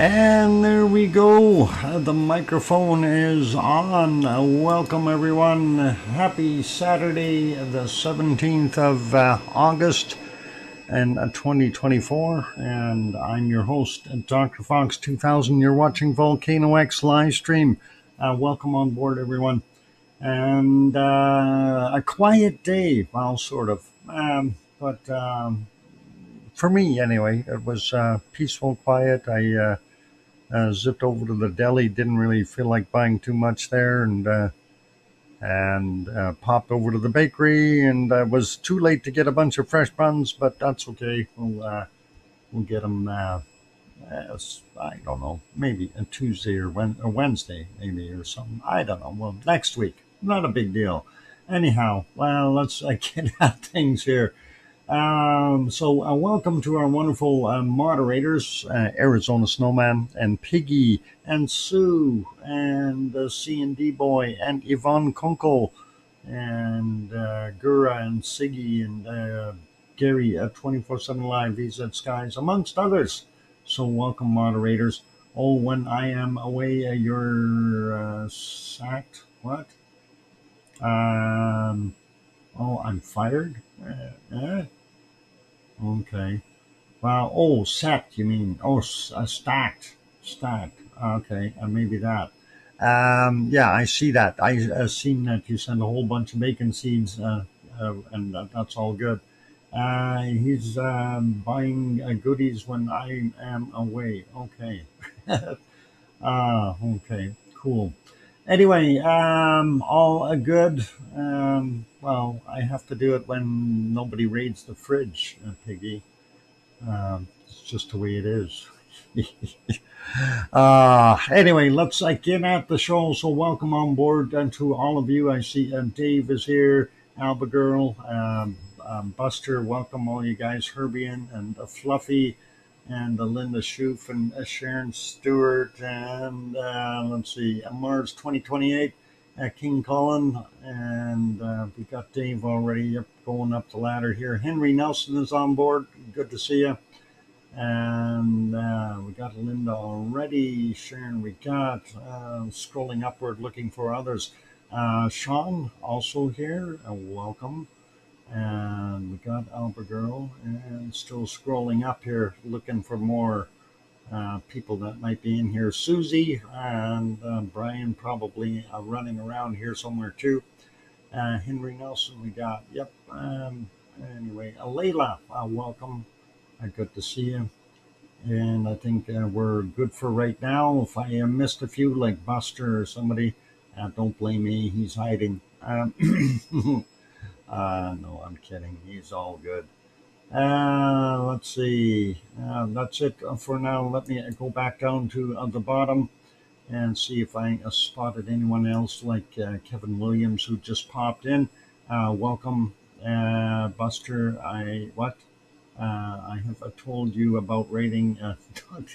And there we go. The microphone is on. Welcome, everyone. Happy Saturday, the 17th of August, and 2024. And I'm your host, DrFox2000. You're watching VolcanoX live stream. Welcome on board, everyone. And a quiet day, well, sort of. But for me, anyway, it was peaceful, quiet. I zipped over to the deli. Didn't really feel like buying too much there, and popped over to the bakery. And was too late to get a bunch of fresh buns, but that's okay. We'll get them. I don't know, maybe a Tuesday or Wednesday, maybe, or something. I don't know. Well, next week. Not a big deal. Anyhow, well, let's get at things here. So welcome to our wonderful moderators, Arizona Snowman and Piggy and Sue and C&D Boy and Yvonne Kunkel and Gura and Siggy and Gary at 24/7 Live, VZ Skies, amongst others. So welcome, moderators. Oh, when I am away, you're sacked. What? Oh, I'm fired? Okay. Wow. Oh, sacked, you mean? Oh, stacked. Stacked. Okay. Maybe that. Yeah, I see that. I seen that you sent a whole bunch of bacon seeds, and that's all good. He's buying goodies when I am away. Okay. Okay. Cool. Anyway, all good. Well, I have to do it when nobody raids the fridge, Piggy. It's just the way it is. Anyway, let's get at the show. So welcome on board and to all of you. I see Dave is here, Alba Girl, Buster. Welcome all you guys, Herbian and Fluffy, and Linda Schoof and Sharon Stewart, and let's see, Mars 2028, King Colin, and we got Dave already going up the ladder here. Henry Nelson is on board. Good to see you. And we got Linda already. Sharon, we got scrolling upward, looking for others. Sean also here. Welcome. And we got Alba Girl, and still scrolling up here, looking for more people that might be in here. Susie and Brian probably running around here somewhere too. Henry Nelson we got. Yep. Anyway, Layla, welcome. Good to see you. And I think we're good for right now. If I missed a few, like Buster or somebody, don't blame me. He's hiding. No, I'm kidding. He's all good. Let's see. That's it for now. Let me go back down to the bottom and see if I spotted anyone else like Kevin Williams, who just popped in. Welcome, Buster. I have told you about rating.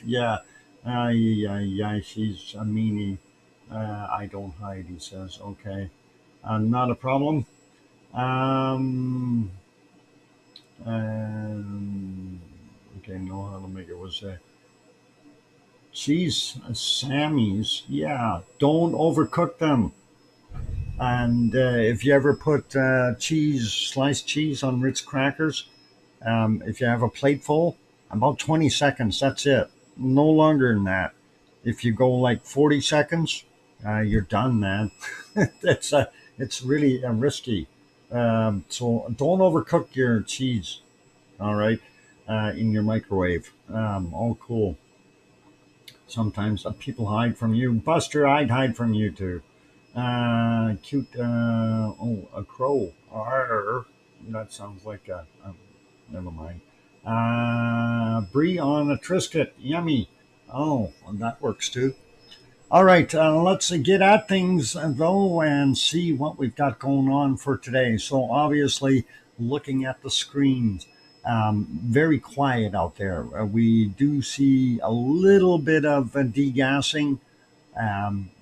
Yeah. Yeah, she's a meanie. I don't hide, he says. Okay. Not a problem. Okay, no, how to make it was cheese Sammy's. Yeah, don't overcook them. And if you ever put sliced cheese on Ritz crackers, if you have a plate full, about 20 seconds, that's it. No longer than that. If you go like 40 seconds, you're done, man. It's really risky. So don't overcook your cheese, all right, in your microwave. All cool. Sometimes people hide from you. Buster, I'd hide from you too. Cute, a crow. Arr, that sounds like never mind. Brie on a Triscuit, yummy. Oh, that works too. All right, let's get at things though and see what we've got going on for today. So obviously, looking at the screens, very quiet out there. We do see a little bit of degassing,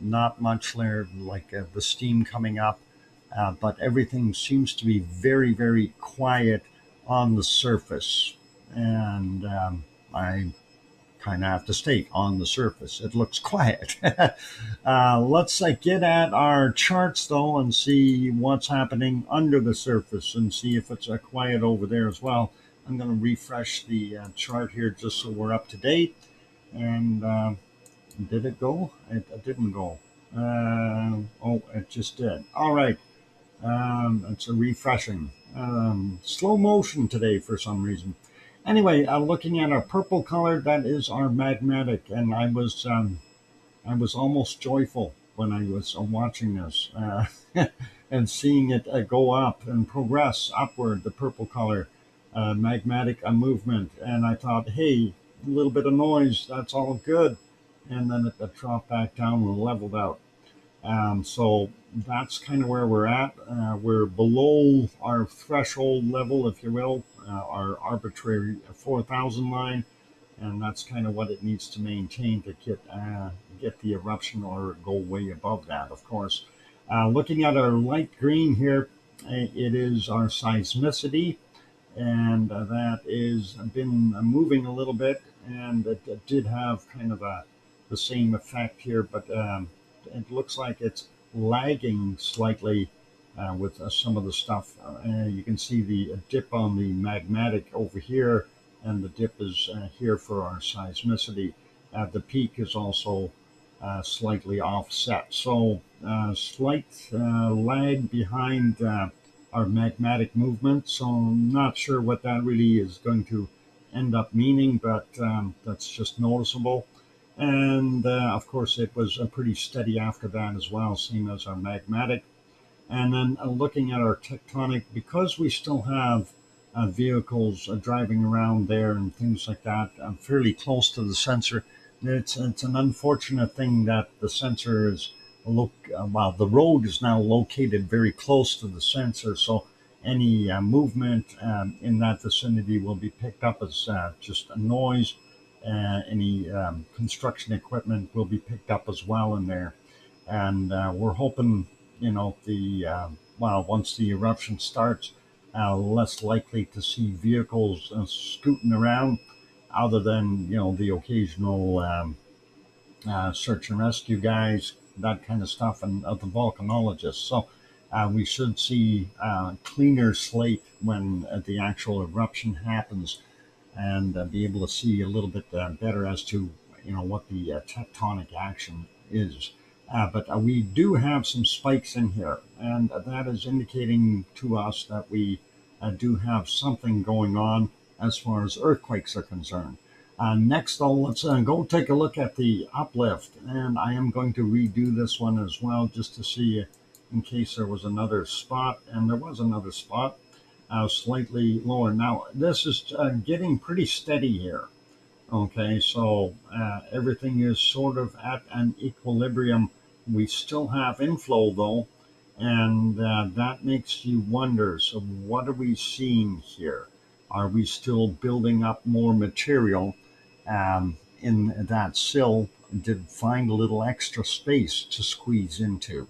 not much there, like the steam coming up, but everything seems to be very, very quiet on the surface. And I kind of have to state, on the surface. It looks quiet. Let's get at our charts, though, and see what's happening under the surface and see if it's quiet over there as well. I'm going to refresh the chart here just so we're up to date. And did it go? It didn't go. Oh, it just did. All right. It's a refreshing. Slow motion today for some reason. Anyway, looking at our purple color, that is our magmatic, and I was almost joyful when I was watching this and seeing it go up and progress upward. The purple color, magmatic movement, and I thought, hey, a little bit of noise, that's all good, and then it dropped back down and leveled out. So that's kind of where we're at. We're below our threshold level, if you will, our arbitrary 4,000 line, and that's kind of what it needs to maintain to get the eruption or go way above that, of course. Looking at our light green here, it is our seismicity, and that is been moving a little bit, and it did have kind of the same effect here, but it looks like it's lagging slightly with some of the stuff. You can see the dip on the magmatic over here, and the dip is here for our seismicity. The peak is also slightly offset. So slight lag behind our magmatic movement. So I'm not sure what that really is going to end up meaning, but that's just noticeable. And of course, it was pretty steady after that as well, same as our magmatic. And then looking at our tectonic, because we still have vehicles driving around there and things like that, fairly close to the sensor. It's an unfortunate thing that the sensor is well, the road is now located very close to the sensor, so any movement in that vicinity will be picked up as just a noise. Any construction equipment will be picked up as well in there, and we're hoping, once the eruption starts, less likely to see vehicles scooting around, other than the occasional search and rescue guys, that kind of stuff, and the volcanologists. So we should see cleaner slate when the actual eruption happens, and be able to see a little bit better as to what the tectonic action is. But we do have some spikes in here, and that is indicating to us that we do have something going on as far as earthquakes are concerned. Next, though, let's go take a look at the uplift, and I am going to redo this one as well, just to see in case there was another spot, and there was another spot slightly lower. Now, this is getting pretty steady here. Okay, so everything is sort of at an equilibrium. We still have inflow, though, and that makes you wonder, so what are we seeing here? Are we still building up more material in that sill to find a little extra space to squeeze into?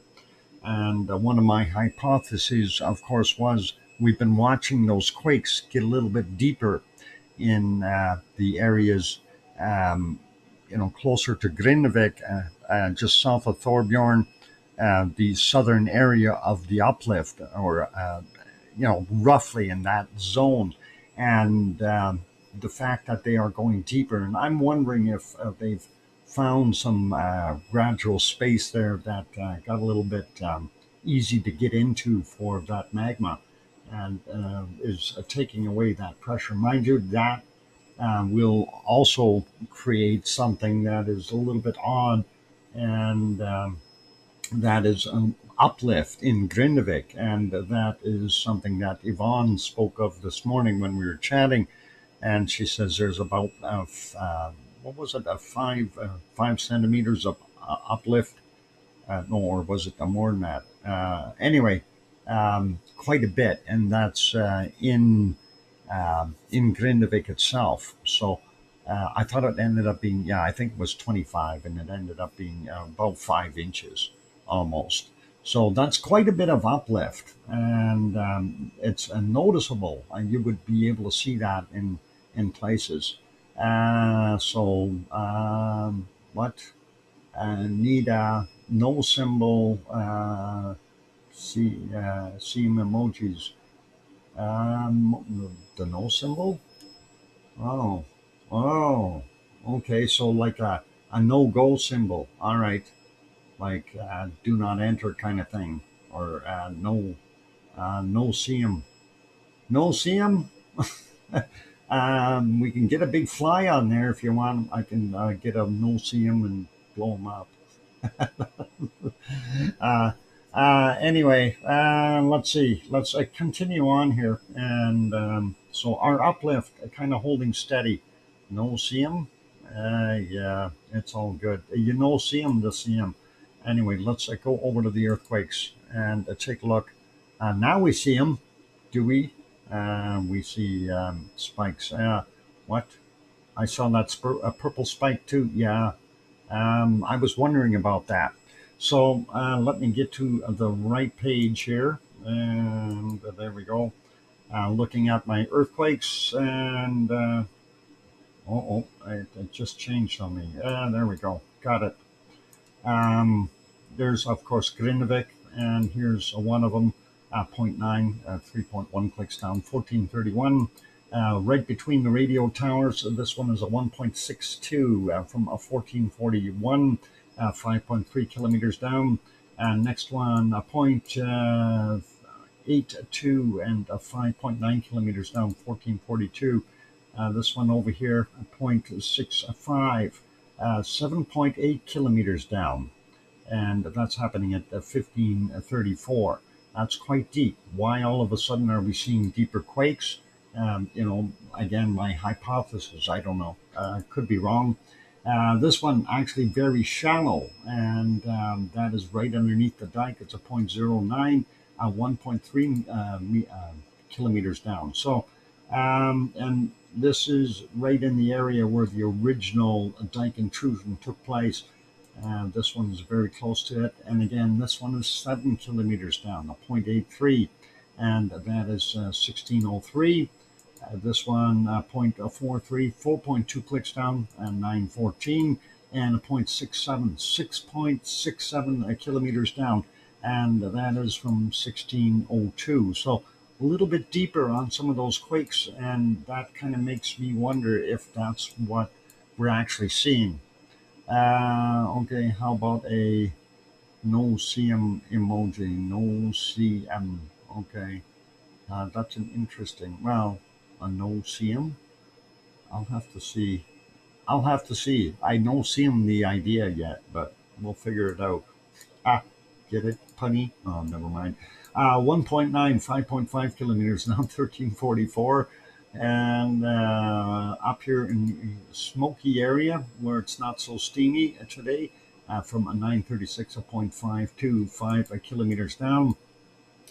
And one of my hypotheses, of course, was we've been watching those quakes get a little bit deeper in the areas, closer to Grindavik, just south of Thorbjorn, the southern area of the uplift, or roughly in that zone, and the fact that they are going deeper. And I'm wondering if they've found some gradual space there that got a little bit easy to get into for that magma, and is taking away that pressure. Mind you, that will also create something that is a little bit odd, and that is an uplift in Grindavik, and that is something that Yvonne spoke of this morning when we were chatting, and she says there's about what was it, 5 centimeters of uplift, no, or was it more than that? Anyway, quite a bit, and that's in Grindavik itself. So I thought it ended up being, I think it was 25, and it ended up being about 5 inches almost. So that's quite a bit of uplift, and it's noticeable. And you would be able to see that in places. What? Need a no symbol. See emojis. The no symbol. Oh, oh. Okay, so like a no go symbol. All right, like do not enter kind of thing, or no see 'em. No see 'em. We can get a big fly on there if you want. I can get a no see 'em and blow them up. uh, anyway, let's see. Let's continue on here. And so our uplift kind of holding steady. No see 'em. Yeah, it's all good. You know, see 'em to see 'em. Anyway, let's go over to the earthquakes and take a look. Now we see them. Do we? We see spikes. What? I saw that a purple spike too. Yeah. I was wondering about that. So let me get to the right page here. And there we go. Looking at my earthquakes and it just changed on me. There we go. Got it. Um, there's, of course, Grindavik, and here's one of them, 0.9, 3.1 clicks down, 1431. Right between the radio towers, this one is a 1.62 from a 1441, 5.3 kilometers down. And next one, a 0.82 and a 5.9 kilometers down, 1442. This one over here, 0.65. 7.8 kilometers down, and that's happening at 1534. That's quite deep. Why all of a sudden are we seeing deeper quakes? Again, my hypothesis, I don't know. Could be wrong. This one actually very shallow, and that is right underneath the dike. It's a 0.09, 1.3 kilometers down. So, and this is right in the area where the original dike intrusion took place. This one is very close to it. And again, this one is 7 kilometers down, a 0.83, and that is 1603. This one, 0.43, 4.2 clicks down, and 914, and a 0.67, 6.67 kilometers down, and that is from 1602. So a little bit deeper on some of those quakes, and that kind of makes me wonder if that's what we're actually seeing. Okay, how about a no CM emoji? No CM. Okay, that's an interesting. Well, a no CM. I'll have to see. I'll have to see. I don't see him the idea yet, but we'll figure it out. Ah, get it, punny? Oh, never mind. 1.9, 5.5 kilometers now, 1344. And up here in the smoky area where it's not so steamy today, from a 936, a 0.52, 5 kilometers down.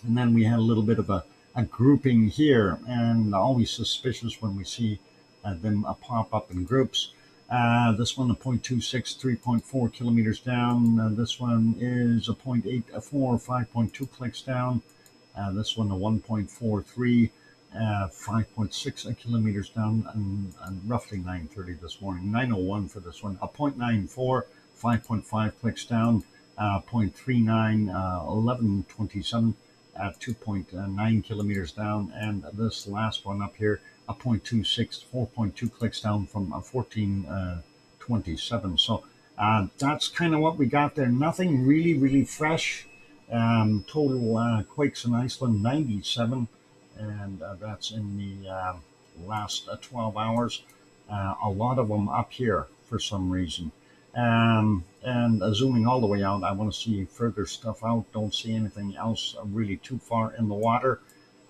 And then we had a little bit of a grouping here, and always suspicious when we see them pop up in groups. This one, a 0.26, 3.4 kilometers down. This one is a 0.84, 5.2 clicks down. This one, a 1.43, 5.6 kilometers down, and roughly 9:30 this morning. 9:01 for this one, a 0.94, 5.5 clicks down. 0.39, 11:27. 2.9 kilometers down, and this last one up here, a 0.26, 4.2 clicks down from 1427. So that's kind of what we got there. Nothing really fresh. Total quakes in Iceland, 97, and that's in the last 12 hours. A lot of them up here for some reason. And zooming all the way out, I want to see further stuff out. Don't see anything else really too far in the water.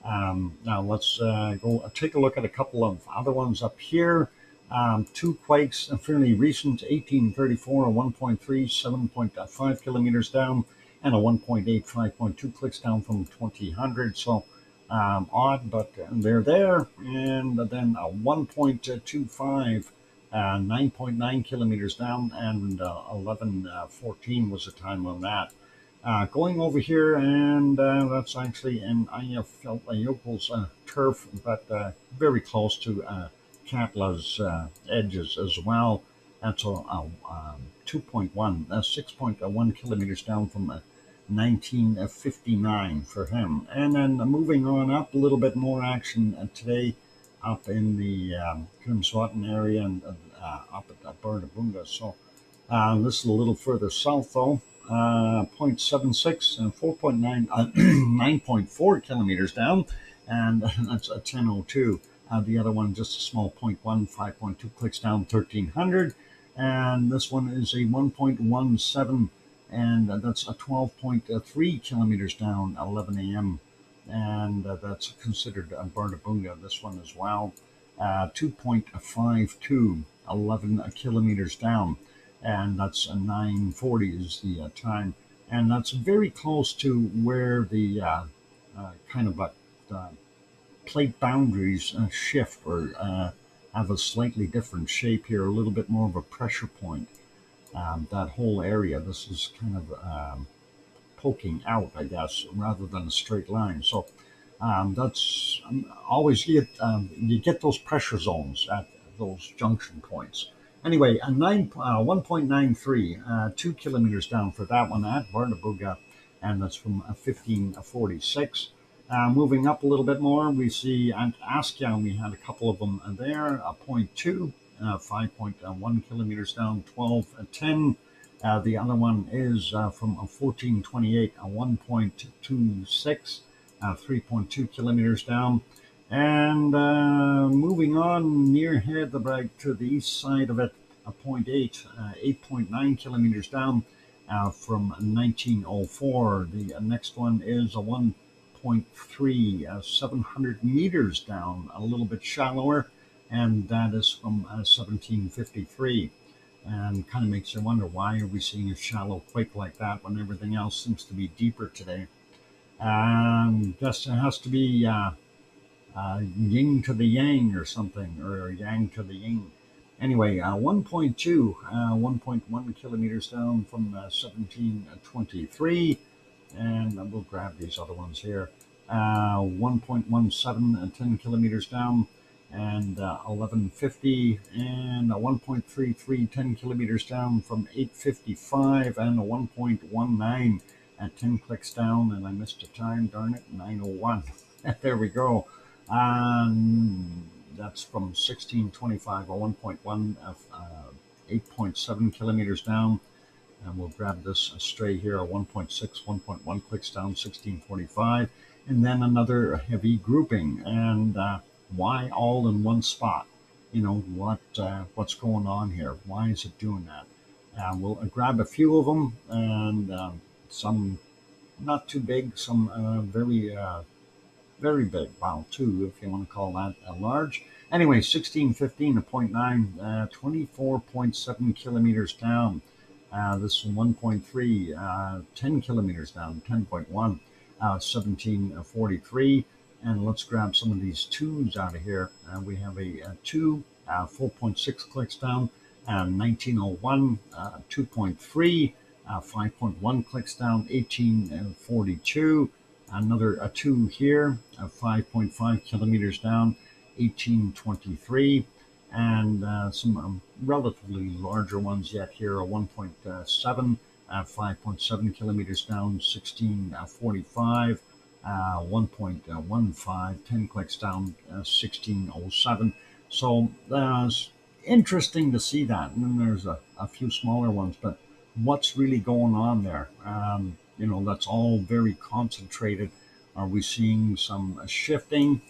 Now let's go take a look at a couple of other ones up here. Two quakes, fairly recent, 1834, a 1.3, 7.5 kilometers down, and a 1.8, 5.2 clicks down from 2000. So odd, but they're there. And then a 1.25. 9.9 kilometers down, and 11:14 was the time on that. Going over here, and that's actually in Eyjafjallajökull's turf, but very close to Katla's edges as well. That's 2.1, 6.1 kilometers down from 1959 for him. And then moving on up, a little bit more action today up in the Krimswatan area and up at Burnabunga. So this is a little further south though. 0.76 and 4.9, 9.4 kilometers down, and that's a 1002. The other one just a small 0.1, 5.2 clicks down, 1300, and this one is a 1.17, and that's a 12.3 kilometers down, 11 a.m. And that's considered Burnabunga, this one as well. 2.52, 11 kilometers down, and that's 9:40 is the time, and that's very close to where the kind of plate boundaries shift or have a slightly different shape here, a little bit more of a pressure point. That whole area, this is kind of poking out, I guess, rather than a straight line. So that's always you get those pressure zones at those junction points. Anyway, 1.93, 2 kilometers down for that one at Burnabunga, and that's from 1546. Moving up a little bit more, we see at Askja, we had a couple of them there, 0.2, 5.1 kilometers down, 1210. The other one is from 1428, 1.26, 3.2 kilometers down. And moving on near Hedeberg to the east side of it, a 0.8, 8.9 kilometers down from 1904. The next one is a 1.3, 700 meters down, a little bit shallower, and that is from 1753. And kind of makes you wonder, why are we seeing a shallow quake like that when everything else seems to be deeper today? Guess it has to be yin to the yang or something, or yang to the yin. Anyway, 1.2, 1.1 kilometers down from 1723, and we'll grab these other ones here. 1.17, 10 kilometers down, and 1150, and a 1.33, 10 kilometers down from 855, and a 1.19 at 10 clicks down, and I missed a time, darn it, 901. There we go. That's from 1625, a 1.1, 8.7 kilometers down. And we'll grab this stray here, a 1.6, 1.1 clicks down, 1645. And then another heavy grouping. And why all in one spot? You know, what's going on here? Why is it doing that? We'll grab a few of them, and some not too big, some very big. Wow, two, if you want to call that large. Anyway, 1615, a 0.9, 24.7 kilometers down. This 1.3, 10 kilometers down, 10.1, 1743. And let's grab some of these twos out of here. We have a 2, 4.6 clicks down, 1901, 2.3, 5.1 clicks down, 1842. Another 2 here, 5.5 kilometers down, 1823. And some relatively larger ones yet here, a 1.7, 5.7 kilometers down, 1645. 1.15, 10 clicks down, 1607. So it's interesting to see that. And then there's a few smaller ones, but what's really going on there? You know, that's all very concentrated. Are we seeing some shifting?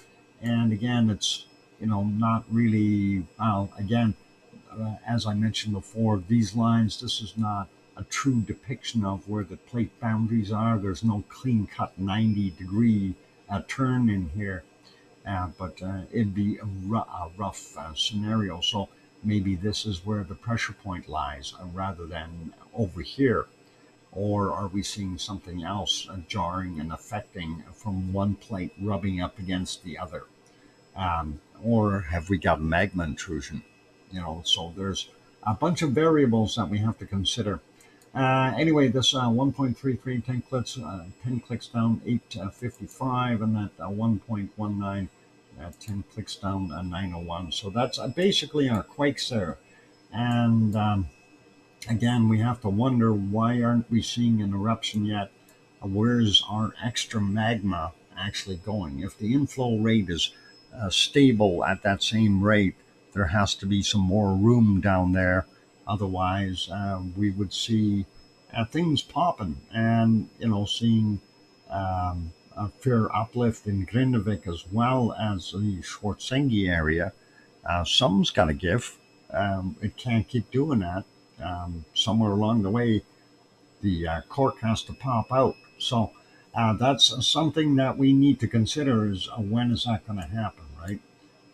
And again, it's, you know, not really, again, as I mentioned before, these lines, this is not a true depiction of where the plate boundaries are. There's no clean-cut 90-degree turn in here, but it'd be a rough scenario. So maybe this is where the pressure point lies rather than over here. Or are we seeing something else jarring and affecting from one plate rubbing up against the other? Or have we got magma intrusion? You know, so there's a bunch of variables that we have to consider. Anyway, this 1.33, 10 clicks down, 855, and that 1.19, At 10 clicks down 901. So that's basically our quakes there. And again, we have to wonder, why aren't we seeing an eruption yet? Where's our extra magma actually going? If the inflow rate is stable at that same rate, there has to be some more room down there. Otherwise, we would see things popping, and seeing a fair uplift in Grindavik as well as the Schwarzenegger area. Something's got to give. It can't keep doing that. Somewhere along the way, the cork has to pop out. So that's something that we need to consider, is when is that going to happen, right?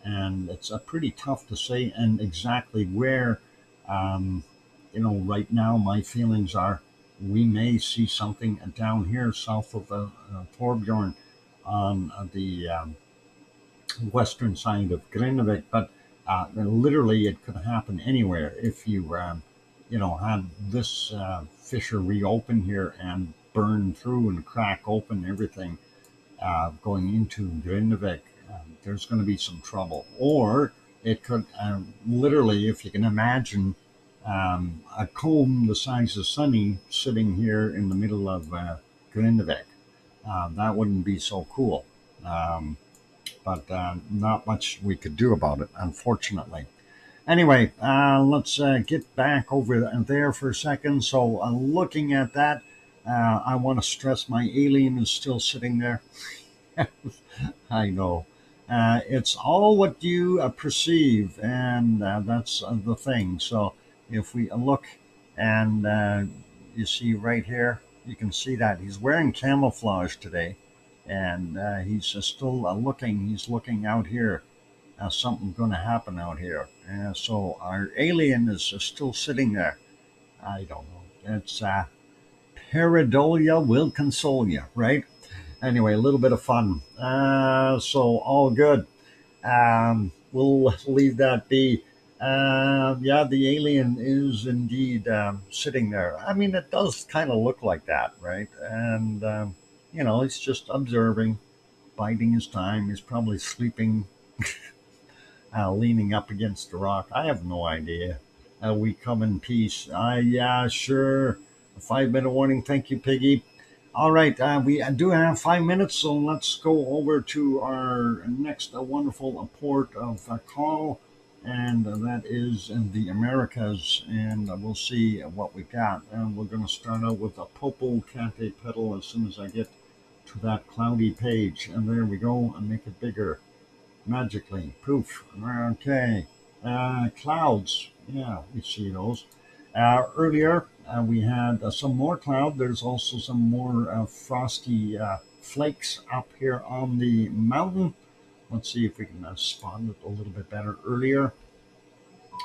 And it's pretty tough to say, and exactly where. Um, right now my feelings are we may see something down here south of Torbjorn on the western side of Grindavik, but literally it could happen anywhere if you had this fissure reopen here and burn through and crack open everything going into Grindavik. There's going to be some trouble, or it could literally, if you can imagine, a comb the size of Sunny sitting here in the middle of Grindavik. That wouldn't be so cool. But not much we could do about it, unfortunately. Anyway, let's get back over there for a second. So, looking at that, I want to stress my alien is still sitting there. I know. It's all what you perceive, and that's the thing. So, if we look and you see right here, you can see that he's wearing camouflage today, and he's still looking. He's looking out here. Something's going to happen out here. So our alien is still sitting there. I don't know. It's Pareidolia will console you, right? Anyway, a little bit of fun. So all good. We'll leave that be. Yeah, the alien is indeed sitting there. I mean, it does kind of look like that, right? And, he's just observing, biding his time. He's probably sleeping, leaning up against a rock. I have no idea. We come in peace. Yeah, sure. A 5 minute warning. Thank you, Piggy. All right, we do have 5 minutes, so let's go over to our next wonderful port of call, and that is in the Americas, and we'll see what we got. And we're going to start out with a Popocatépetl as soon as I get to that cloudy page, and there we go, and make it bigger magically. Poof. Okay, clouds. Yeah, we see those. Earlier, we had some more cloud. There's also some more frosty flakes up here on the mountain. Let's see if we can spot it a little bit better earlier.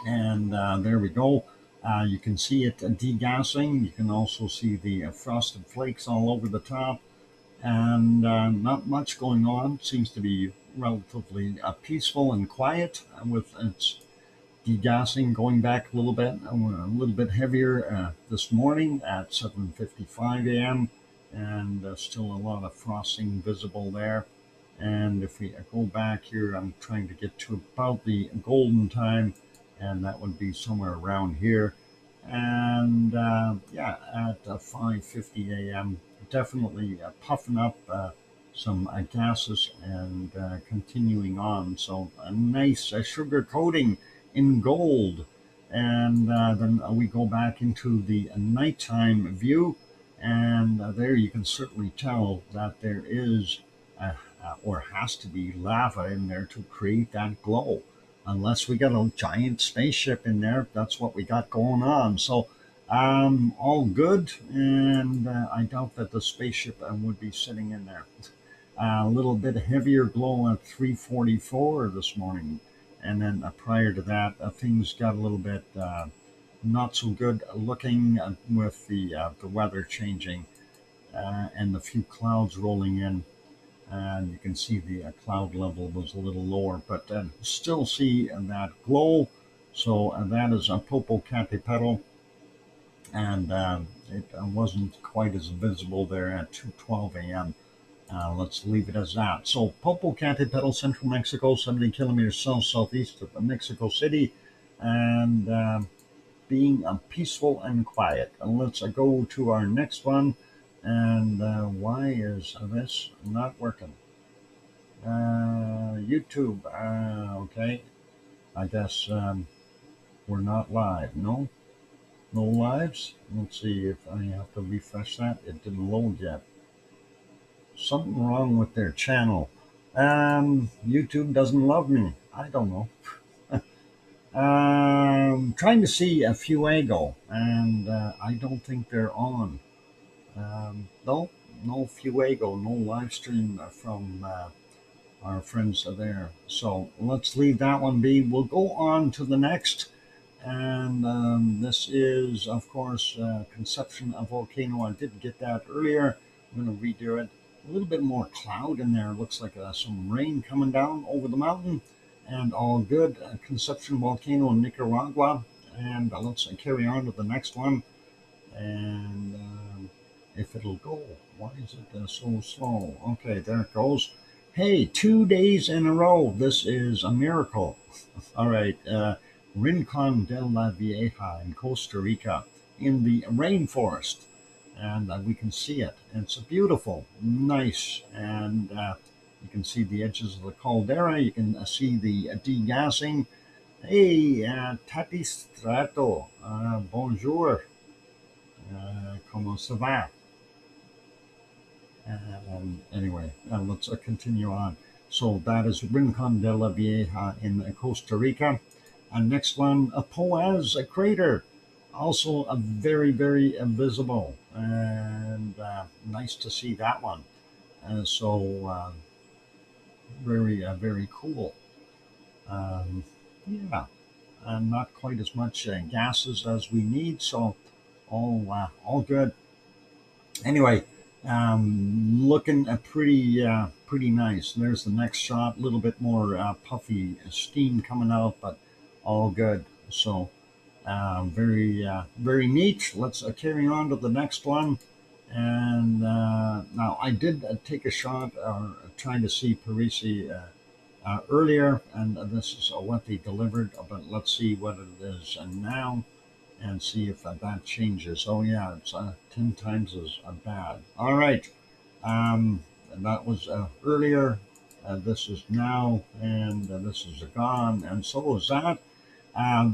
And there we go. You can see it degassing. You can also see the frosted flakes all over the top. And not much going on. Seems to be relatively peaceful and quiet with its degassing going back a little bit heavier this morning at 7:55 a.m. and still a lot of frosting visible there. And if we go back here, I'm trying to get to about the golden time, and that would be somewhere around here. And yeah, at 5:50 a.m., definitely puffing up some gases and continuing on. So a nice sugar coating in gold. And then we go back into the nighttime view, and there you can certainly tell that there is or has to be lava in there to create that glow. Unless we got a giant spaceship in there, that's what we got going on. So all good, and I doubt that the spaceship would be sitting in there. A little bit heavier glow at 3:44 this morning, and then prior to that, things got a little bit not so good looking with the weather changing and the few clouds rolling in. And you can see the cloud level was a little lower, but still see that glow. So that is a Popocatépetl, and it wasn't quite as visible there at 2:12 a.m. Let's leave it as that. So Popocatépetl, central Mexico, 70 kilometers southeast of Mexico City, and being peaceful and quiet. And let's go to our next one. And why is this not working? YouTube. Okay. I guess we're not live. No? No lives? Let's see if I have to refresh that. It didn't load yet. Something wrong with their channel. YouTube doesn't love me. I don't know. Trying to see a Fuego, and I don't think they're on. No, no Fuego, no live stream from our friends there. So let's leave that one be. We'll go on to the next. And this is, of course, Conception of Volcano. I did get that earlier. I'm going to redo it. A little bit more cloud in there. Looks like some rain coming down over the mountain. And all good. Conception Volcano in Nicaragua. And let's carry on to the next one. And if it'll go. Why is it so slow? Okay, there it goes. Hey, 2 days in a row. This is a miracle. All right. Rincon de la Vieja in Costa Rica in the rainforest. And we can see it. It's beautiful, nice. And you can see the edges of the caldera. You can see the degassing. Hey, Tati Strato, bonjour. Comment ça va? Anyway, let's continue on. So that is Rincon de la Vieja in Costa Rica. And next one, a Poaz crater, also a very, very visible, and nice to see that one. Very, very cool. Yeah, and not quite as much gases as we need, so all good. Anyway, looking pretty nice. There's the next shot. A little bit more puffy steam coming out, but all good. So very neat. Let's carry on to the next one. And now I did take a shot trying to see Parisi earlier, and this is what they delivered. But let's see what it is now, and see if that changes. Oh yeah, it's 10 times as bad. All right, that was earlier. This is now, and this is gone, and so is that.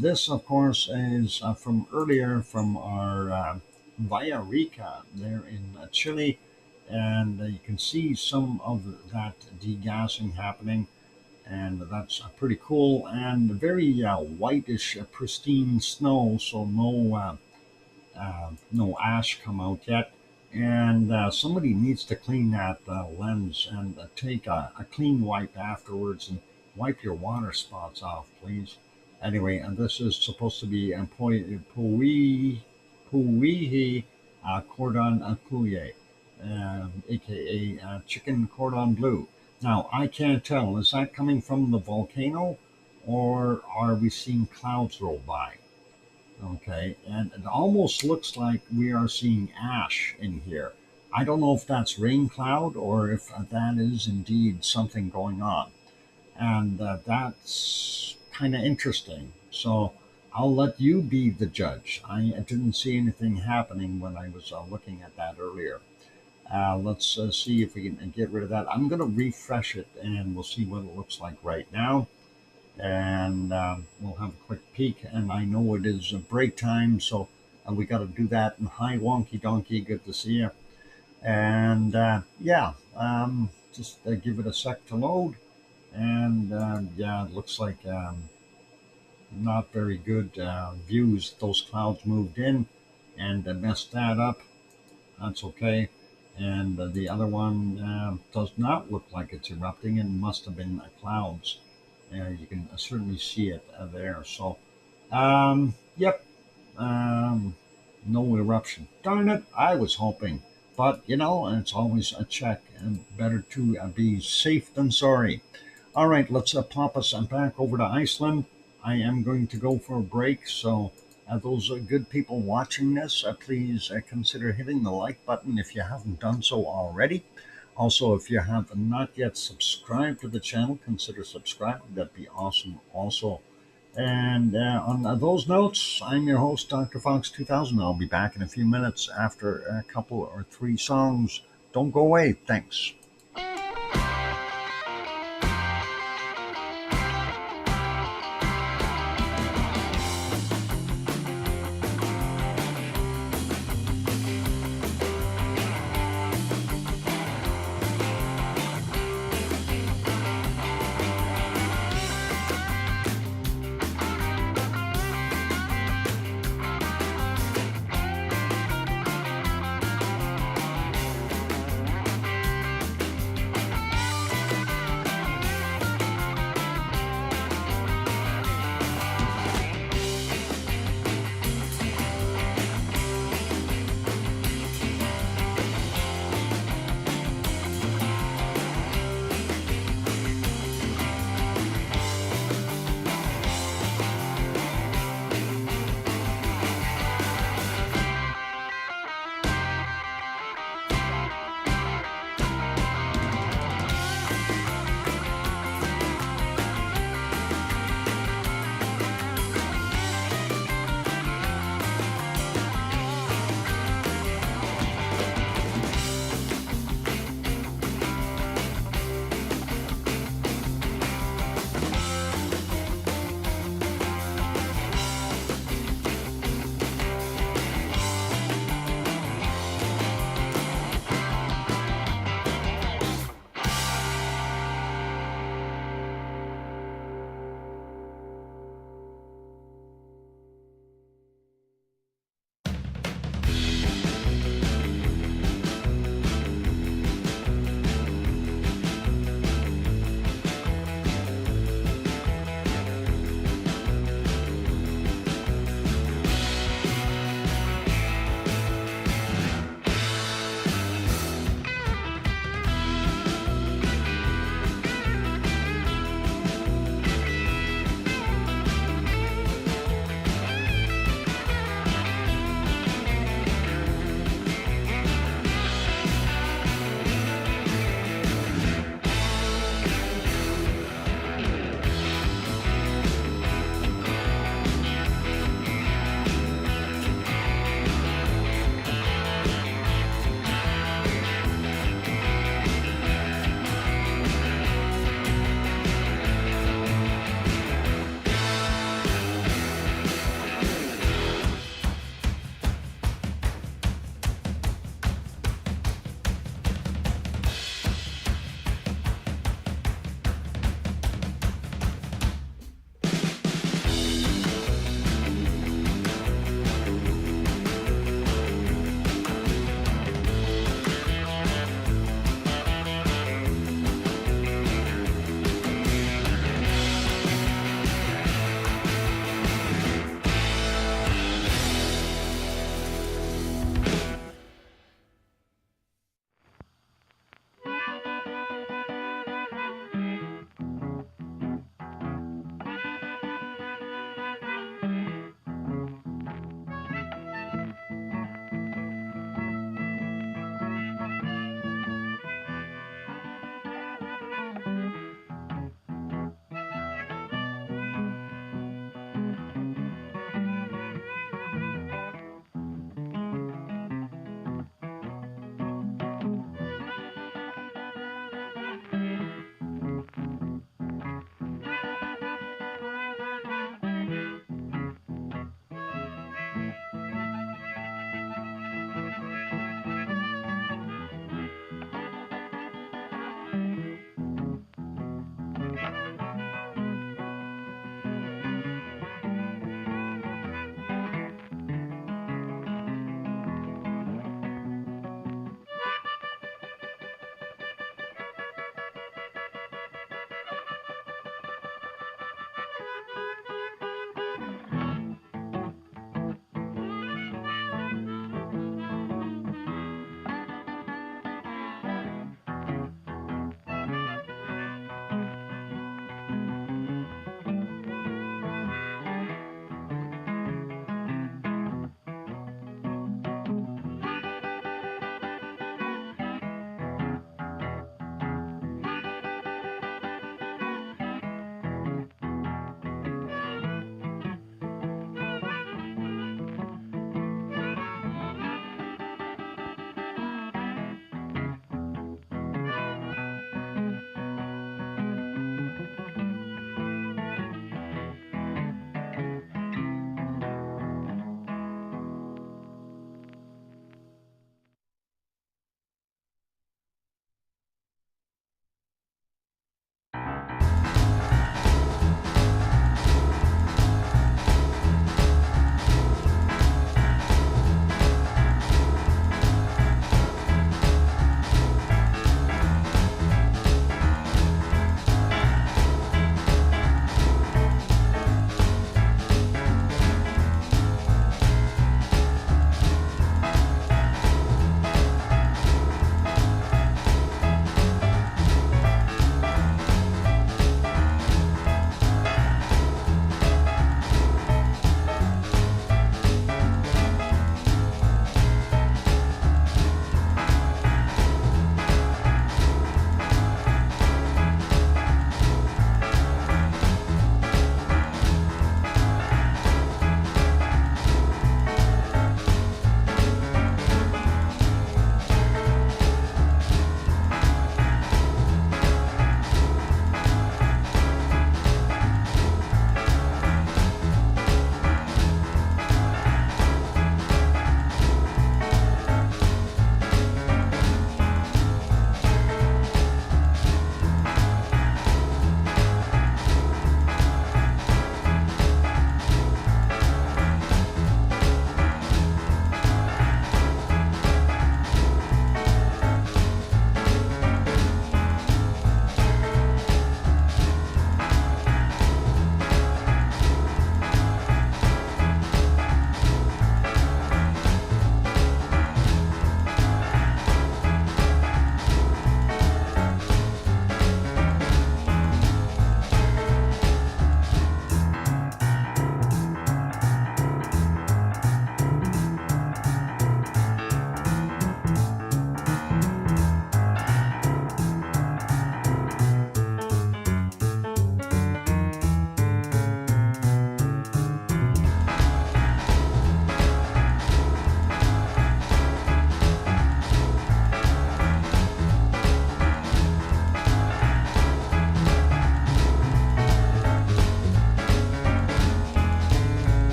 This, of course, is from earlier from our Villa Rica there in Chile, and you can see some of that degassing happening, and that's pretty cool, and very whitish, pristine snow, so no ash come out yet. And somebody needs to clean that lens and take a clean wipe afterwards and wipe your water spots off, please. Anyway, and this is supposed to be Puihi cordon poulet, aka chicken cordon bleu. Now, I can't tell, is that coming from the volcano, or are we seeing clouds roll by? Okay, and it almost looks like we are seeing ash in here. I don't know if that's rain cloud or if that is indeed something going on. And that's kind of interesting. So I'll let you be the judge. I didn't see anything happening when I was looking at that earlier. Let's see if we can get rid of that. I'm going to refresh it and we'll see what it looks like right now. And we'll have a quick peek. And I know it is break time, so we got to do that. And hi, Wonky Donkey, good to see you. And yeah, just give it a sec to load. And yeah, it looks like not very good views. Those clouds moved in and messed that up. That's okay. And the other one does not look like it's erupting and must have been clouds. You can certainly see it there. So, yep, no eruption. Darn it, I was hoping. But, you know, it's always a check, and better to be safe than sorry. All right, let's pop us back over to Iceland. I am going to go for a break, so those good people watching this, please consider hitting the like button if you haven't done so already. Also, if you have not yet subscribed to the channel, consider subscribing. That'd be awesome also. And on those notes, I'm your host, DrFox2000. I'll be back in a few minutes after a couple or three songs. Don't go away. Thanks.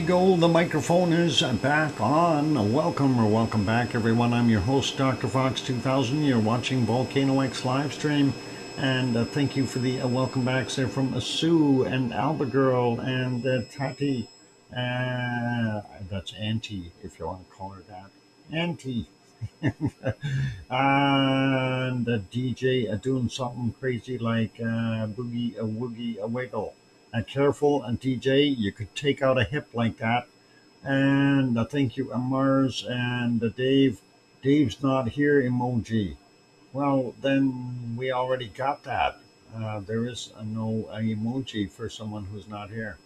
go. The microphone is back on. Welcome back, everyone. I'm your host, DrFox2000. You're watching VolcanoX live stream. And thank you for the welcome backs there from Sue and Albagirl and Tati. That's Auntie, if you want to call her that. Auntie. And DJ doing something crazy like boogie, a woogie, a wiggle. Careful, DJ, you could take out a hip like that. And thank you, Mars and Dave. Dave's not here emoji. Well, then we already got that. There is no emoji for someone who's not here.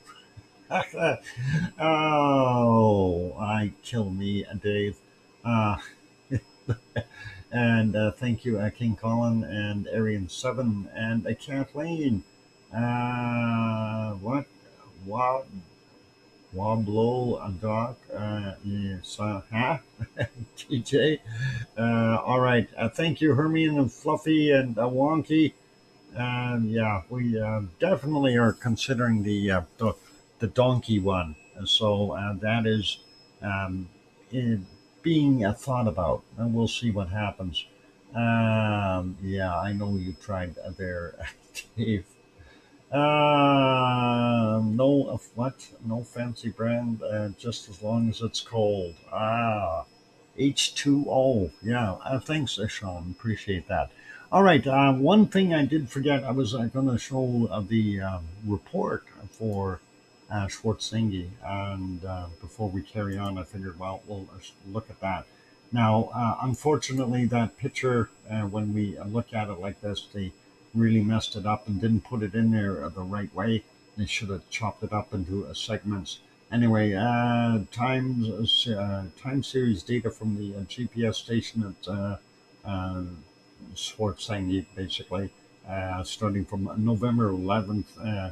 Oh, kill me, Dave. Uh, and thank you, King Colin and Arian7 and Kathleen. What? Wow. Wablo Doc, yes, huh? TJ. All right. Thank you, Hermione and Fluffy and Wonky. Yeah, we definitely are considering the donkey one. So that is um, being thought about, and we'll see what happens. Yeah, I know you tried there, Dave. No, what? No fancy brand, just as long as it's cold. H2O. Yeah, thanks, Sean. Appreciate that. All right, one thing I did forget, I was going to show the report for Schwarzenegger, and before we carry on, I figured, well, we'll look at that. Now, unfortunately, that picture, when we look at it like this, they really messed it up and didn't put it in there the right way. They should have chopped it up into segments. Anyway, time series data from the GPS station at Schwarzenegger, basically, starting from November 11th,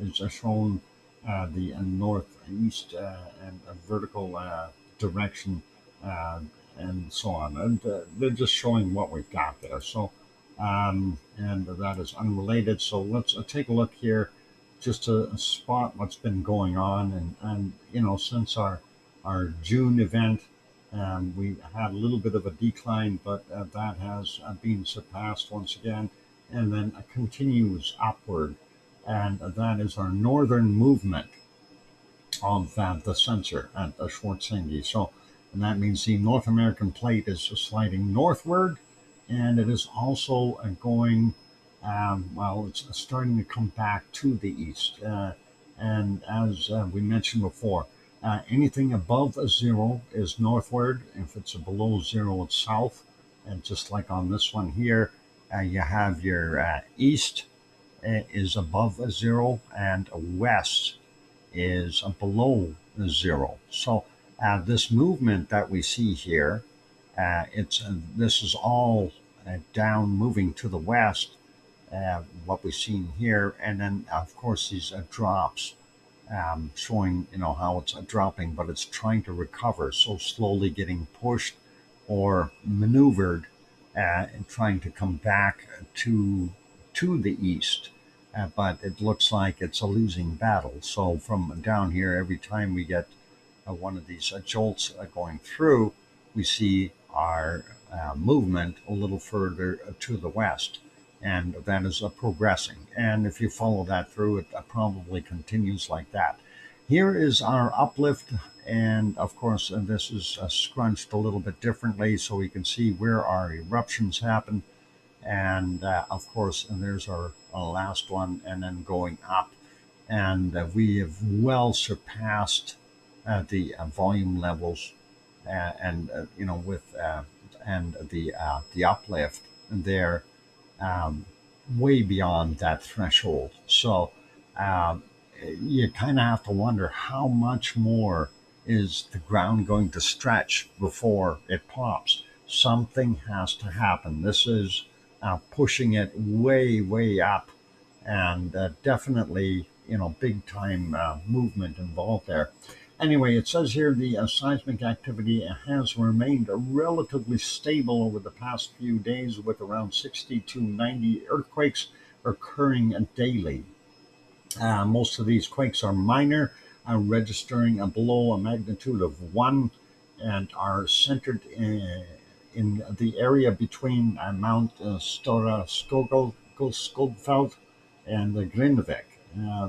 is shown the northeast and vertical direction and so on. And they're just showing what we've got there. So, and that is unrelated. So let's take a look here just to spot what's been going on. And you know, since our June event, we had a little bit of a decline, but that has been surpassed once again, and then continues upward. And that is our northern movement of the sensor at Schwarzenegger. So, and that means the North American plate is sliding northward, and it is also going, well, it's starting to come back to the east. And as we mentioned before, anything above a zero is northward. If it's below zero, it's south. And just like on this one here, you have your east is above a zero, and west is below zero. So this movement that we see here, this is all down moving to the west, what we've seen here, and then of course these drops showing how it's dropping, but it's trying to recover, so slowly getting pushed or maneuvered and trying to come back to the east. But it looks like it's a losing battle. So from down here, every time we get one of these jolts going through, we see our movement a little further to the west, and that is progressing. And if you follow that through, it probably continues like that. Here is our uplift, and of course, this is scrunched a little bit differently so we can see where our eruptions happen. And of course, and there's our last one, and then going up, and we have well surpassed the volume levels, and with and the uplift there, way beyond that threshold. So you kind of have to wonder how much more is the ground going to stretch before it pops. Something has to happen. This is pushing it way up, and definitely big time movement involved there. Anyway, it says here the seismic activity has remained relatively stable over the past few days, with around 60 to 90 earthquakes occurring daily. Most of these quakes are minor, registering below a magnitude of 1 and are centered in the area between Mount Stora Skogfeld and the Grindavik.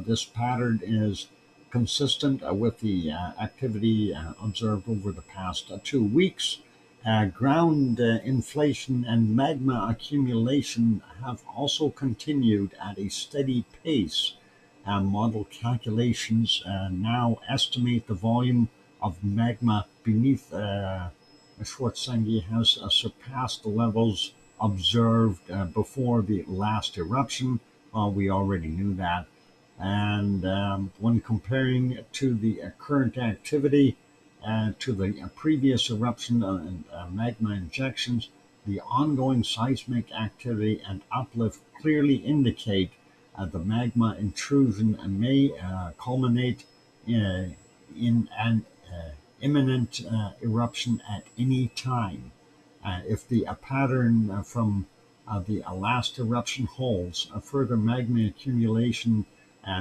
This pattern is consistent with the activity observed over the past 2 weeks. Ground inflation and magma accumulation have also continued at a steady pace. Model calculations now estimate the volume of magma beneath Schwarzschild has surpassed the levels observed before the last eruption. We already knew that. And when comparing it to the current activity to the previous eruption and magma injections, the ongoing seismic activity and uplift clearly indicate the magma intrusion may culminate in an imminent eruption at any time. If the pattern from the last eruption holds, further magma accumulation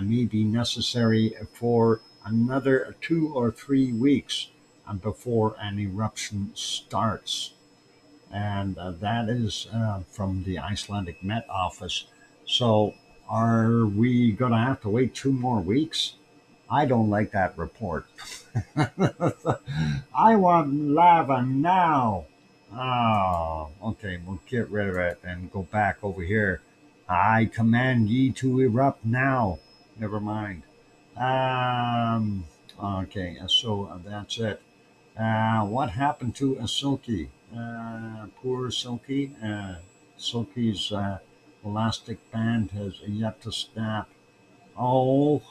may be necessary for another 2 or 3 weeks before an eruption starts. And that is from the Icelandic Met Office. So, are we going to have to wait 2 more weeks? I don't like that report. I want lava now. Oh, okay, we'll get rid of it and go back over here. I command ye to erupt now. Never mind. Um, okay, so that's it. What happened to Silky? Poor Silky. Silky's elastic band has yet to snap. Oh,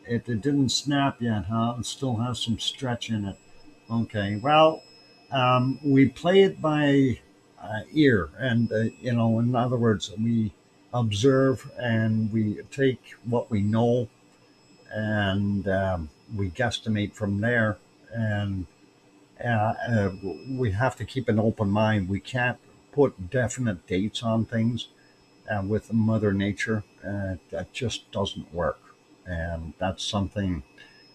it didn't snap yet, huh? It still has some stretch in it. Okay, well, we play it by ear, and in other words, we observe and we take what we know, and we guesstimate from there, and we have to keep an open mind. We can't put definite dates on things with Mother Nature. That just doesn't work. And that's something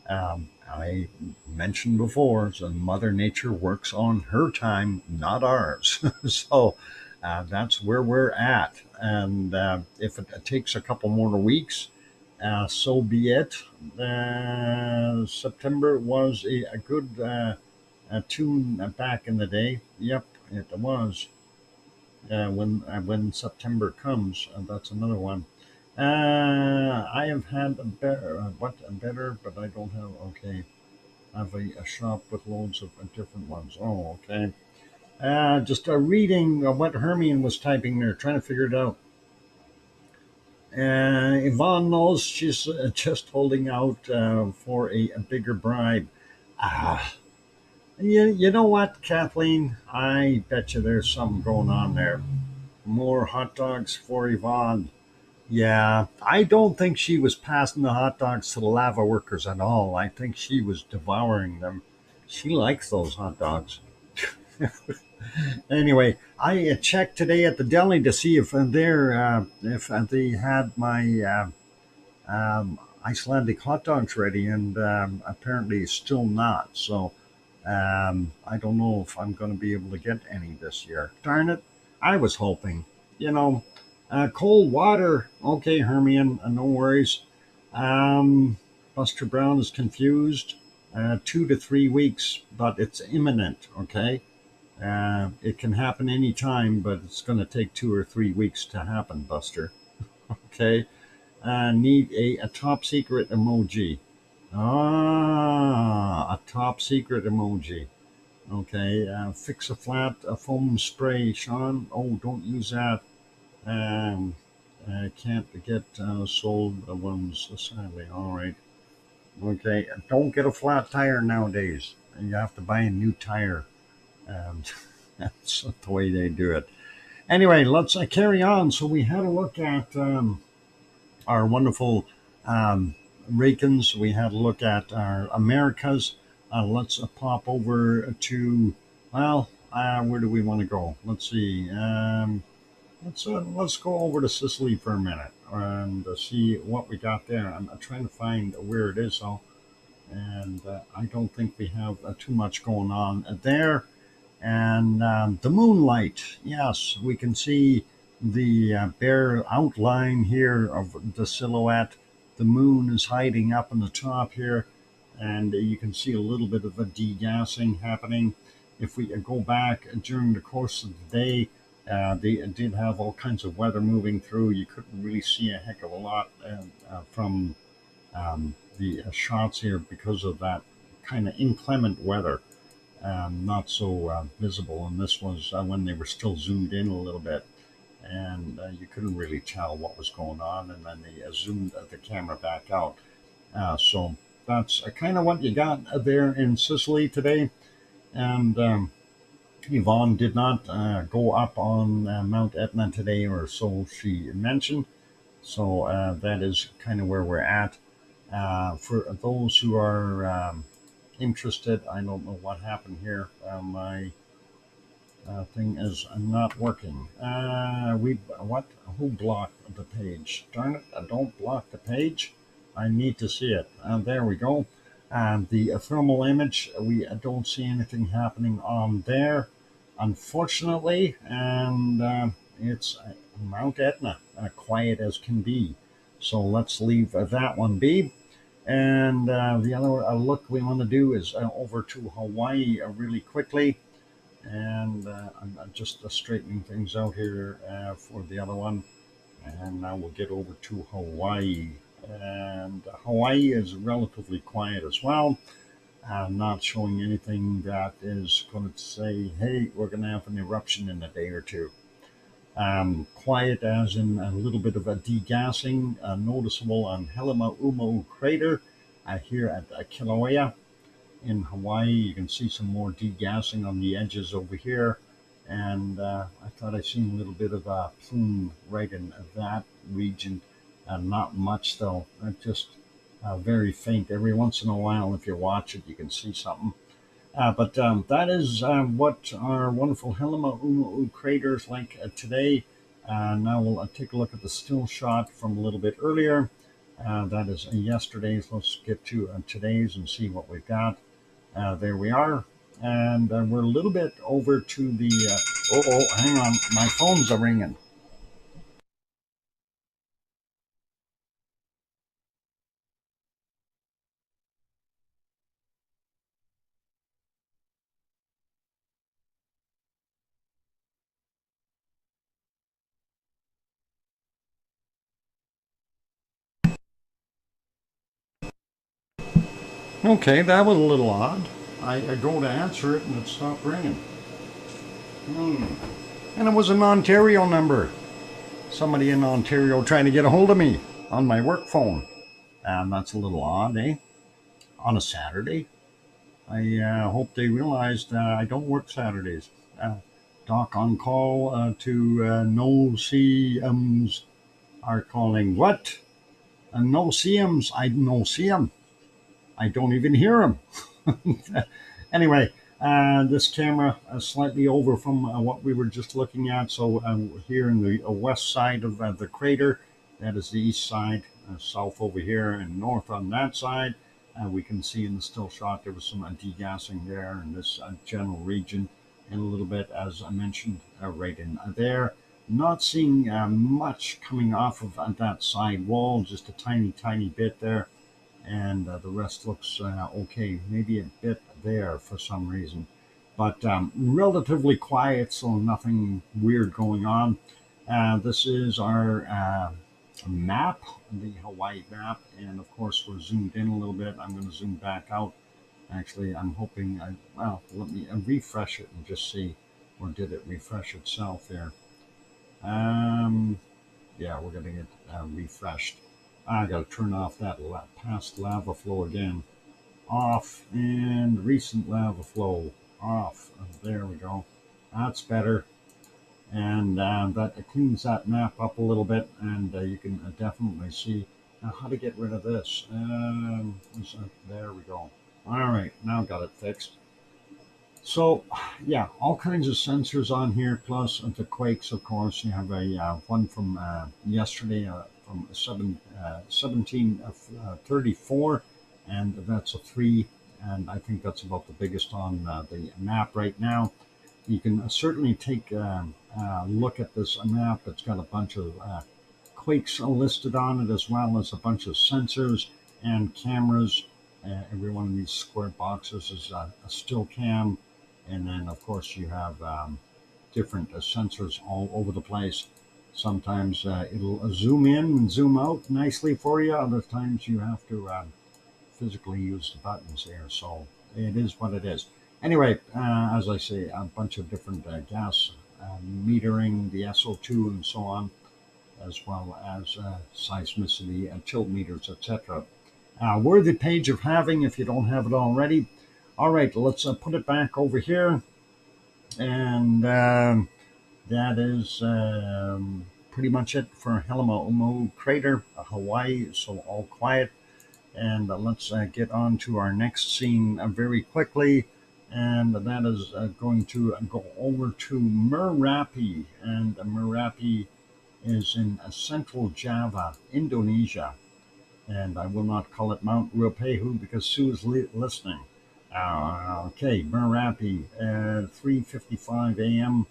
I mentioned before. So Mother Nature works on her time, not ours. So that's where we're at. And if it takes a couple more weeks, so be it. September was a good tune back in the day. Yep, it was. When September comes, that's another one. I have had a better, but I don't have. Okay, I have a shop with loads of different ones. Oh, okay. Just reading what Hermione was typing there, trying to figure it out. Yvonne knows she's just holding out for a bigger bribe. Ah, you know what, Kathleen? I bet you there's something going on there. More hot dogs for Yvonne. Yeah, I don't think she was passing the hot dogs to the lava workers at all. I think she was devouring them. She likes those hot dogs. Anyway, I checked today at the deli to see if they had my Icelandic hot dogs ready, and apparently still not. So I don't know if I'm going to be able to get any this year. Darn it! I was hoping. You know, cold water. Okay, Hermione, no worries. Um, Buster Brown is confused. 2 to 3 weeks, but it's imminent. Okay, it can happen anytime, but it's going to take 2 or 3 weeks to happen, Buster. Okay, need a top secret emoji. Ah, a top secret emoji. Okay, fix a flat foam spray, Sean. Oh, don't use that. Um, I can't get sold ones, sadly. All right. Okay, don't get a flat tire nowadays. You have to buy a new tire. Um, that's the way they do it. Anyway, let's carry on. So we had a look at our wonderful Rakins. We had a look at our Americas. Let's pop over to, well, where do we want to go? Let's see. Let's go over to Sicily for a minute and see what we got there. I'm trying to find where it is. So and I don't think we have too much going on there. And the moonlight, yes, we can see the bare outline here of the silhouette. The moon is hiding up on the top here, and you can see a little bit of a degassing happening. If we go back during the course of the day, they did have all kinds of weather moving through. You couldn't really see a heck of a lot from the shots here because of that kind of inclement weather, not so visible. And this was when they were still zoomed in a little bit, and you couldn't really tell what was going on. And then they zoomed the camera back out. So that's kind of what you got there in Sicily today. And Yvonne did not go up on Mount Etna today, or so she mentioned. So that is kind of where we're at. For those who are interested, I don't know what happened here. My thing is not working. What? Who blocked the page? Darn it! Don't block the page. I need to see it. There we go. The thermal image, we don't see anything happening on there, unfortunately, and it's Mount Etna, quiet as can be. So let's leave that one be. And the other look we want to do is over to Hawaii really quickly. And I'm just straightening things out here for the other one. And now we'll get over to Hawaii. And Hawaii is relatively quiet as well. Not showing anything that is going to say, hey, we're going to have an eruption in a day or two. Quiet as in a little bit of a degassing noticeable on Helima crater here at Kilauea in Hawaii. You can see some more degassing on the edges over here. And I thought I seen a little bit of a plume right in that region. Not much though, just very faint. Every once in a while, if you watch it, you can see something. But that is what our wonderful Helima crater is like today. Now we'll take a look at the still shot from a little bit earlier. That is yesterday's. Let's get to today's and see what we've got. There we are. And we're a little bit over to the... hang on. My phone's ringing. Okay, that was a little odd. I go to answer it and it stopped ringing. And it was an Ontario number. Somebody in Ontario trying to get a hold of me on my work phone. That's a little odd, eh? On a Saturday. I hope they realized I don't work Saturdays. Doc on call to no CMs are calling. What? No CMs. I no see them. I don't even hear them. Anyway, this camera is slightly over from what we were just looking at. So here in the west side of the crater, that is the east side, south over here, and north on that side. We can see in the still shot there was some degassing there in this general region, and a little bit, as I mentioned, right in there. Not seeing much coming off of that side wall, just a tiny bit there. And the rest looks okay, maybe a bit there for some reason, but relatively quiet, so nothing weird going on. This is our map, the Hawaii map, and of course we're zoomed in a little bit. I'm going to zoom back out. Actually, I'm hoping, well, let me refresh it and just see, or did it refresh itself there? Yeah, we're going to get refreshed. I got to turn off that past lava flow again. Off, and recent lava flow off. There we go. That's better. And that cleans that map up a little bit, and you can definitely see how to get rid of this. There we go. All right, now got it fixed. So, yeah, all kinds of sensors on here, plus the quakes, of course. You have a one from yesterday from 1734, and that's a 3, and I think that's about the biggest on the map right now. You can certainly take a look at this map. It's got a bunch of quakes listed on it, as well as a bunch of sensors and cameras. Every one of these square boxes is a still cam, and then of course you have different sensors all over the place. Sometimes it'll zoom in and zoom out nicely for you. Other times you have to physically use the buttons here. So it is what it is. Anyway, as I say, a bunch of different gas metering, the SO2 and so on, as well as seismicity and tilt meters, etc. Worthy page of having if you don't have it already. All right, let's put it back over here. And that is pretty much it for Helma'umo Crater, Hawaii. So all quiet. And let's get on to our next scene very quickly. And that is going to go over to Merapi. And Merapi is in central Java, Indonesia. And I will not call it Mount Ruapehu because Sue is listening. Okay, Merapi, 3:55 a.m.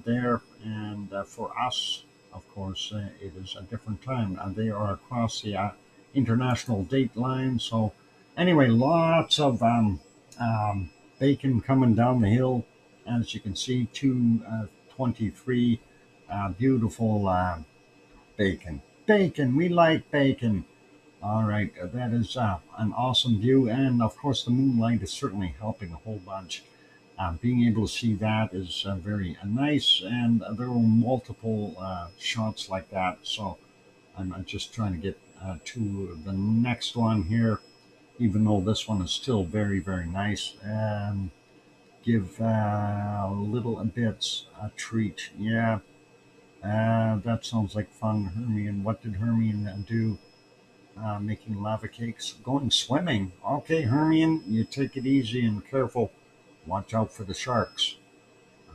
There. And for us, of course, it is a different time. They are across the international date line. So anyway, lots of bacon coming down the hill. As you can see, 223, beautiful bacon. Bacon, we like bacon. All right, that is an awesome view. And of course, the moonlight is certainly helping a whole bunch. Being able to see that is very nice. And there were multiple shots like that. So I'm just trying to get to the next one here, even though this one is still very, very nice. Give little bits a treat. Yeah, that sounds like fun. Hermione, what did Hermione do? Making lava cakes, going swimming. Okay, Hermione, you take it easy and careful. Watch out for the sharks.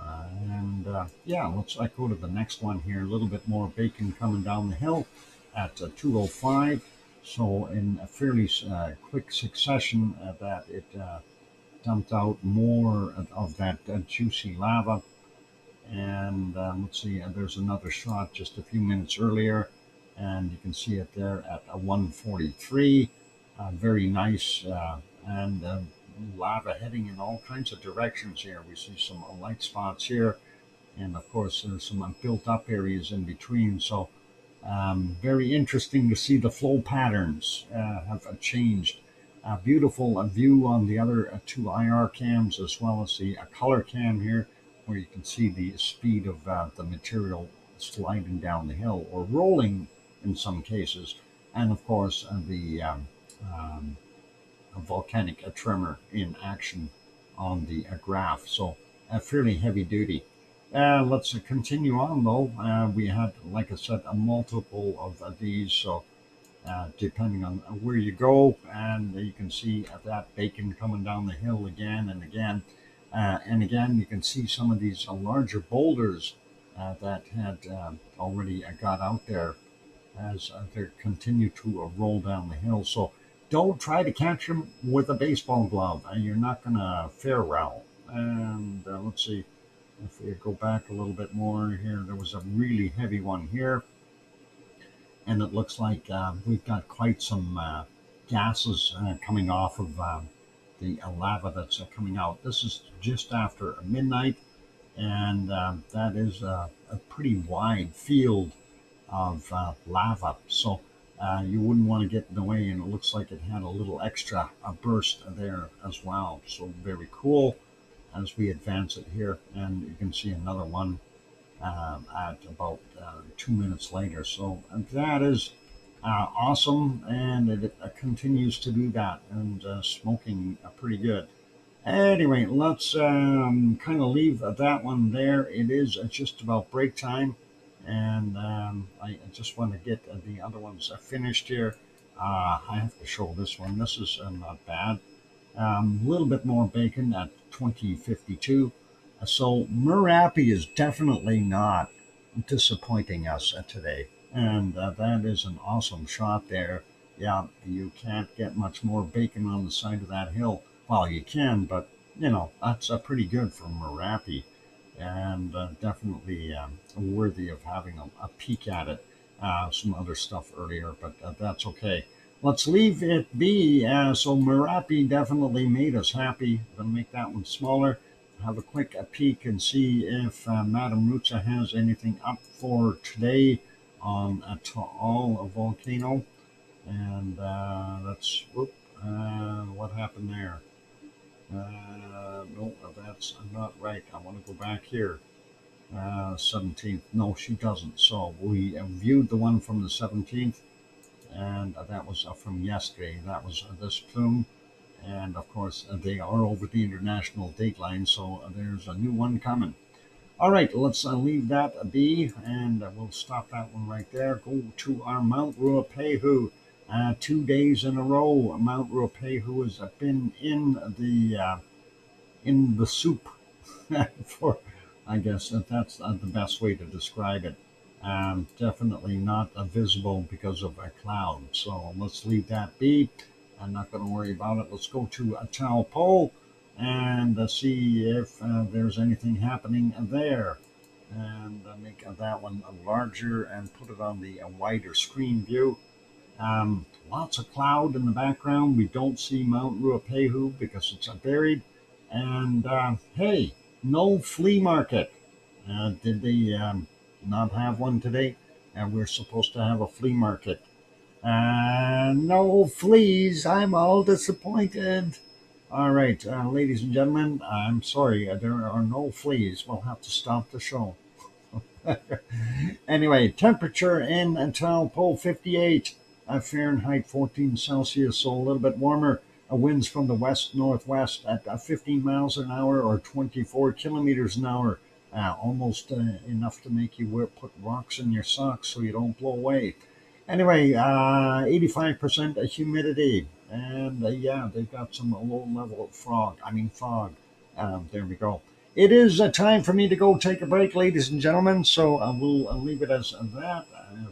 And yeah, let's go to the next one here. A little bit more bacon coming down the hill at 2:05. So in a fairly quick succession, that it dumped out more of that juicy lava. And let's see, there's another shot just a few minutes earlier, and you can see it there at 1:43. Very nice, and lava heading in all kinds of directions here. We see some light spots here, and of course there's some built up areas in between. So very interesting to see the flow patterns have changed. Beautiful view on the other two IR cams, as well as the color cam here, where you can see the speed of the material sliding down the hill or rolling in some cases, and of course the volcanic tremor in action on the graph. So fairly heavy duty. Let's continue on though. We had, like I said, a multiple of these. So depending on where you go, and you can see that bacon coming down the hill again and again. And again, you can see some of these larger boulders that had already got out there as they continue to roll down the hill. So don't try to catch them with a baseball glove. You're not going to fare well. And let's see, if we go back a little bit more here, there was a really heavy one here. And it looks like we've got quite some gases coming off of the lava that's coming out. This is just after midnight, and that is a pretty wide field of lava. So you wouldn't want to get in the way, and it looks like it had a little extra burst there as well. So very cool as we advance it here, and you can see another one at about 2 minutes later. So that is awesome, and it continues to do that, and smoking pretty good. Anyway, let's kind of leave that one there. It is just about break time, and I just want to get the other ones finished here. I have to show this one. This is not bad. A little bit more bacon at 20:52. So Merapi is definitely not disappointing us today. And that is an awesome shot there. Yeah, you can't get much more bacon on the side of that hill. Well, you can, but that's pretty good for Merapi, and definitely worthy of having a peek at it. Some other stuff earlier, but that's okay. Let's leave it be. So Merapi definitely made us happy. Gonna make that one smaller. Have a quick peek and see if Madam Rutsa has anything up for today on Atoll Volcano. And that's, whoop, what happened there? No, that's not right. I want to go back here. 17th. No, she doesn't. So we viewed the one from the 17th, and that was from yesterday. That was this plume. And of course, they are over the international date line, so there's a new one coming. All right, let's leave that be, and we'll stop that one right there. Go to our Mount Ruapehu. 2 days in a row, Mount Ruapehu has been in the soup for, I guess that's the best way to describe it. Definitely not visible because of a cloud. So let's leave that be. I'm not going to worry about it. Let's go to Taupo and see if there's anything happening there. And make that one larger and put it on the wider screen view. Lots of cloud in the background. We don't see Mount Ruapehu because it's buried. And hey, no flea market. Did they not have one today? And we're supposed to have a flea market. No fleas. I'm all disappointed. All right, ladies and gentlemen, I'm sorry. There are no fleas. We'll have to stop the show. Anyway, temperature in Taupo 58, Fahrenheit 14 Celsius, so a little bit warmer. Winds from the west northwest at 15 miles an hour or 24 kilometers an hour. Almost enough to make you put rocks in your socks so you don't blow away. Anyway, 85% humidity. And yeah, they've got some low level fog. There we go. It is time for me to go take a break, ladies and gentlemen. So we'll leave it as that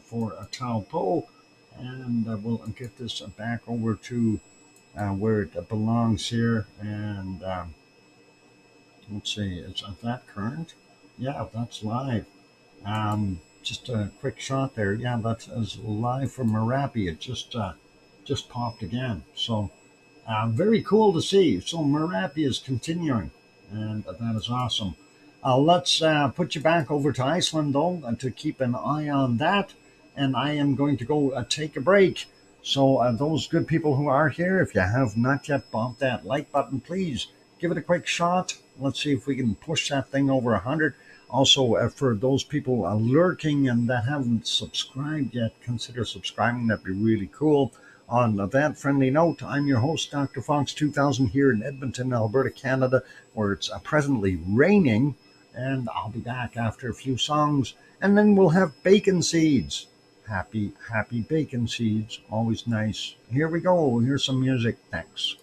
for Taupo. And we'll get this back over to where it belongs here. And let's see, is that current? Yeah, that's live. Just a quick shot there. Yeah, that's live from Merapi. It just popped again. So very cool to see. So Merapi is continuing, and that is awesome. Let's put you back over to Iceland, though, to keep an eye on that. And I am going to go take a break. So those good people who are here, if you have not yet bumped that like button, please give it a quick shot. Let's see if we can push that thing over 100. Also, for those people lurking and that haven't subscribed yet, consider subscribing. That'd be really cool. On that friendly note, I'm your host, Dr. Fox2000, here in Edmonton, Alberta, Canada, where it's presently raining. And I'll be back after a few songs, and then we'll have bacon seeds. Happy bacon seeds. Always nice. Here we go. Here's some music. Thanks.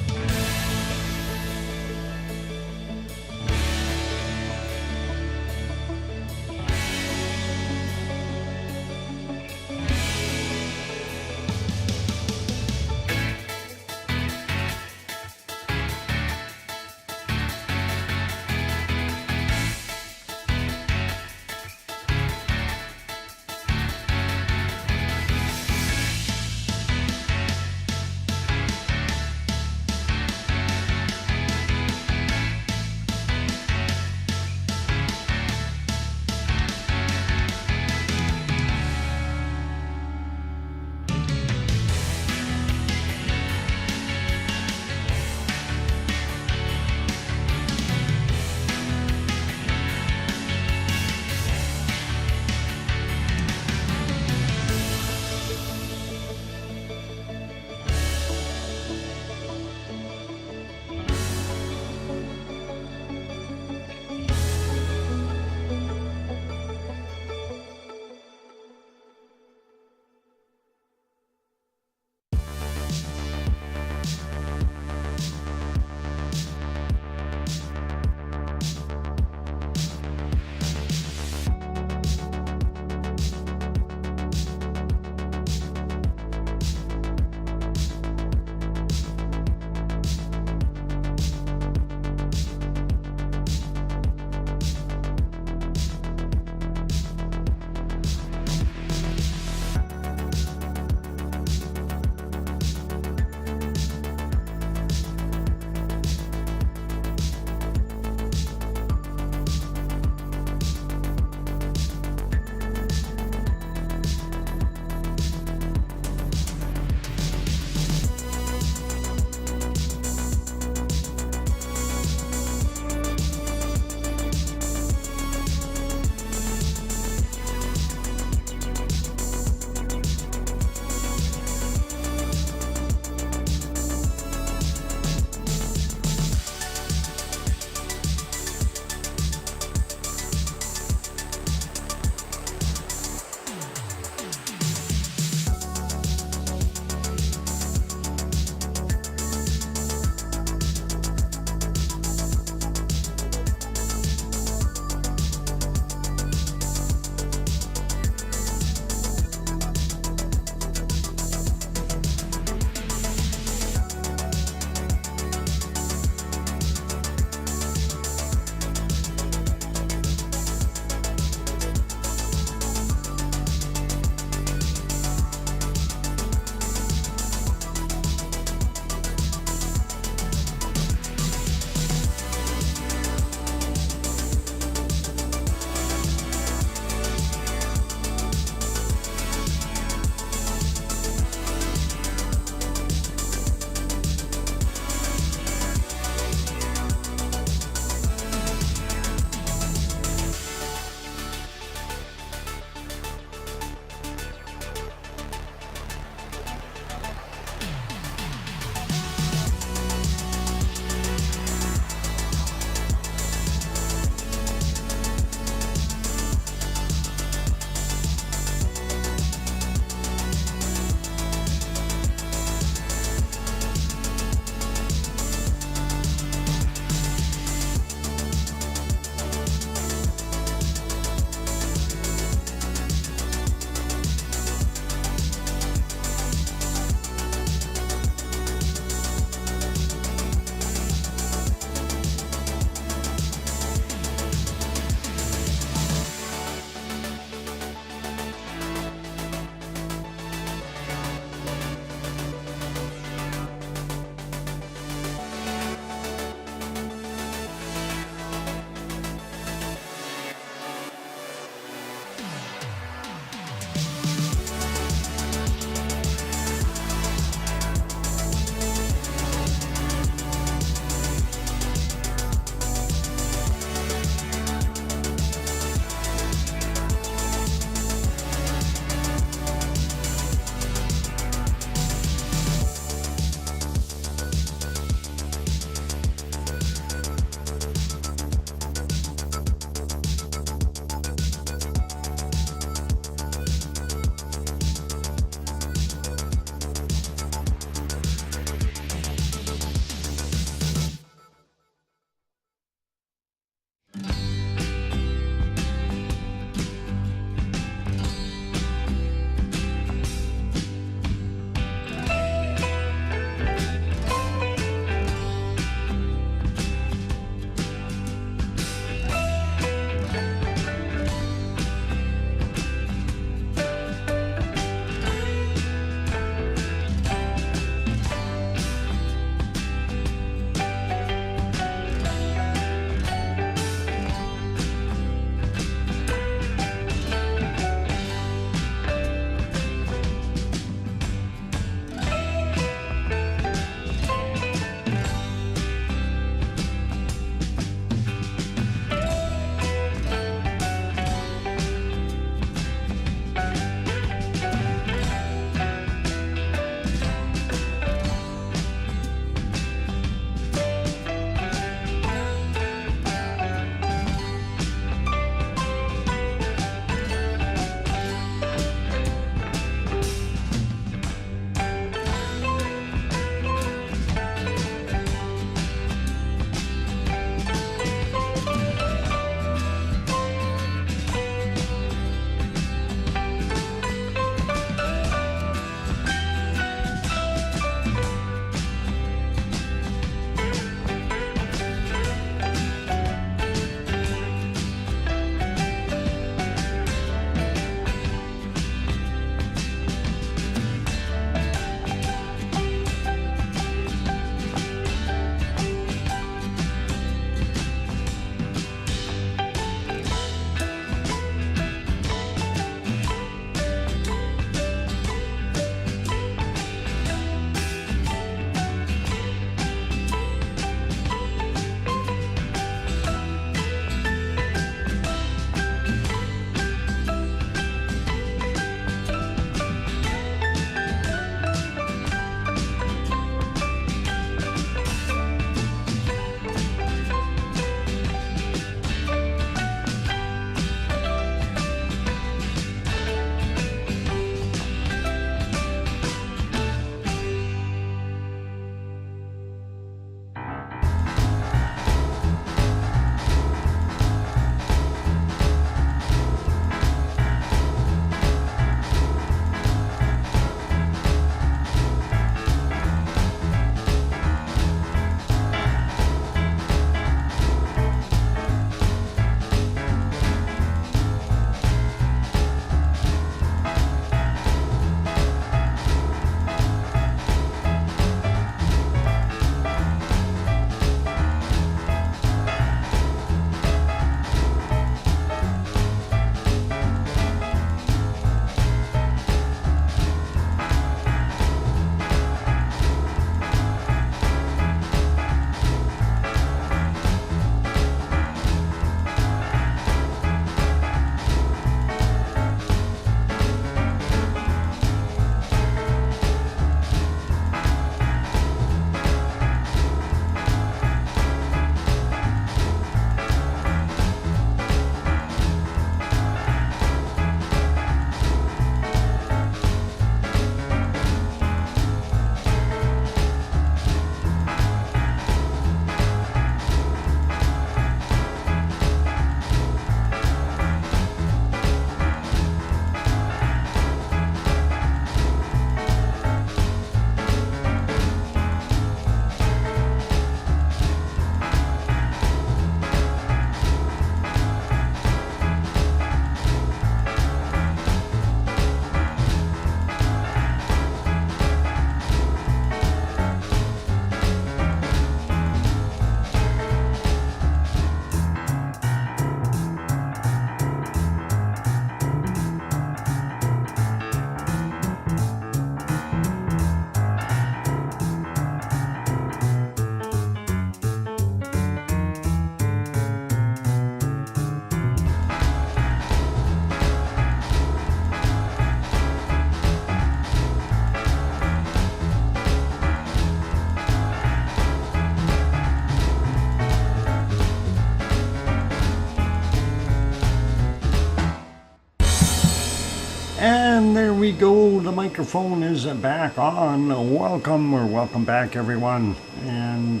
And there we go. The microphone is back on. Welcome back, everyone. And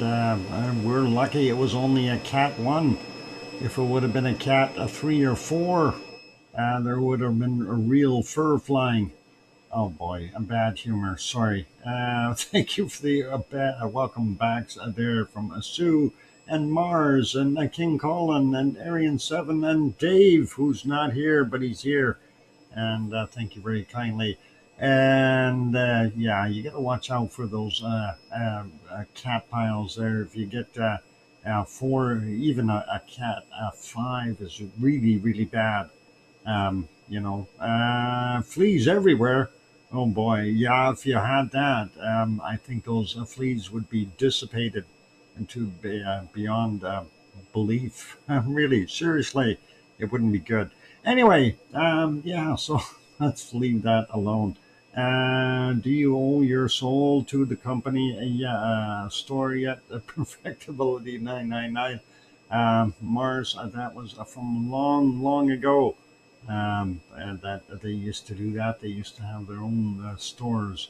we're lucky it was only a Cat 1. If it would have been a Cat 3 or 4, there would have been a real fur flying. Oh boy, a bad humor. Sorry. Thank you for the welcome backs there from Sue and Mars and King Colin and Arian 7 and Dave, who's not here, but he's here. And thank you very kindly. And yeah, you got to watch out for those cat piles there. If you get 4, even a cat 5 is really, really bad. Fleas everywhere. Oh boy, yeah, if you had that, I think those fleas would be dissipated into beyond belief. Really, seriously, it wouldn't be good. Anyway, yeah, so let's leave that alone. Do you owe your soul to the company? Yeah, store yet? Perfectibility 999. Mars, that was from long, long ago. And that they used to do that. They used to have their own stores.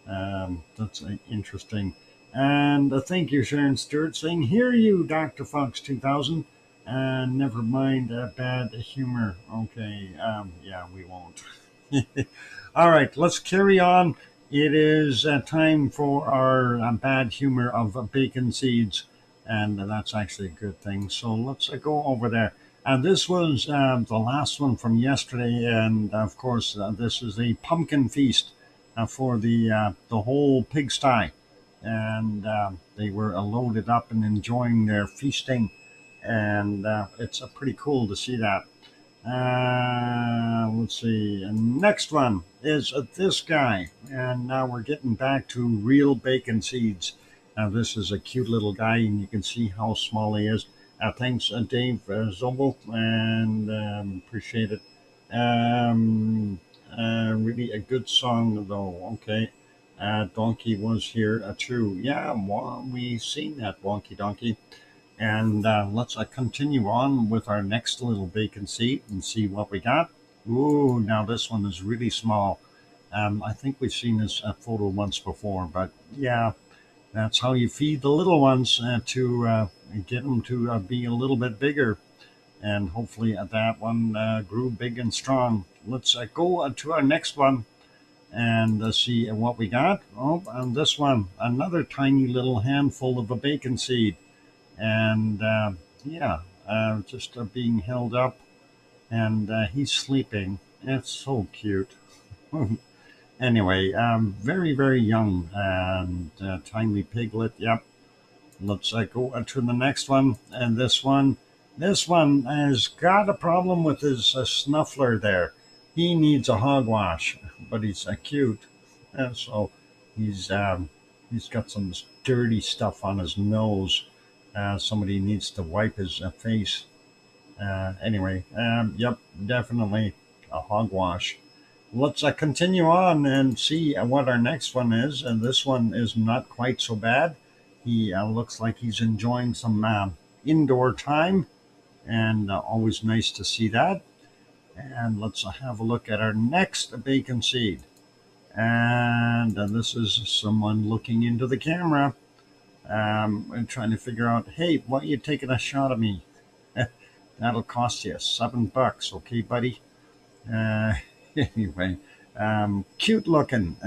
That's interesting. And thank you, Sharon Stewart, saying, "Hear you, Dr. Fox 2000. And never mind bad humor." Okay, yeah, we won't. All right, let's carry on. It is time for our bad humor of bacon seeds. And that's actually a good thing. So let's go over there. And this was the last one from yesterday, and of course, this is a pumpkin feast for the whole pigsty, and they were loaded up and enjoying their feasting, and it's pretty cool to see that. Let's see. And next one is this guy, and now we're getting back to real bacon seeds. Now this is a cute little guy, and you can see how small he is. Thanks, Dave Zobel, and appreciate it. Really a good song, though. Okay. Donkey was here, too. Yeah, we seen that Wonky Donkey. And let's continue on with our next little bacon seed and see what we got. Ooh, now this one is really small. I think we've seen this photo once before, but yeah, that's how you feed the little ones to get them to be a little bit bigger. And hopefully that one grew big and strong. Let's go to our next one and see what we got. Oh, and this one, another tiny little handful of a bacon seed. And yeah, just being held up. And he's sleeping. It's so cute. Anyway, very, very young and tiny piglet. Yep. Let's go to the next one. And this one has got a problem with his snuffler there. He needs a hogwash, but he's cute. So he's got some dirty stuff on his nose. Somebody needs to wipe his face. Anyway, yep, definitely a hogwash. Let's continue on and see what our next one is. And this one is not quite so bad. He looks like he's enjoying some indoor time, and always nice to see that. And let's have a look at our next bacon seed. And this is someone looking into the camera and trying to figure out, hey, why are you taking a shot of me? That'll cost you $7, okay, buddy? Anyway, cute looking.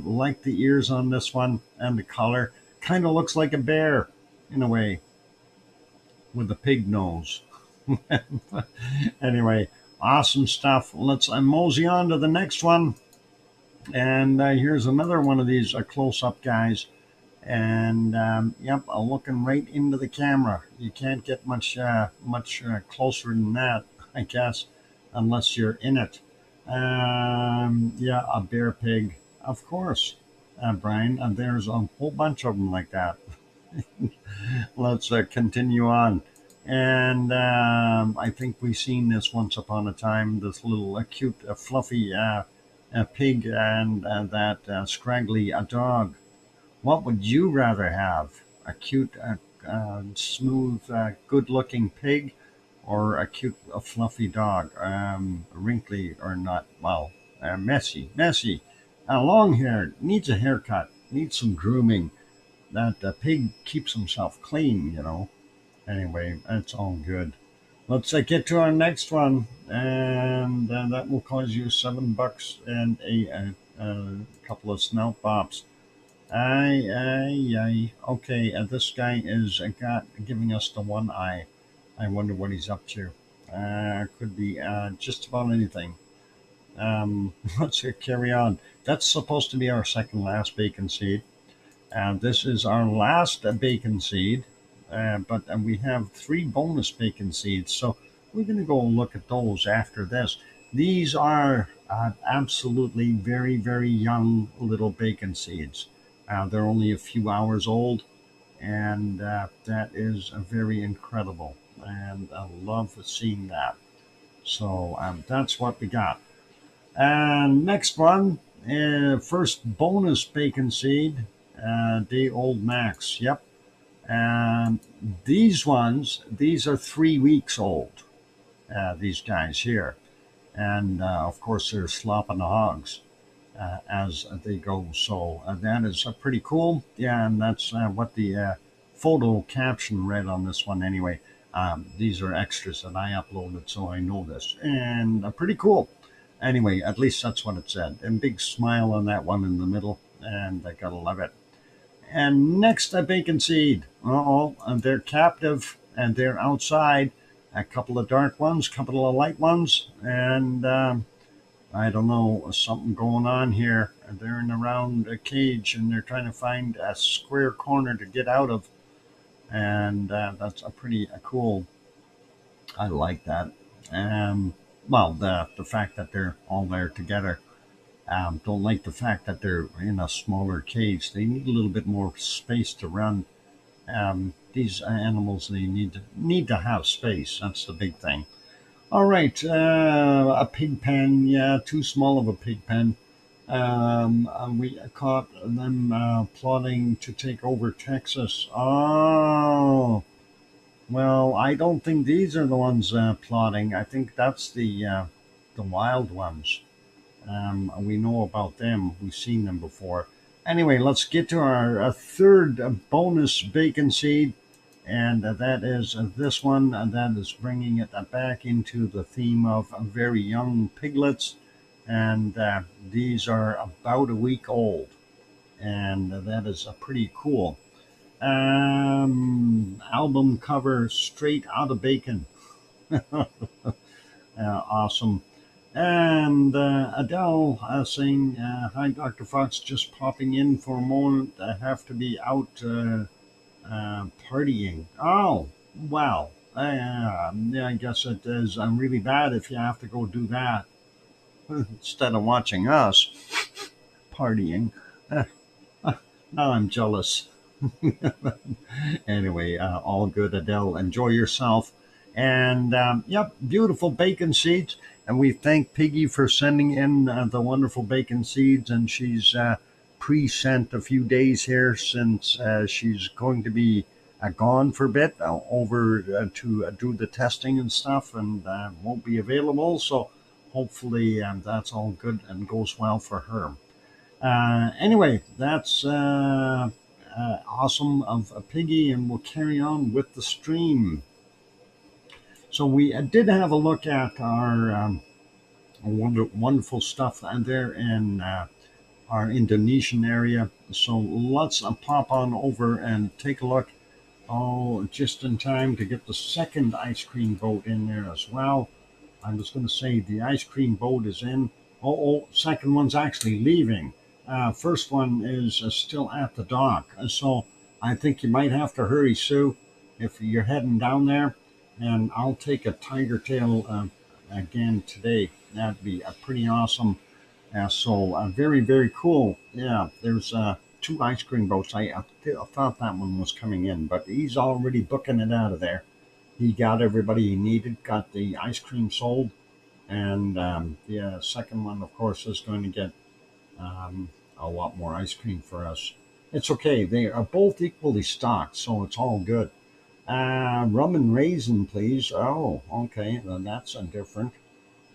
Like the ears on this one and the color. Kind of looks like a bear in a way with a pig nose. Anyway, awesome stuff. Let's mosey on to the next one. And here's another one of these close-up guys. And yep, looking right into the camera. You can't get much closer than that, I guess, unless you're in it. Yeah, a bear pig, of course, Brian. And there's a whole bunch of them like that. Let's continue on. And I think we've seen this once upon a time. This little cute, fluffy pig and that scraggly dog. What would you rather have? A cute, smooth, good-looking pig, or a cute, fluffy dog, wrinkly or not? Well, Messy. Long hair, needs a haircut, needs some grooming. That pig keeps himself clean, you know. Anyway, that's all good. Let's get to our next one, and that will cost you $7 and a couple of snout bops. Aye. Okay, this guy is giving us the one eye. I wonder what he's up to. Could be just about anything. Let's carry on. That's supposed to be our second last bacon seed. This is our last bacon seed, but we have 3 bonus bacon seeds. So we're going to go look at those after this. These are absolutely very young little bacon seeds. They're only a few hours old, and that is very incredible. And I love seeing that. So that's what we got. And next one, first bonus bacon seed, day old max. Yep. And these are 3 weeks old. These guys here, and of course they're slopping the hogs as they go. So that is pretty cool. Yeah, and that's what the photo caption read on this one anyway. These are extras that I uploaded, so I know this, and pretty cool. Anyway, at least that's what it said. And big smile on that one in the middle, and I gotta love it. And next, a bacon seed. And they're captive, and they're outside. A couple of dark ones, couple of light ones, and I don't know, something going on here. They're in a round cage, and they're trying to find a square corner to get out of, and that's a pretty cool. I like that. Well, the fact that they're all there together. Don't like the fact that they're in a smaller cage. They need a little bit more space to run. These animals, they need to have space. That's the big thing. All right, a pig pen. Yeah, too small of a pig pen. We caught them plotting to take over Texas. Oh, well, I don't think these are the ones plotting. I think that's the wild ones. We know about them. We've seen them before. Anyway, let's get to our third bonus bacon seed, and that is this one. And that is bringing it back into the theme of very young piglets, and these are about a week old, and that is pretty cool. Album cover straight out of bacon. Awesome. And Adele saying, "Hi, Dr. Fox, just popping in for a moment. I have to be out partying." Oh, wow. Yeah, I guess it is really bad if you have to go do that instead of watching us partying. Now I'm jealous. Anyway, all good, Adele. Enjoy yourself. And yep, beautiful bacon seeds. And we thank Piggy for sending in the wonderful bacon seeds. And she's pre-sent a few days here since she's going to be gone for a bit over to do the testing and stuff, and won't be available. So hopefully that's all good and goes well for her. Anyway, that's awesome of Piggy, and we'll carry on with the stream. So we did have a look at our wonderful stuff there in our Indonesian area. So let's pop on over and take a look. Oh, just in time to get the second ice cream boat in there as well. I was going to say the ice cream boat is in. Second one's actually leaving. First one is still at the dock. So I think you might have to hurry, Sue, if you're heading down there. And I'll take a tiger tail again today. That'd be pretty awesome. So very cool. Yeah, there's 2 ice cream boats. I thought that one was coming in, but he's already booking it out of there. He got everybody he needed, got the ice cream sold, and the second one, of course, is going to get a lot more ice cream for us. It's okay. They are both equally stocked, so it's all good. Rum and raisin, please. Oh, okay. Then that's different.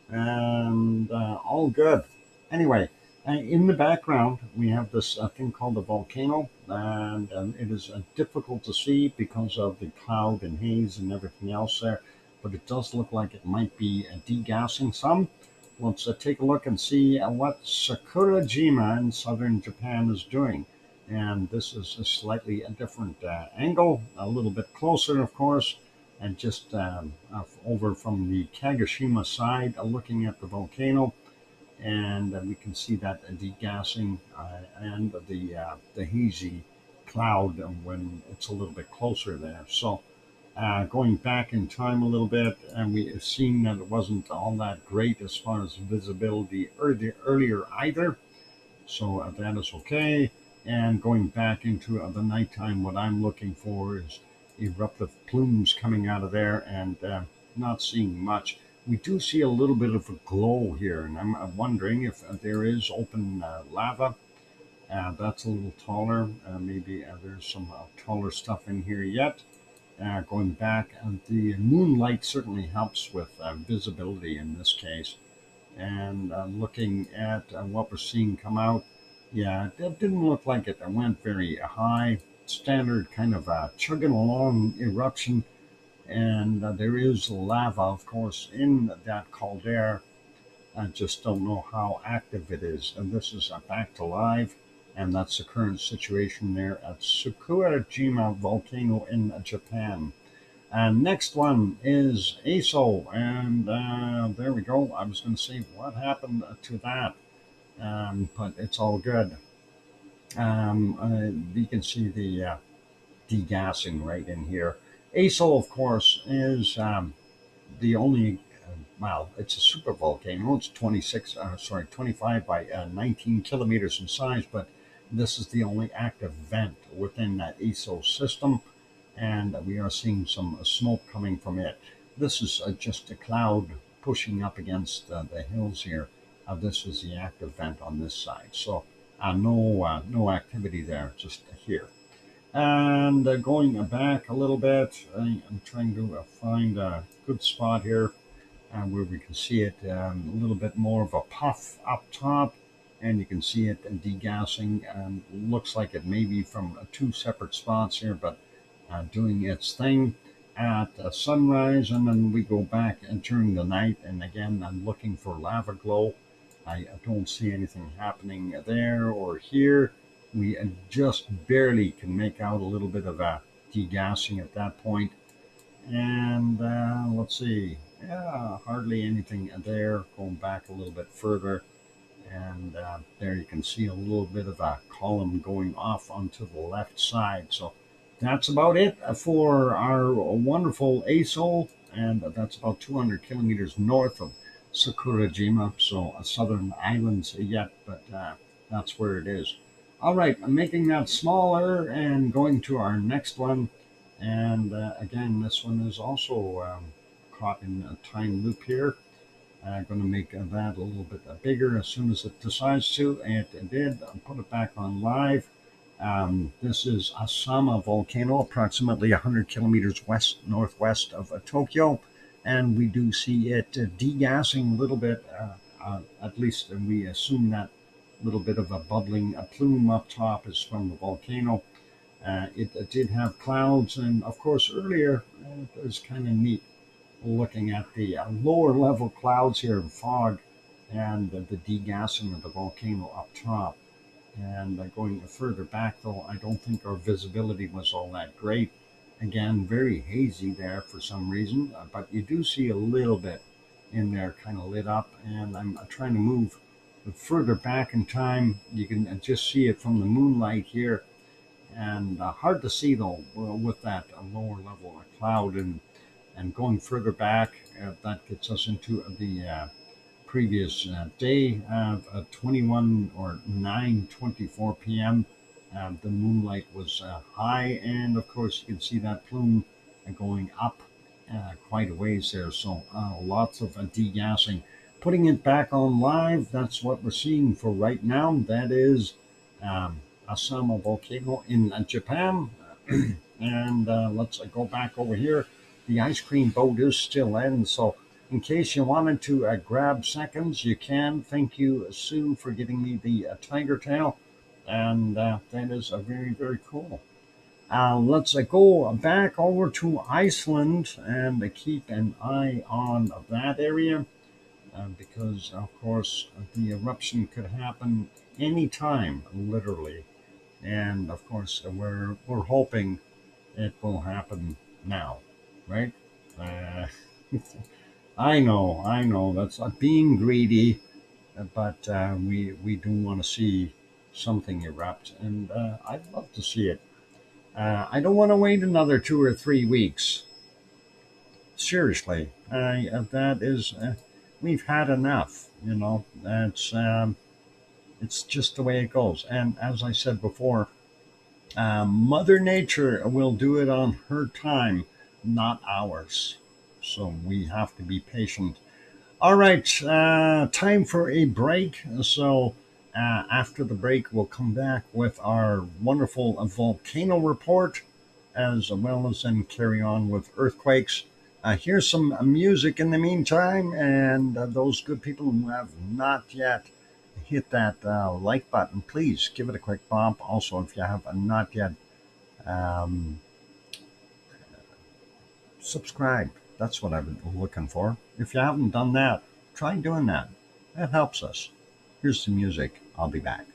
And all good. Anyway, in the background, we have this thing called a volcano, and it is difficult to see because of the cloud and haze and everything else there, but it does look like it might be degassing some. Let's take a look and see what Sakurajima in southern Japan is doing. And this is a slightly different angle, a little bit closer, of course, and just over from the Kagoshima side, looking at the volcano, and we can see that degassing and the hazy cloud when it's a little bit closer there. So going back in time a little bit, and we have seen that it wasn't all that great as far as visibility earlier either. So that is okay. And going back into the nighttime, what I'm looking for is eruptive plumes coming out of there, and not seeing much. We do see a little bit of a glow here, and I'm wondering if there is open lava. That's a little taller. Maybe there's some taller stuff in here yet. Going back, the moonlight certainly helps with visibility in this case. And looking at what we're seeing come out, yeah, it didn't look like it went very high. Standard kind of chugging along eruption, and there is lava, of course, in that caldera. I just don't know how active it is. And this is back to live, and that's the current situation there at Sakurajima volcano in Japan. And next one is ASO, and there we go. I was going to say what happened to that, but it's all good. You can see the degassing right in here. ASO, of course, is the only, well, it's a super volcano. It's 25 by 19 kilometers in size, but this is the only active vent within that ASO system, and we are seeing some smoke coming from it. This is just a cloud pushing up against the hills here. This is the active vent on this side. So no activity there, just here. And going back a little bit, I'm trying to find a good spot here where we can see it a little bit more of a puff up top, and you can see it degassing. Looks like it may be from two separate spots here, but doing its thing at sunrise, and then we go back during the night, and again I'm looking for lava glow. I don't see anything happening there or here. We just barely can make out a little bit of degassing at that point. And let's see, yeah, hardly anything there. Going back a little bit further, and there you can see a little bit of a column going off onto the left side. So that's about it for our wonderful ASO, and that's about 200 kilometers north of Sakurajima, so a southern islands yet, but that's where it is. All right, I'm making that smaller and going to our next one. And again, this one is also caught in a time loop here. I'm going to make that a little bit bigger as soon as it decides to, and it did. I'll put it back on live. This is Asama volcano, approximately 100 kilometers northwest of Tokyo, and we do see it degassing a little bit. At least we assume that little bit of a bubbling plume up top is from the volcano. It did have clouds, and of course earlier it was kind of neat looking at the lower level clouds here in fog, and the degassing of the volcano up top. And going further back, though, I don't think our visibility was all that great. Again, very hazy there for some reason, but you do see a little bit in there kind of lit up, and I'm trying to move further back in time. You can just see it from the moonlight here, and hard to see though with that lower level cloud. And going further back, that gets us into the previous day of 21 or 9:24 p.m. The moonlight was high, and of course you can see that plume going up quite a ways there. So lots of degassing. Putting it back on live, that's what we're seeing for right now. That is Asama volcano in Japan. And let's go back over here. The ice cream boat is still in, so in case you wanted to grab seconds, you can. Thank you, Sue, for giving me the tiger tail. And that is very, very cool. Let's go back over to Iceland and keep an eye on that area because, of course, the eruption could happen anytime, literally. And, of course, we're hoping it will happen now, right? Uh, I know, that's being greedy, but we do want to see something erupt, and I'd love to see it. I don't want to wait another 2 or 3 weeks. Seriously, that is, we've had enough. It's just the way it goes. And as I said before, Mother Nature will do it on her time, not ours. So we have to be patient. All right, time for a break. So after the break, we'll come back with our wonderful volcano report, as well as then carry on with earthquakes. Here's some music in the meantime, and those good people who have not yet hit that like button, please give it a quick bump. Also, if you have not yet um, subscribed, that's what I've been looking for. If you haven't done that, try doing that. That helps us. Here's the music. I'll be back.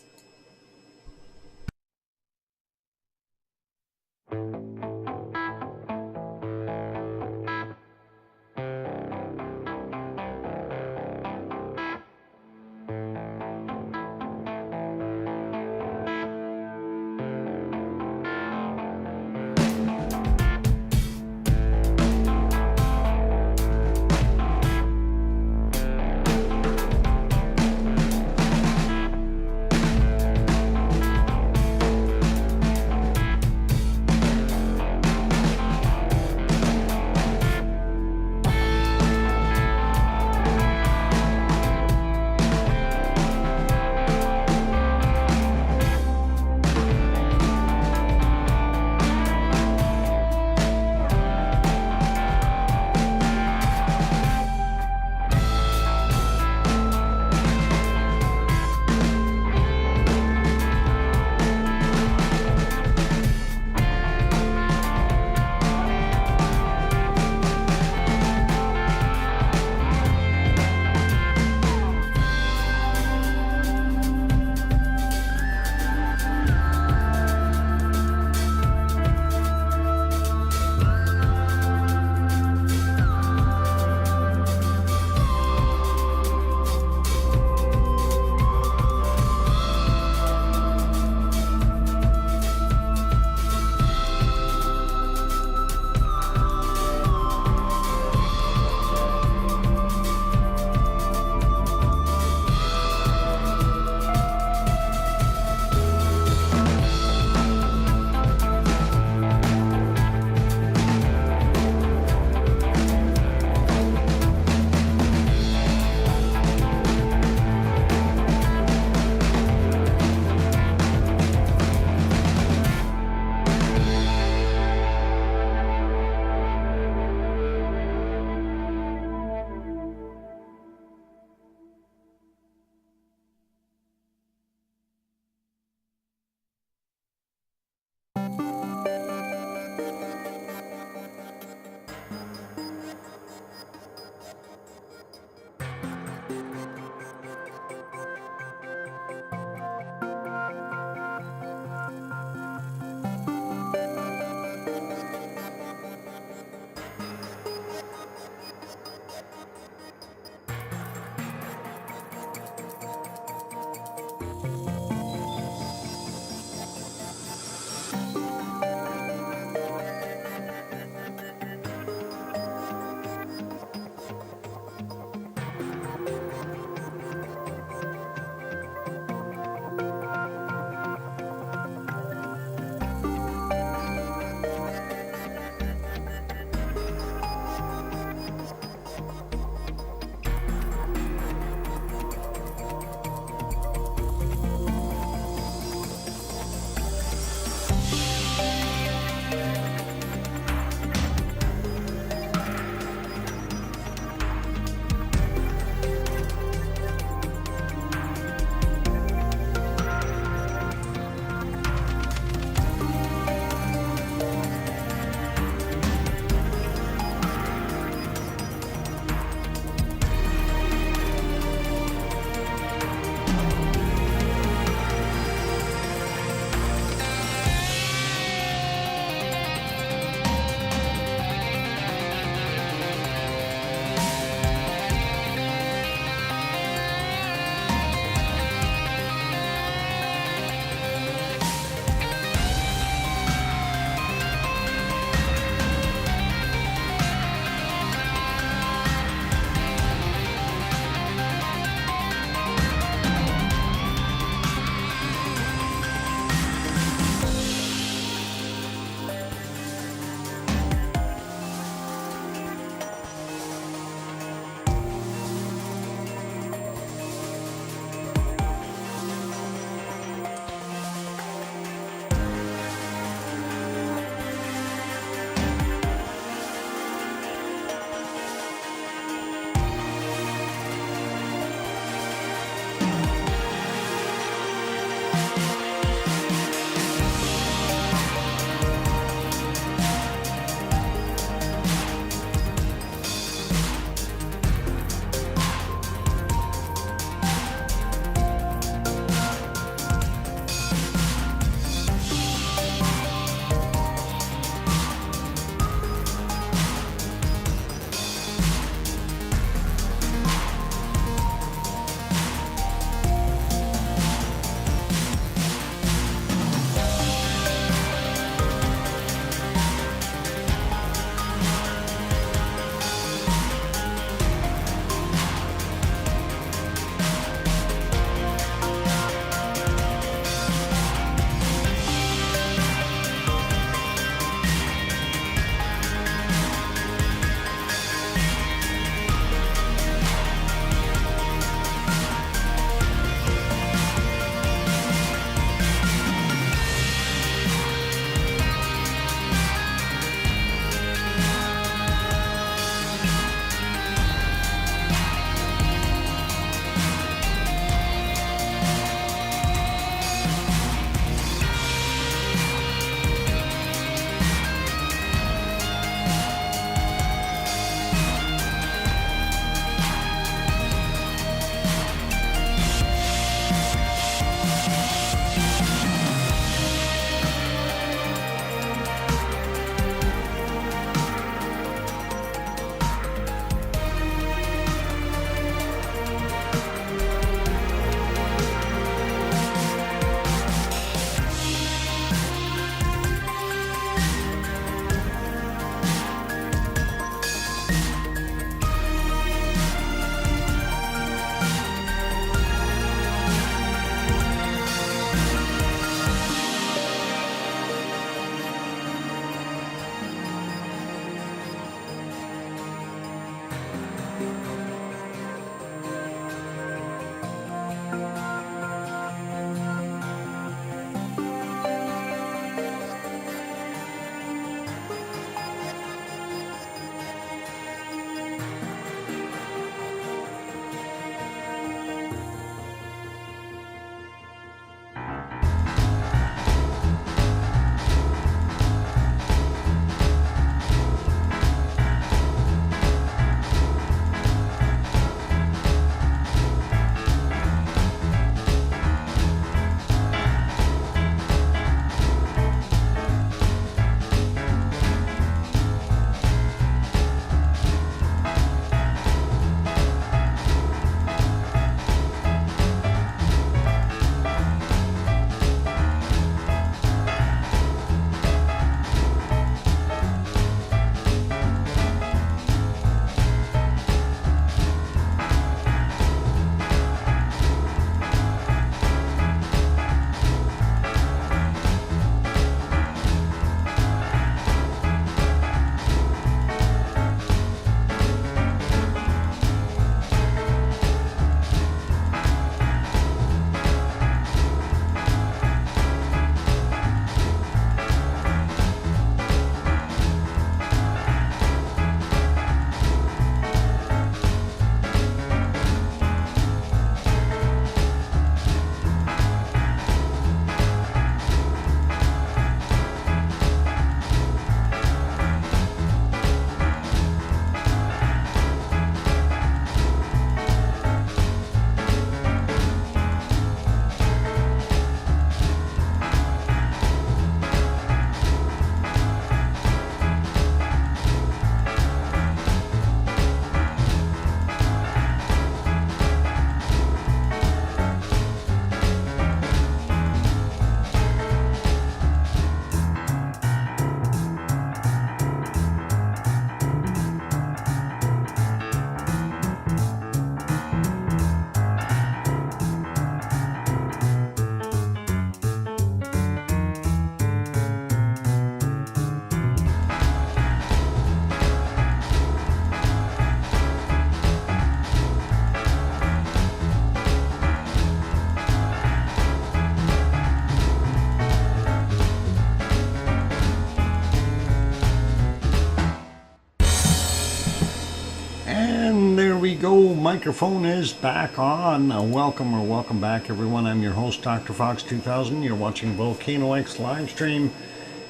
And there we go. Microphone is back on. Welcome back, everyone. I'm your host, DrFox2000. You're watching VolcanoX live stream,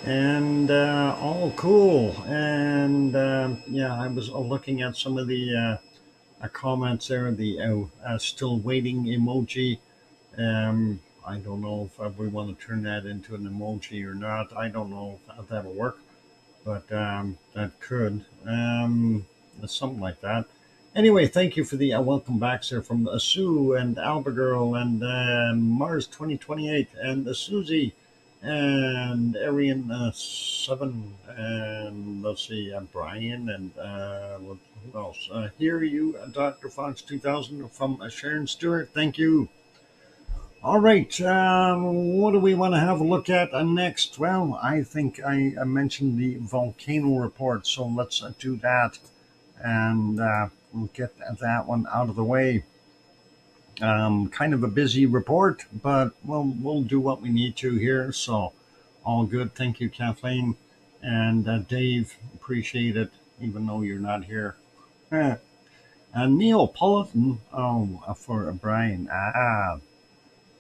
and all cool. And yeah, I was looking at some of the comments there. The still waiting emoji. I don't know if we want to turn that into an emoji or not. I don't know if that'll work, but that could. Something like that. Anyway, thank you for the welcome backs there from Sue and Albagirl and Mars 2028 and Susie and Arian 7 and let's see, Brian and who else? Here you, Dr. Fox 2000 from Sharon Stewart. Thank you. All right, what do we want to have a look at next? Well, I think I mentioned the volcano report, so let's do that, and we'll get that one out of the way. Kind of a busy report, but we'll do what we need to here, so all good. Thank you, Kathleen, and Dave, appreciate it, even though you're not here. Neapolitan, for Brian,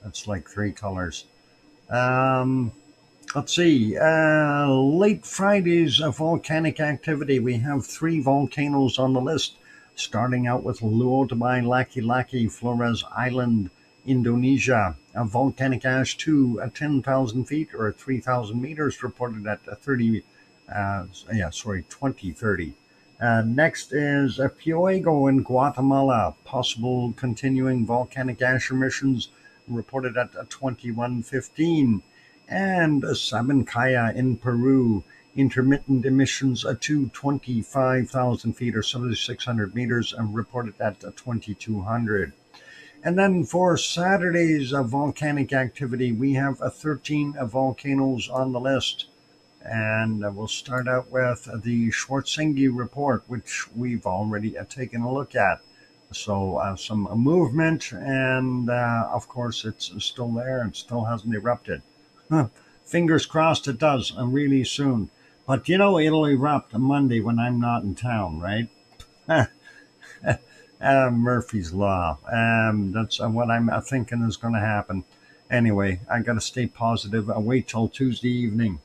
that's like three colors. Let's see. Late Friday's volcanic activity. We have three volcanoes on the list, starting out with Luotabay Laki-Laki, Flores Island, Indonesia. Volcanic ash 2 at 10,000 feet or 3,000 meters reported at 2030. Next is Fuego in Guatemala. Possible continuing volcanic ash emissions reported at 2115, and Sabancaya in Peru, intermittent emissions to 25,000 feet or 7,600 meters and reported at 2200. And then for Saturday's volcanic activity, we have 13 volcanoes on the list. And we'll start out with the Schwarzenegger report, which we've already taken a look at. So some movement, and of course it's still there and still hasn't erupted. Fingers crossed it does, really soon. But it'll erupt on Monday when I'm not in town, right? Murphy's Law. That's what I'm thinking is going to happen. Anyway, I got to stay positive. I'll wait till Tuesday evening.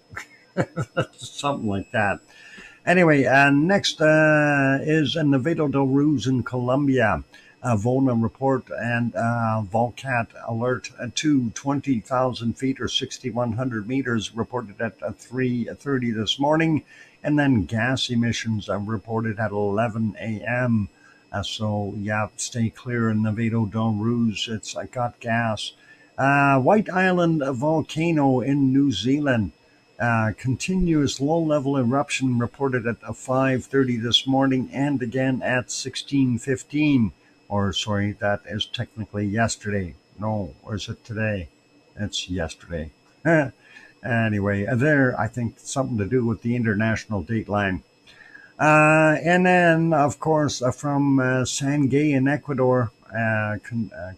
Something like that. Anyway, next is Nevado del Ruiz in Colombia. Vona report and Volcat alert to 20,000 feet or 6,100 meters reported at 3:30 this morning. And then gas emissions reported at 11 a.m. So, yeah, stay clear in Nevado del Ruiz. It's got gas. White Island volcano in New Zealand. Continuous low-level eruption reported at 5:30 this morning and again at 16:15. Or, sorry, that is technically yesterday. No, or is it today? It's yesterday. Anyway, there, I think something to do with the international dateline. And then, of course, from Sangay in Ecuador,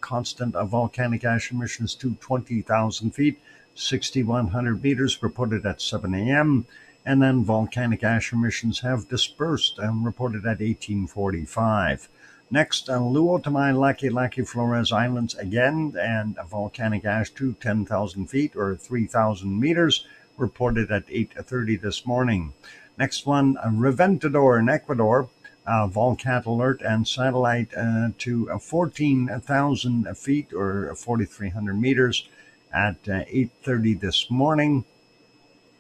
constant volcanic ash emissions to 20,000 feet. 6,100 meters reported at 7 a.m. And then volcanic ash emissions have dispersed and reported at 1845. Next, Luotamay Laki-Laki Flores Islands again, and volcanic ash to 10,000 feet or 3,000 meters reported at 8:30 this morning. Next one, Reventador in Ecuador. Volcat alert and satellite to 14,000 feet or 4,300 meters at 8:30 this morning.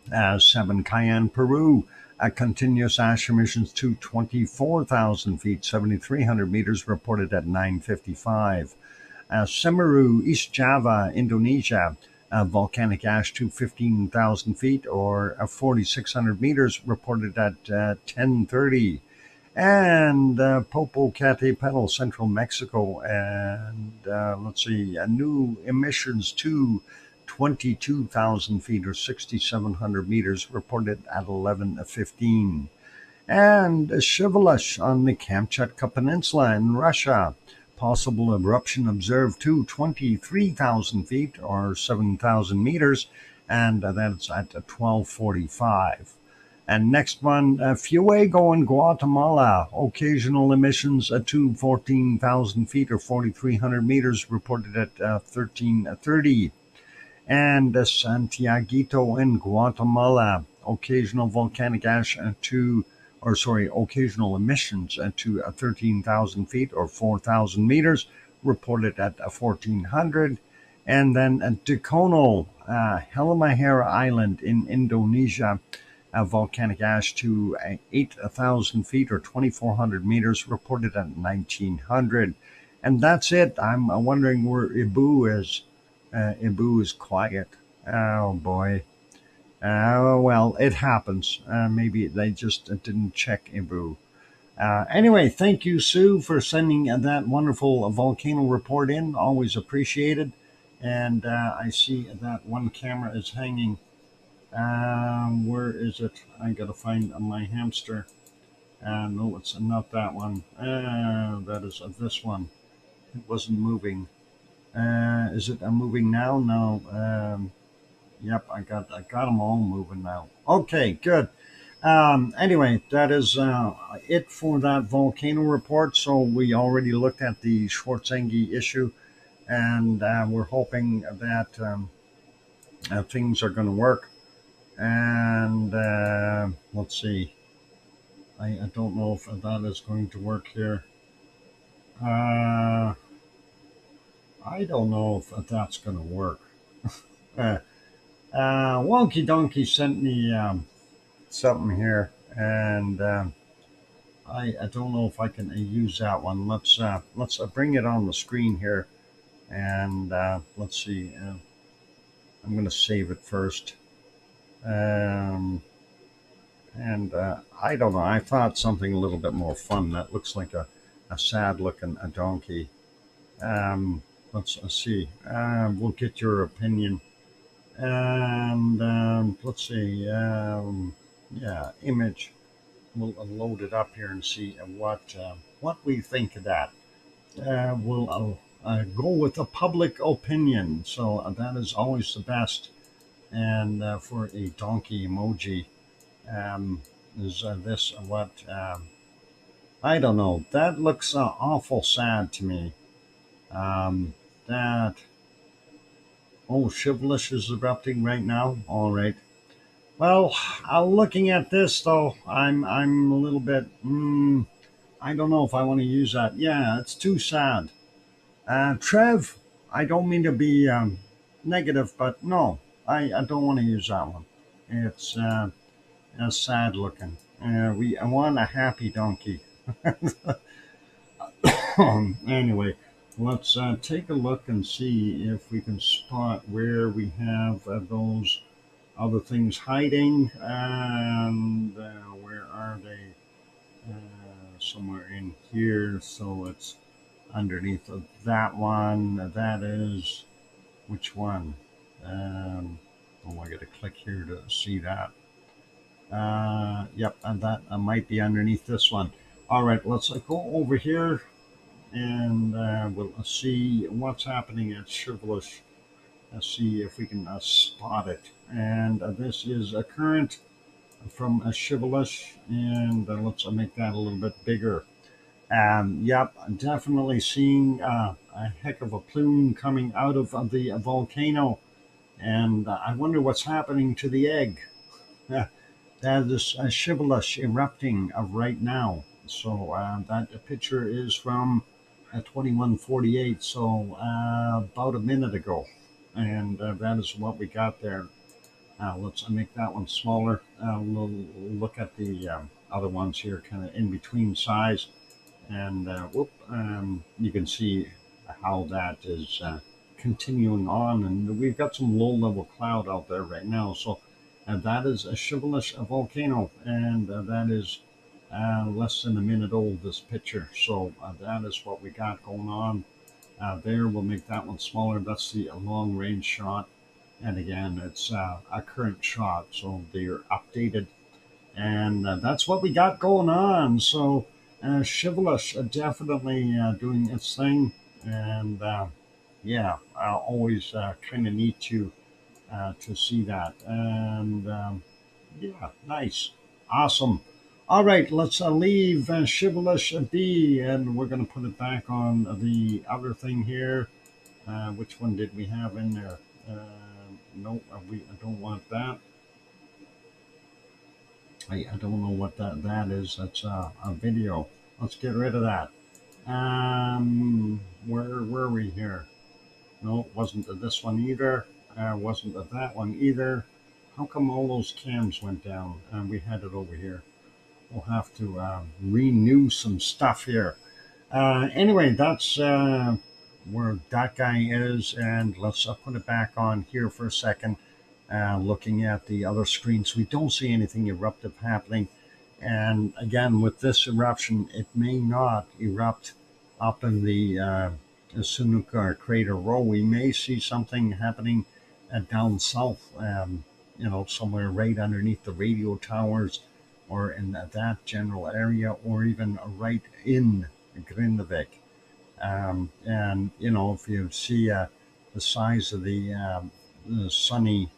Sabancaya in Peru, continuous ash emissions to 24,000 feet, 7,300 meters reported at 9:55. Semeru, East Java, Indonesia, volcanic ash to 15,000 feet or 4,600 meters reported at 10:30. And Popocatépetl, central Mexico, and let's see, new emissions to 22,000 feet or 6,700 meters reported at 11:15. And Shivalash on the Kamchatka Peninsula in Russia, possible eruption observed to 23,000 feet or 7,000 meters, and that's at 12:45. And next one, Fuego in Guatemala. Occasional emissions to 14,000 feet or 4,300 meters reported at 1330. And Santiaguito in Guatemala. Occasional volcanic ash occasional emissions to 13,000 feet or 4,000 meters reported at 1400. And then Dakono, Halmahera Island in Indonesia, volcanic ash to 8,000 feet or 2,400 meters reported at 1900. And that's it. I'm wondering where Ibu is. Ibu is quiet. Oh boy. Well, it happens. Maybe they just didn't check Ibu. Anyway, thank you, Sue, for sending that wonderful volcano report in. Always appreciated. And I see that one camera is hanging. Where is it? I gotta find my hamster. No, it's not that one. That is this one. It wasn't moving. Is it moving now? No. Yep, I got them all moving now. Okay, good. Anyway, that is it for that volcano report. So we already looked at the Schwarzenegger issue, and we're hoping that things are going to work. And let's see. I don't know if that is going to work here. I don't know if that's going to work. Wonky Donkey sent me something here, and I don't know if I can use that one. Let's bring it on the screen here, and let's see. I'm going to save it first. And I don't know. I thought something a little bit more fun. That looks like a sad-looking donkey. Let's see. We'll get your opinion. And let's see. Yeah, image. We'll load it up here and see what we think of that. We'll go with a public opinion. So that is always the best. And for a donkey emoji, is this what? I don't know. That looks awful sad to me. That. Oh, Shivelish is erupting right now. All right. Well, looking at this though, I'm a little bit. I don't know if I want to use that. Yeah, it's too sad. Trev, I don't mean to be negative, but no, I don't want to use that one. It's sad looking. I want a happy donkey. Anyway, let's take a look and see if we can spot where we have those other things hiding. And where are they? Somewhere in here. So it's underneath of that one. That is which one? I got to click here to see that. Yep, and that might be underneath this one. All right, let's go over here and we'll see what's happening at Shivelish. Let's see if we can spot it. And this is a current from Shivelish, and let's make that a little bit bigger. Yep, I'm definitely seeing a heck of a plume coming out of the volcano, and I wonder what's happening to the egg. That is Shivelish erupting right now. So that picture is from 2148, so about a minute ago, and that is what we got there. Let's make that one smaller. We'll look at the other ones here, kind of in between size, and you can see how that is continuing on. And we've got some low-level cloud out there right now, so that is a Shivelish volcano, and that is less than a minute old, this picture. So that is what we got going on there. We'll make that one smaller. That's the long-range shot. And again, it's a current shot, so they're updated. And that's what we got going on. So Shivelish definitely doing its thing. And yeah, always kind of neat to see that. And yeah, nice. Awesome. All right, let's leave Shibboleth be, and we're going to put it back on the other thing here. Which one did we have in there? No, I don't want that. I don't know what that is. That's a video. Let's get rid of that. Where were we here? No, it wasn't this one either. Wasn't that one either. How come all those cams went down? And we had it over here. We'll have to renew some stuff here. Anyway, that's where that guy is, and let's put it back on here for a second. Looking at the other screens, we don't see anything eruptive happening. And again, with this eruption, it may not erupt up in the Sunuka crater row. We may see something happening down south, somewhere right underneath the radio towers, or in that general area, or even right in Grindavik. And, if you see the size of the sunny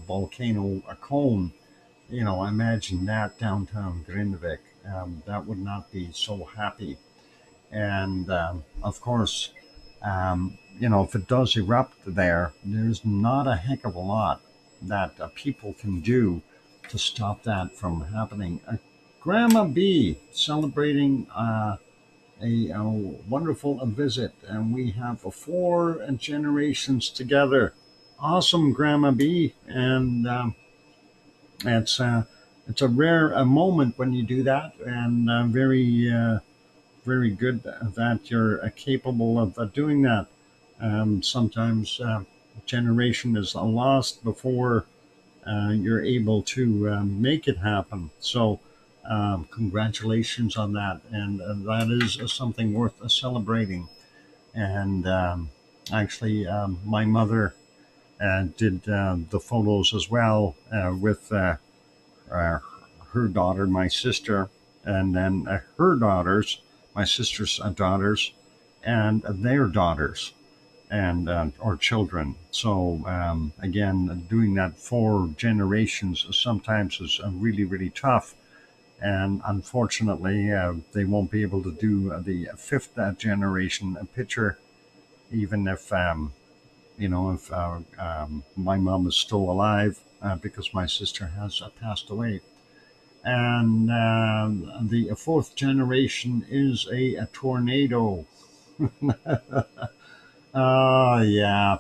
volcano cone, imagine that downtown Grindavik. That would not be so happy. And of course, if it does erupt there, there's not a heck of a lot that people can do to stop that from happening. Grandma B celebrating a wonderful visit, and we have 4 generations together. Awesome, Grandma B, and it's a rare moment when you do that, and very good that you're capable of doing that. Sometimes generation is lost before you're able to make it happen. So congratulations on that, and that is something worth celebrating. And actually, my mother did the photos as well with her daughter, my sister, and then her daughters, my sister's daughters, and their daughters, and or children. So again, doing that 4 generations sometimes is really, really tough. And unfortunately, they won't be able to do the 5th generation picture, even if my mom is still alive, because my sister has passed away. And the 4th generation is a tornado. Oh, yeah.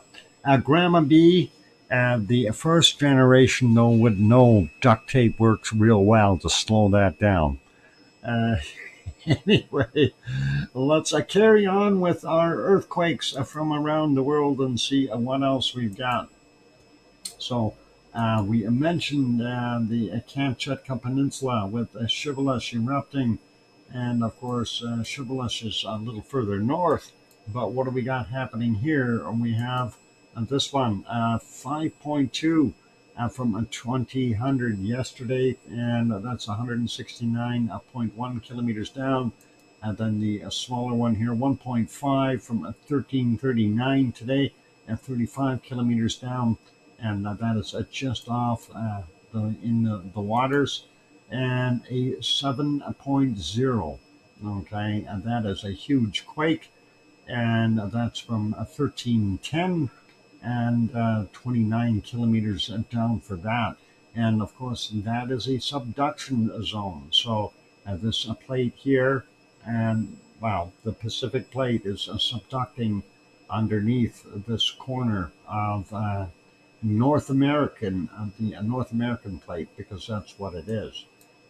Grandma B, the 1st generation, though, would know duct tape works real well to slow that down. Uh, anyway, let's carry on with our earthquakes from around the world and see what else we've got. So, we mentioned the Kamchatka Peninsula with Shibboleth erupting, and of course, Shibboleth is a little further north. But what do we got happening here? We have this one, 5.2 from 2000 yesterday, and that's 169.1 kilometers down. And then the smaller one here, 1.5 from 1339 today, at 35 kilometers down, and that is just off in the waters, and a 7.0. Okay, and that is a huge quake, and that's from 1310, and 29 kilometers down for that. And of course, that is a subduction zone. So this plate here, and wow, the Pacific plate is subducting underneath this corner of North American, the North American plate, because that's what it is.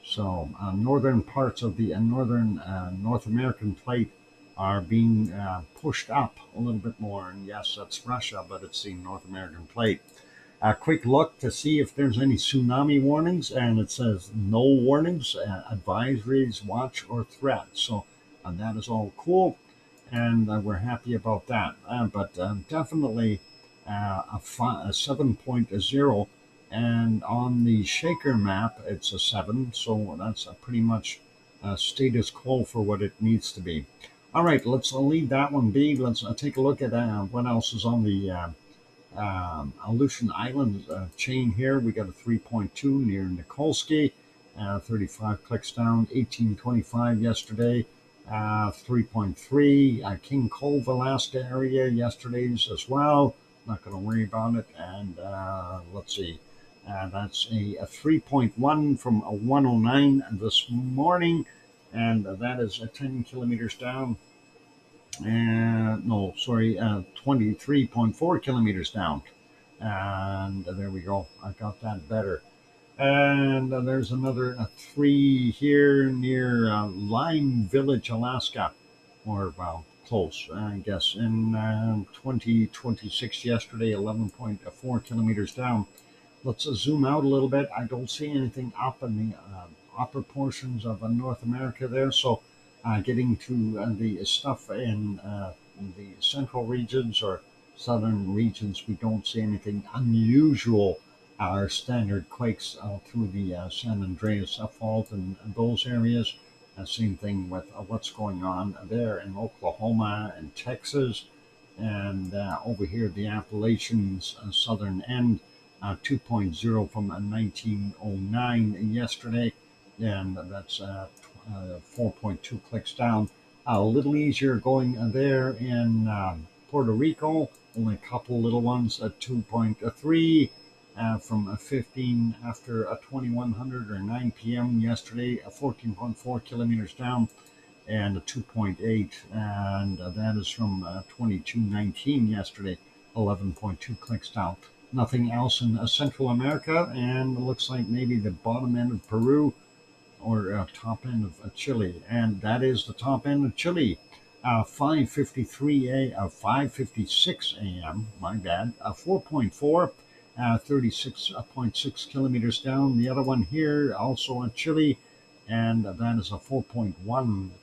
So northern parts of the northern North American plate are being pushed up a little bit more. And yes, that's Russia, but it's the North American plate. A quick look to see if there's any tsunami warnings, and it says no warnings, advisories, watch, or threat. So that is all cool, and we're happy about that. But definitely a 7.0, and on the shaker map, it's a 7. So that's pretty much status quo for what it needs to be. All right, let's leave that one be. Let's take a look at what else is on the Aleutian Islands chain here. We got a 3.2 near Nikolsky, 35 clicks down, 1825 yesterday, 3.3. King Cove, Alaska area, yesterday's as well. Not going to worry about it. And let's see, that's a 3.1 from a 109 this morning, and that is 10 kilometers down. No, sorry, 23.4 kilometers down. And there we go. I got that better. And there's another 3 here near Lime Village, Alaska, or well, close, I guess. In 2026 yesterday, 11.4 kilometers down. Let's zoom out a little bit. I don't see anything up in the upper portions of North America there. So getting to the stuff in the central regions or southern regions, we don't see anything unusual. Our standard quakes through the San Andreas fault and those areas. Same thing with what's going on there in Oklahoma and Texas. And over here, the Appalachians southern end, 2.0 from 1909 yesterday. And that's 4.2 clicks down. A little easier going there in Puerto Rico, only a couple little ones at 2.3 from 15 after 2100 or 9 p.m. yesterday, 14.4 kilometers down, and a 2.8, and that is from 2219 yesterday, 11.2 clicks down. Nothing else in Central America, and it looks like maybe the bottom end of Peru or top end of Chile, and that is the top end of Chile. 5:56 a.m. My bad. 4.4, 36.6 kilometers down. The other one here, also in Chile, and that is a 4.1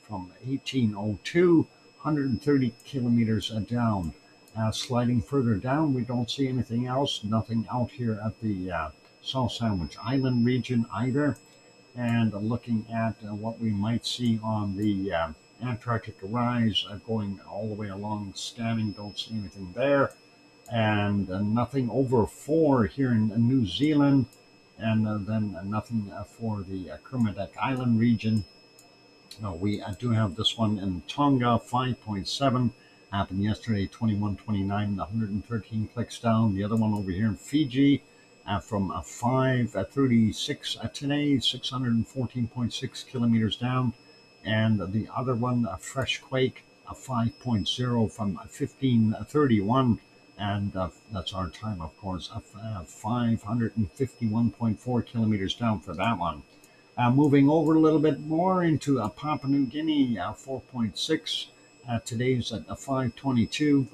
from 1802, 130 kilometers down. Sliding further down, we don't see anything else. Nothing out here at the South Sandwich Island region either. And looking at what we might see on the Antarctic rise going all the way along, scanning, don't see anything there. And nothing over 4 here in New Zealand, and then nothing for the Kermadec Island region. We do have this one in Tonga, 5.7, happened yesterday, 2129, 113 clicks down. The other one over here in Fiji, from 5:36 today, 614.6 kilometers down. And the other one, a fresh quake, a 5.0 from 1531. And that's our time, of course, 551.4 kilometers down for that one. Moving over a little bit more into Papua New Guinea, 4.6. Today's at 522,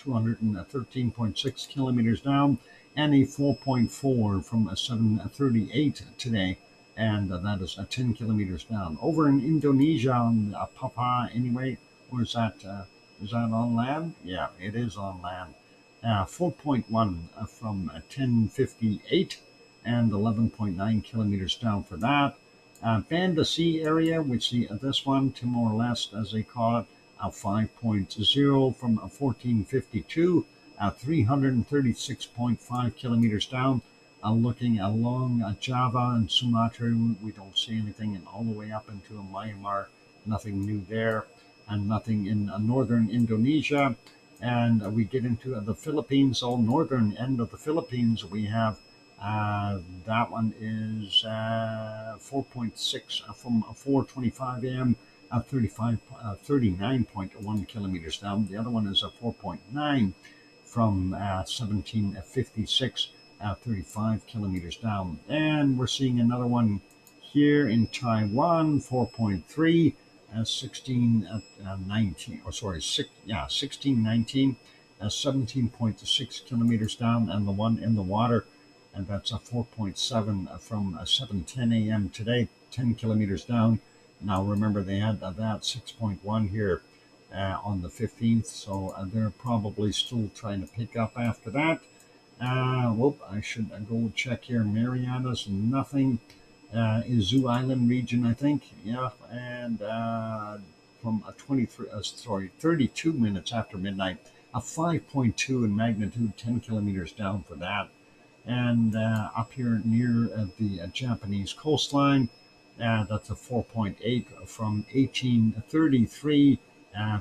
213.6 kilometers down, and a 4.4 from 738 today, and that is 10 kilometers down. Over in Indonesia, on Papua anyway, or is that on land? Yeah, it is on land. 4.1 from 1058 and 11.9 kilometers down for that. Banda Sea area, we see this one, Timor-Leste as they call it, 5.0 from 1452, 336.5 kilometers down. Looking along Java and Sumatra, we don't see anything, and all the way up into Myanmar, nothing new there, and nothing in northern Indonesia. And we get into the Philippines, all northern end of the Philippines, we have that one is 4.6 from 4:25 a.m. 39.1 kilometers down. The other one is a 4.9 from 1756, 35 kilometers down. And we're seeing another one here in Taiwan, 4.3. 1619, 1619, 17.6 kilometers down, and the one in the water, and that's a 4.7 from 7:10 a.m. today, 10 kilometers down. Now remember, they had that 6.1 here on the 15th, so they're probably still trying to pick up after that. I should go check here. Marianas, nothing. Izu Island region, I think, yeah, and from 32 minutes after midnight, a 5.2 in magnitude, 10 kilometers down for that. And up here near the Japanese coastline, That's a 4.8 from 1833,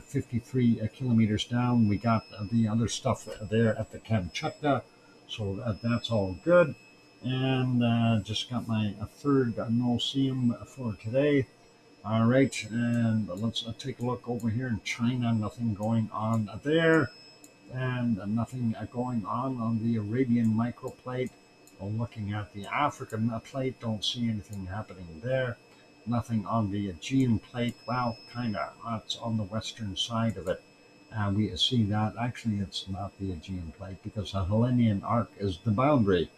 53 kilometers down. We got the other stuff there at the Kamchatka, so that's all good. And just got my third no-seum for today. All right, and let's take a look over here in China. Nothing going on there, and nothing going on the Arabian microplate. Looking at the African plate, don't see anything happening there. Nothing on the Aegean plate. Well, kind of. It's on the western side of it. We see that. Actually, it's not the Aegean plate because the Hellenian arc is the boundary.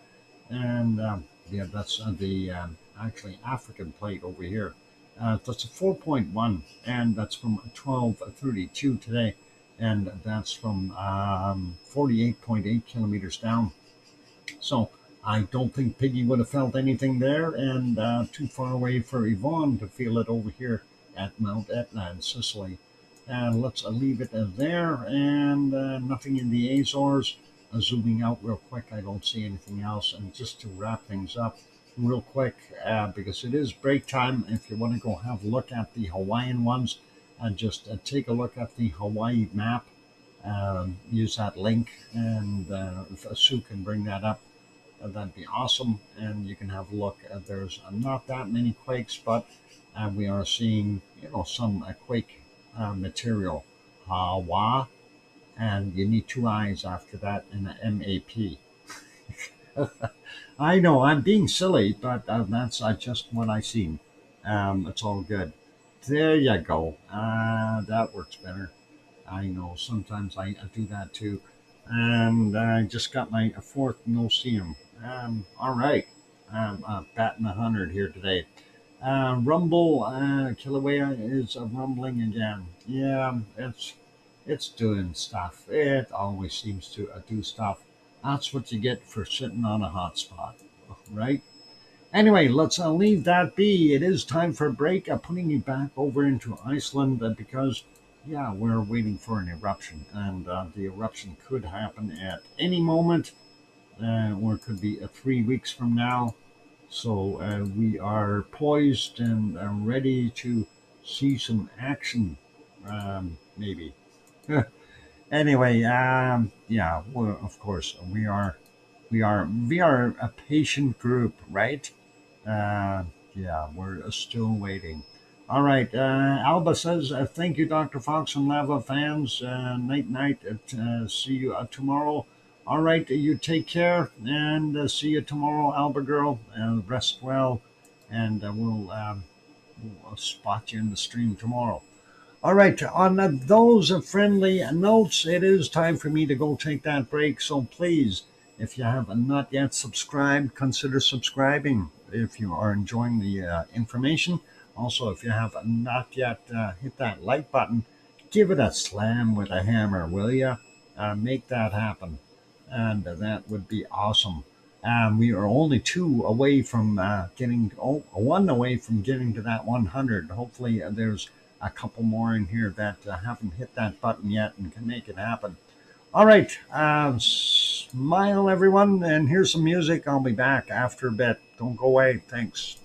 And yeah, that's the actually African plate over here. That's a 4.1, and that's from 1232 today, and that's from 48.8 kilometers down. So I don't think Piggy would have felt anything there, and too far away for Yvonne to feel it over here at Mount Etna in Sicily. And let's leave it there, and nothing in the Azores. Zooming out real quick, I don't see anything else. And just to wrap things up real quick, because it is break time, if you want to go have a look at the Hawaiian ones, just take a look at the Hawaii map. Use that link, and if Sue can bring that up, that'd be awesome. And you can have a look. There's not that many quakes, but we are seeing, some quake material. Hawa, and you need two eyes after that in an MAP. I know I'm being silly, but that's just what I seen. It's all good. There you go. That works better. I know sometimes I do that too. And I just got my fourth no-seum. All right. Batting 100 here today. Rumble, Kilauea is rumbling again. Yeah, it's doing stuff. It always seems to do stuff. That's what you get for sitting on a hot spot, right? Anyway, let's leave that be. It is time for a break. I'm putting you back over into Iceland because, yeah, we're waiting for an eruption, and the eruption could happen at any moment, or it could be 3 weeks from now. So we are poised and ready to see some action, maybe. Anyway, yeah, well, of course we are a patient group, right? Uh, yeah, we're still waiting. All right, Alba says, thank you, Dr. Fox and Lava fans. Night, night. See you tomorrow. All right, you take care and see you tomorrow, Alba girl. Rest well, and we'll spot you in the stream tomorrow. All right, on those friendly notes, it is time for me to go take that break. So please, if you have not yet subscribed, consider subscribing if you are enjoying the information. Also, if you have not yet hit that like button, give it a slam with a hammer, will you? Make that happen. And that would be awesome. We are only two away from one away from getting to that 100. Hopefully, there's a couple more in here that haven't hit that button yet and can make it happen. All right, smile everyone, and here's some music. I'll be back after a bit. Don't go away. Thanks.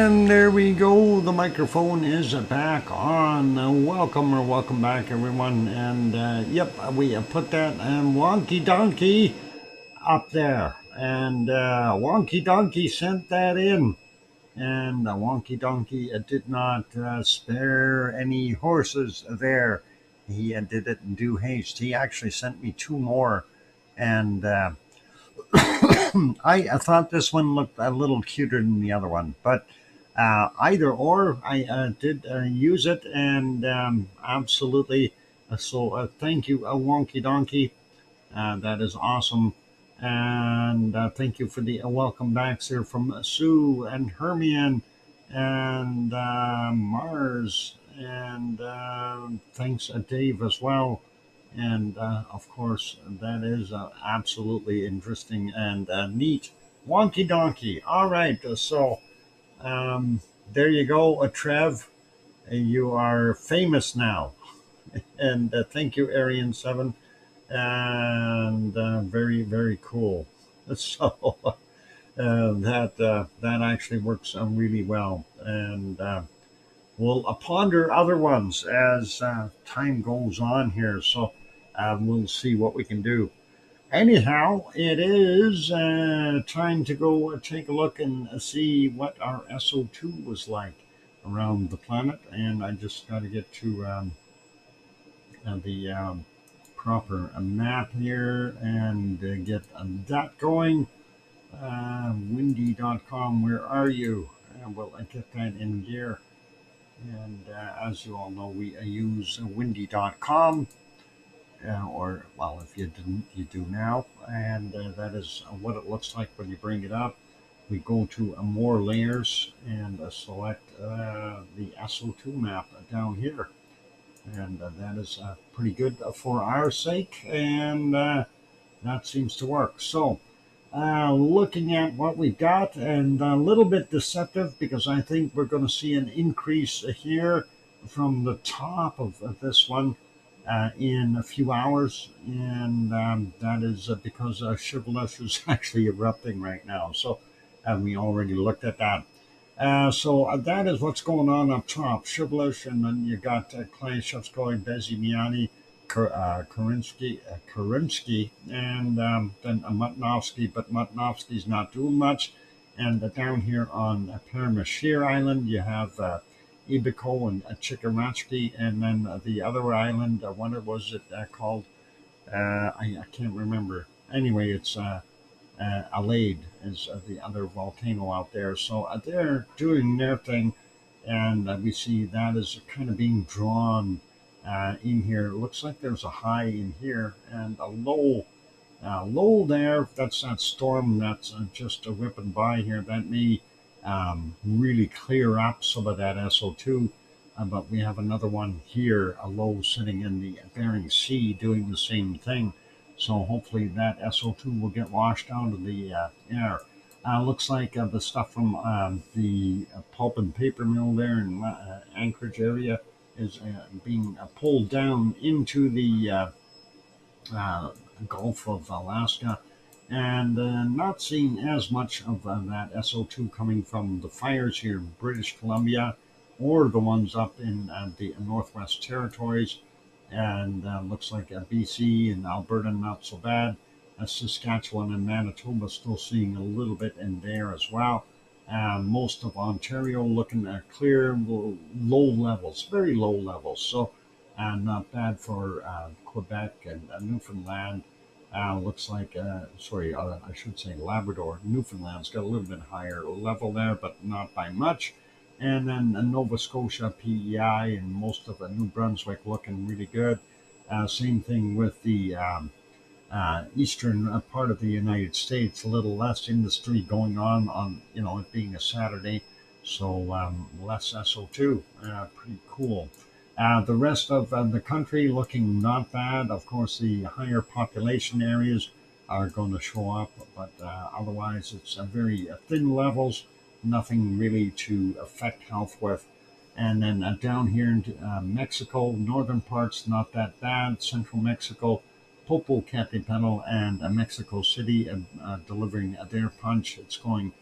And there we go. The microphone is back on. Welcome back, everyone. And yep, we put that wonky donkey up there, and wonky donkey sent that in. And wonky donkey did not spare any horses there. He did it in due haste. He actually sent me two more, and I thought this one looked a little cuter than the other one, but either or, I did use it, and absolutely. So thank you, Wonky Donkey. That is awesome. And thank you for the welcome backs here from Sue and Hermione and Mars. And thanks, Dave, as well. And of course, that is absolutely interesting and neat. Wonky donkey. All right. So um, there you go, Trev. You are famous now. And thank you, Arian 7. And very, very cool. So that actually works really well. And we'll ponder other ones as time goes on here. So we'll see what we can do. Anyhow, it is time to go take a look and see what our SO2 was like around the planet. And I just got to get to the proper map here and get that going. Windy.com, where are you? Well, I get that in gear. And as you all know, we use windy.com. Or, well, if you didn't, you do now. And that is what it looks like when you bring it up. We go to more layers and select the SO2 map down here. And that is pretty good for our sake. And that seems to work. So, looking at what we've got, and a little bit deceptive because I think we're going to see an increase here from the top of this one in a few hours, and that is because Shibboleth is actually erupting right now. So we already looked at that. So that is what's going on up top. Shibboleth, and then you got Clay, Shovskoy, Bezimiani, Karinsky, and then Mutnovsky, but Mutnovsky's not doing much. And down here on Paramashir Island, you have Ibiko and Chikamatski, and then the other island, what was it called? I can't remember. Anyway, it's Alade is the other volcano out there. So they're doing their thing, and we see that is kind of being drawn in here. It looks like there's a high in here and a low there. That's that storm that's just whipping by here. That may really clear up some of that SO2. But we have another one here, a low sitting in the Bering Sea doing the same thing. So hopefully that SO2 will get washed out of the air. Looks like the stuff from the pulp and paper mill there in Anchorage area is being pulled down into the Gulf of Alaska, and not seeing as much of that SO2 coming from the fires here in British Columbia or the ones up in the Northwest Territories. And looks like BC and Alberta not so bad. Saskatchewan and Manitoba still seeing a little bit in there as well. Most of Ontario looking clear, low levels, very low levels. So not bad for Quebec and Newfoundland. Looks like, sorry, I should say Labrador. Newfoundland's got a little bit higher level there, but not by much. And then Nova Scotia, PEI, and most of New Brunswick looking really good. Same thing with the eastern part of the United States. A little less industry going on it being a Saturday, so less SO2. Pretty cool. The rest of the country looking not bad. Of course, the higher population areas are going to show up, but otherwise it's very thin levels. Nothing really to affect health with. And then down here in Mexico, northern parts, not that bad. Central Mexico, Popocatépetl and Mexico City delivering their punch. It's going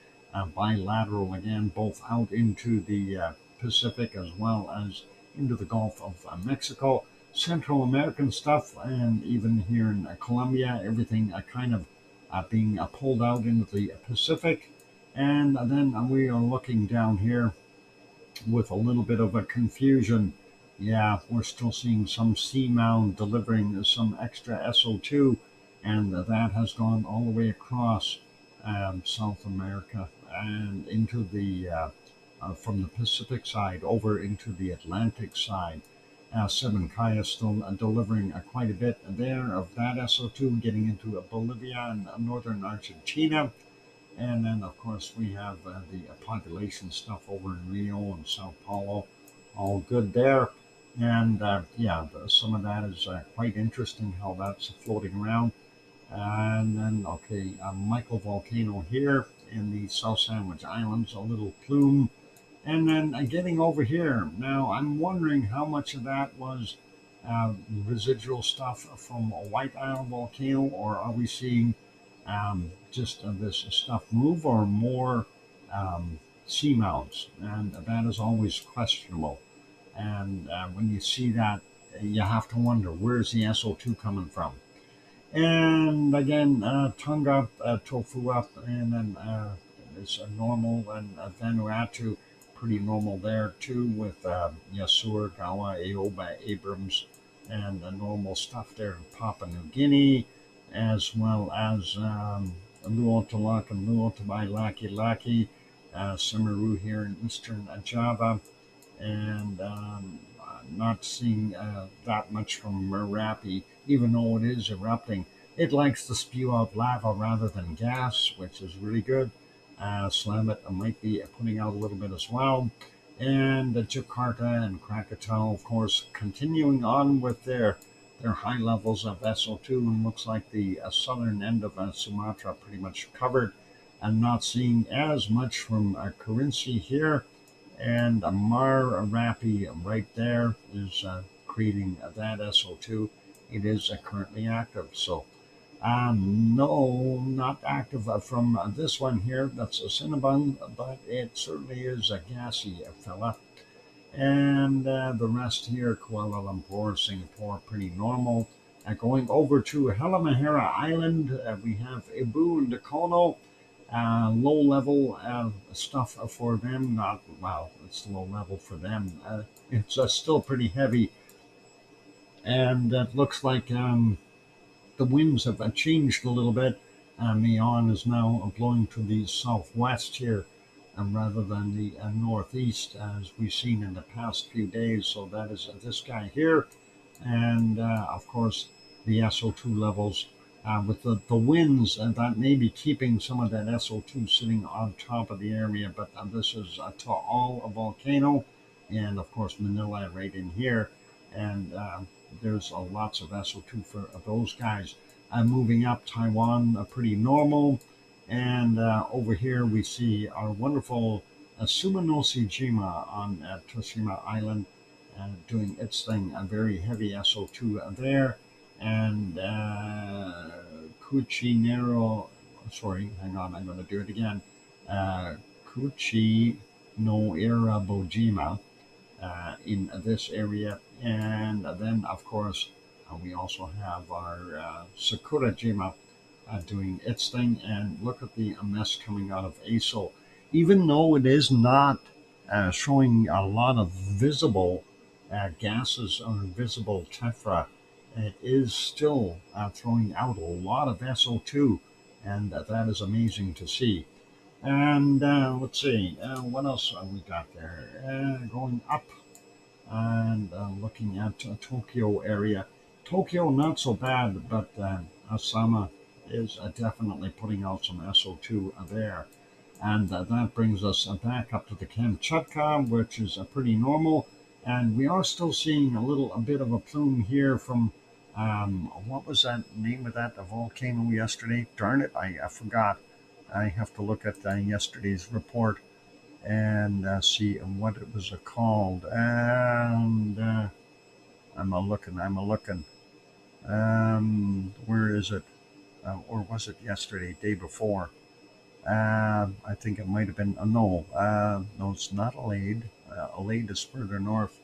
bilateral again, both out into the Pacific as well as into the Gulf of Mexico. Central American stuff, and even here in Colombia, everything kind of being pulled out into the Pacific. And then we are looking down here with a little bit of a confusion. Yeah, we're still seeing some seamount delivering some extra SO2, and that has gone all the way across South America and into the from the Pacific side over into the Atlantic side. Seven Kaya still delivering quite a bit there of that SO2 getting into Bolivia and northern Argentina. And then, of course, we have the population stuff over in Rio and Sao Paulo. All good there. And yeah, some of that is quite interesting how that's floating around. And then, okay, Michael Volcano here in the South Sandwich Islands, a little plume. And then getting over here. Now, I'm wondering how much of that was residual stuff from a White Isle volcano, or are we seeing just this stuff move, or more seamounts? And that is always questionable. And when you see that, you have to wonder, where's the SO2 coming from? And again, Tonga, Tofu up, and then it's a normal, and Vanuatu, pretty normal there too, with Yasur, Gawa, Aoba, Abrams, and the normal stuff there in Papua New Guinea, as well as Luotalak and Luotabai Laki Laki, Samaru here in eastern Java, and not seeing that much from Merapi, even though it is erupting. It likes to spew out lava rather than gas, which is really good. Slamet might be putting out a little bit as well. And Jakarta and Krakatau, of course, continuing on with their high levels of SO2, and looks like the southern end of Sumatra pretty much covered, and not seeing as much from Kerinci here. And Marapi right there is creating that SO2. It is currently active. So no, not active from this one here. That's a Cinnabon, but it certainly is a gassy fella. And the rest here, Kuala Lumpur, Singapore, pretty normal. Going over to Halmahera Island, we have Ibu and Dakono. Low level stuff for them. Not, well, it's low level for them. It's still pretty heavy. And it looks like the winds have changed a little bit. Neon is now blowing to the southwest here, rather than the northeast, as we've seen in the past few days. So that is this guy here. And of course, the SO2 levels with the winds, and that may be keeping some of that SO2 sitting on top of the area. But this is Taal, a volcano, and of course, Manila right in here. And there's lots of SO2 for those guys. Moving up, Taiwan, pretty normal. And over here, we see our wonderful Suminoshijima on Toshima Island doing its thing, a very heavy SO2 there. And Kuchinero, sorry, hang on, I'm going to do it again. Kuchi no Irabojima in this area. And then, of course, we also have our Sakurajima doing its thing. And look at the mess coming out of ASO. Even though it is not showing a lot of visible gases or visible tephra, it is still throwing out a lot of SO2, and that is amazing to see. And let's see, what else we got there? Going up and looking at Tokyo area. Tokyo, not so bad, but Asama is definitely putting out some SO2 there. And that brings us back up to the Kamchatka, which is pretty normal. And we are still seeing a bit of a plume here from, what was that name of that volcano yesterday? Darn it, I forgot. I have to look at yesterday's report and see what it was called. And I'm a looking. Where is it? Or was it yesterday, day before? I think it might have been, no, it's not Alade. Alade is further north.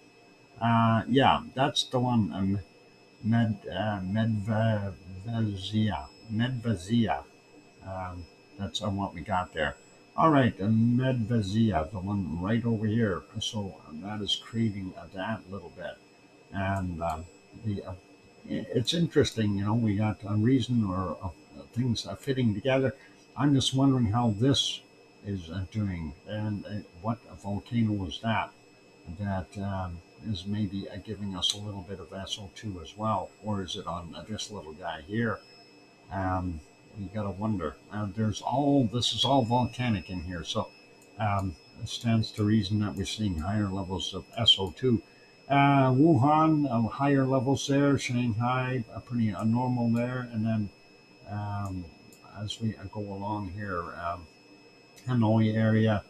Yeah, that's the one. Medvezia. Medvezia. Um, that's what we got there. All right, Medvezia, the one right over here. So that is creating that little bit. And the it's interesting, we got a reason or things fitting together. I'm just wondering how this is doing, and what volcano is that is maybe giving us a little bit of SO2 as well, or is it on this little guy here? Um, you got to wonder. This is all volcanic in here, so it stands to reason that we're seeing higher levels of SO2. Wuhan, higher levels there. Shanghai, pretty normal there. And then um, as we go along here, Hanoi area,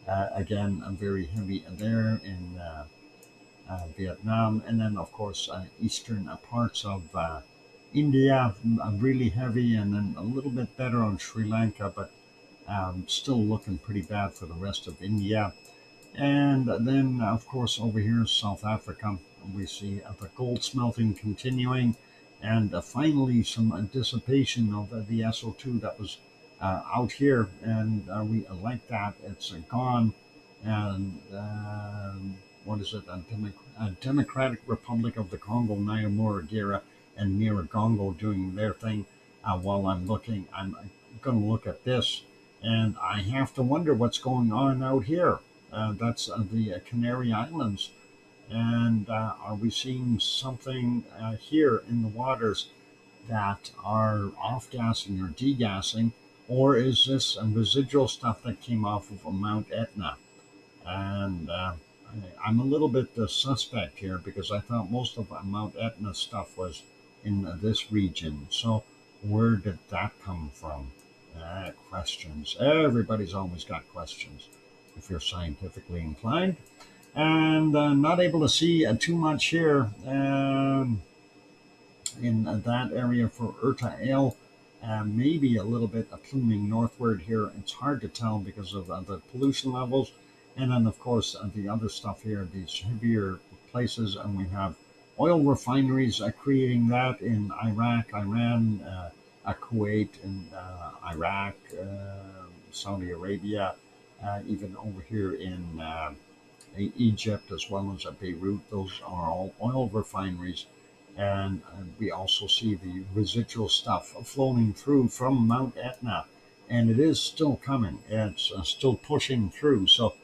again, very heavy there in Vietnam. And then, of course, eastern parts of India, really heavy, and then a little bit better on Sri Lanka, but still looking pretty bad for the rest of India. And then, of course, over here, South Africa, we see the gold smelting continuing, and finally some dissipation of the SO2 that was out here, and we like that. It's gone. And what is it? Democratic Republic of the Congo, Nyamura, and Nyiragongo doing their thing. While I'm going to look at this, and I have to wonder what's going on out here. That's the Canary Islands. And are we seeing something here in the waters that are off gassing or degassing? Or is this residual stuff that came off of Mount Etna? And I'm a little bit suspect here because I thought most of Mount Etna stuff was in this region. So where did that come from? Questions. Everybody's always got questions if you're scientifically inclined. And not able to see too much here in that area for Urta Ale. Maybe a little bit of pluming northward here. It's hard to tell because of the pollution levels. And then, of course, the other stuff here, these heavier places. And we have oil refineries creating that in Iraq, Iran, Kuwait, and Iraq, Saudi Arabia, even over here in Egypt, as well as Beirut. Those are all oil refineries. And we also see the residual stuff flowing through from Mount Etna. And it is still coming. It's still pushing through. So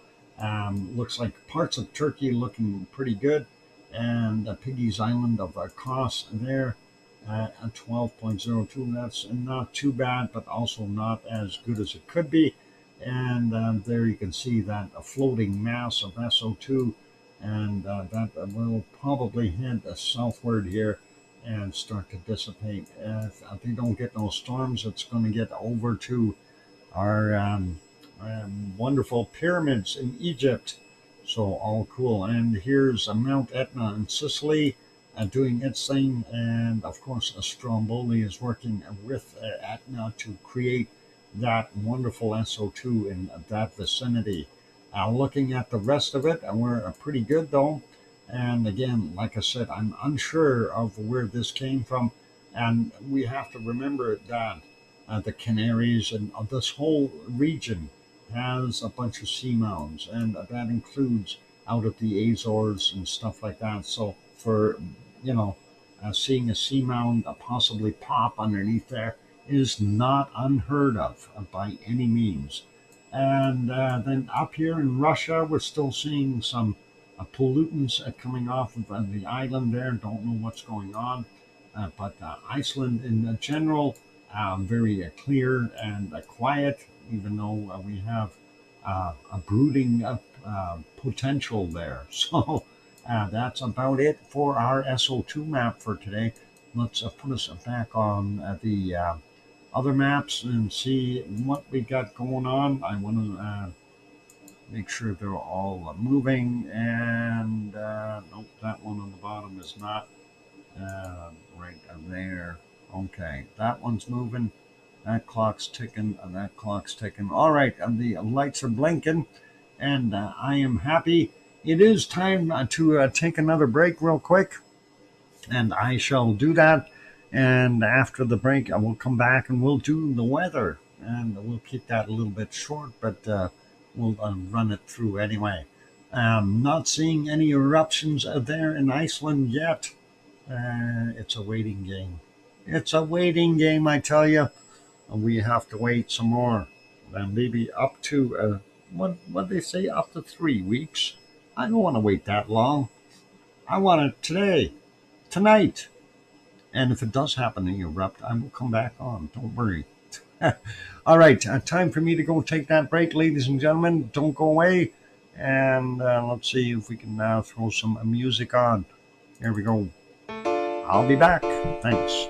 looks like parts of Turkey looking pretty good. And Piggy's Island of Kos there at 12.02. That's not too bad, but also not as good as it could be. And there you can see that a floating mass of SO2, and that will probably head southward here and start to dissipate. If they don't get no storms, it's going to get over to our wonderful pyramids in Egypt. So all cool. And here's Mount Etna in Sicily doing its thing. And of course, Stromboli is working with Etna to create that wonderful SO2 in that vicinity. Looking at the rest of it, we're pretty good though. And again, like I said, I'm unsure of where this came from. And we have to remember that the Canaries and this whole region has a bunch of seamounts, and that includes out at the Azores and stuff like that. So for, you know, seeing a seamount possibly pop underneath there is not unheard of by any means. And then up here in Russia, we're still seeing some pollutants coming off of the island there. Don't know what's going on. But Iceland in general, very clear and quiet, even though we have a brooding potential there. So that's about it for our SO2 map for today. Let's put us back on the other maps and see what we got going on. I want to make sure they're all moving, and nope, that one on the bottom is not right there. Okay, that one's moving. That clock's ticking, and that clock's ticking. All right, and the lights are blinking, and I am happy. It is time to take another break real quick, and I shall do that. And after the break, I will come back and we'll do the weather, and we'll keep that a little bit short, but we'll run it through anyway. Not seeing any eruptions there in Iceland yet. It's a waiting game. It's a waiting game, I tell you. We have to wait some more. Maybe up to, what they say, up to 3 weeks. I don't want to wait that long. I want it today, tonight. And if it does happen to erupt, I will come back on. Don't worry. All right, time for me to go take that break, ladies and gentlemen. Don't go away. And let's see if we can now throw some music on. Here we go. I'll be back. Thanks.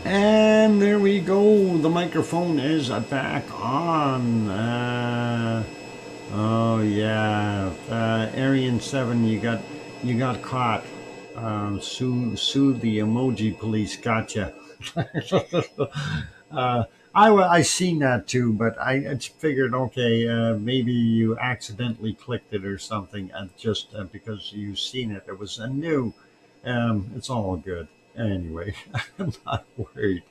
And there we go. The microphone is back on. Oh yeah, Arian 7, you got caught. Sue the emoji police got you. I seen that too, but I just figured, okay, maybe you accidentally clicked it or something, just because you seen it. It was a new. It's all good. Anyway, I'm not worried.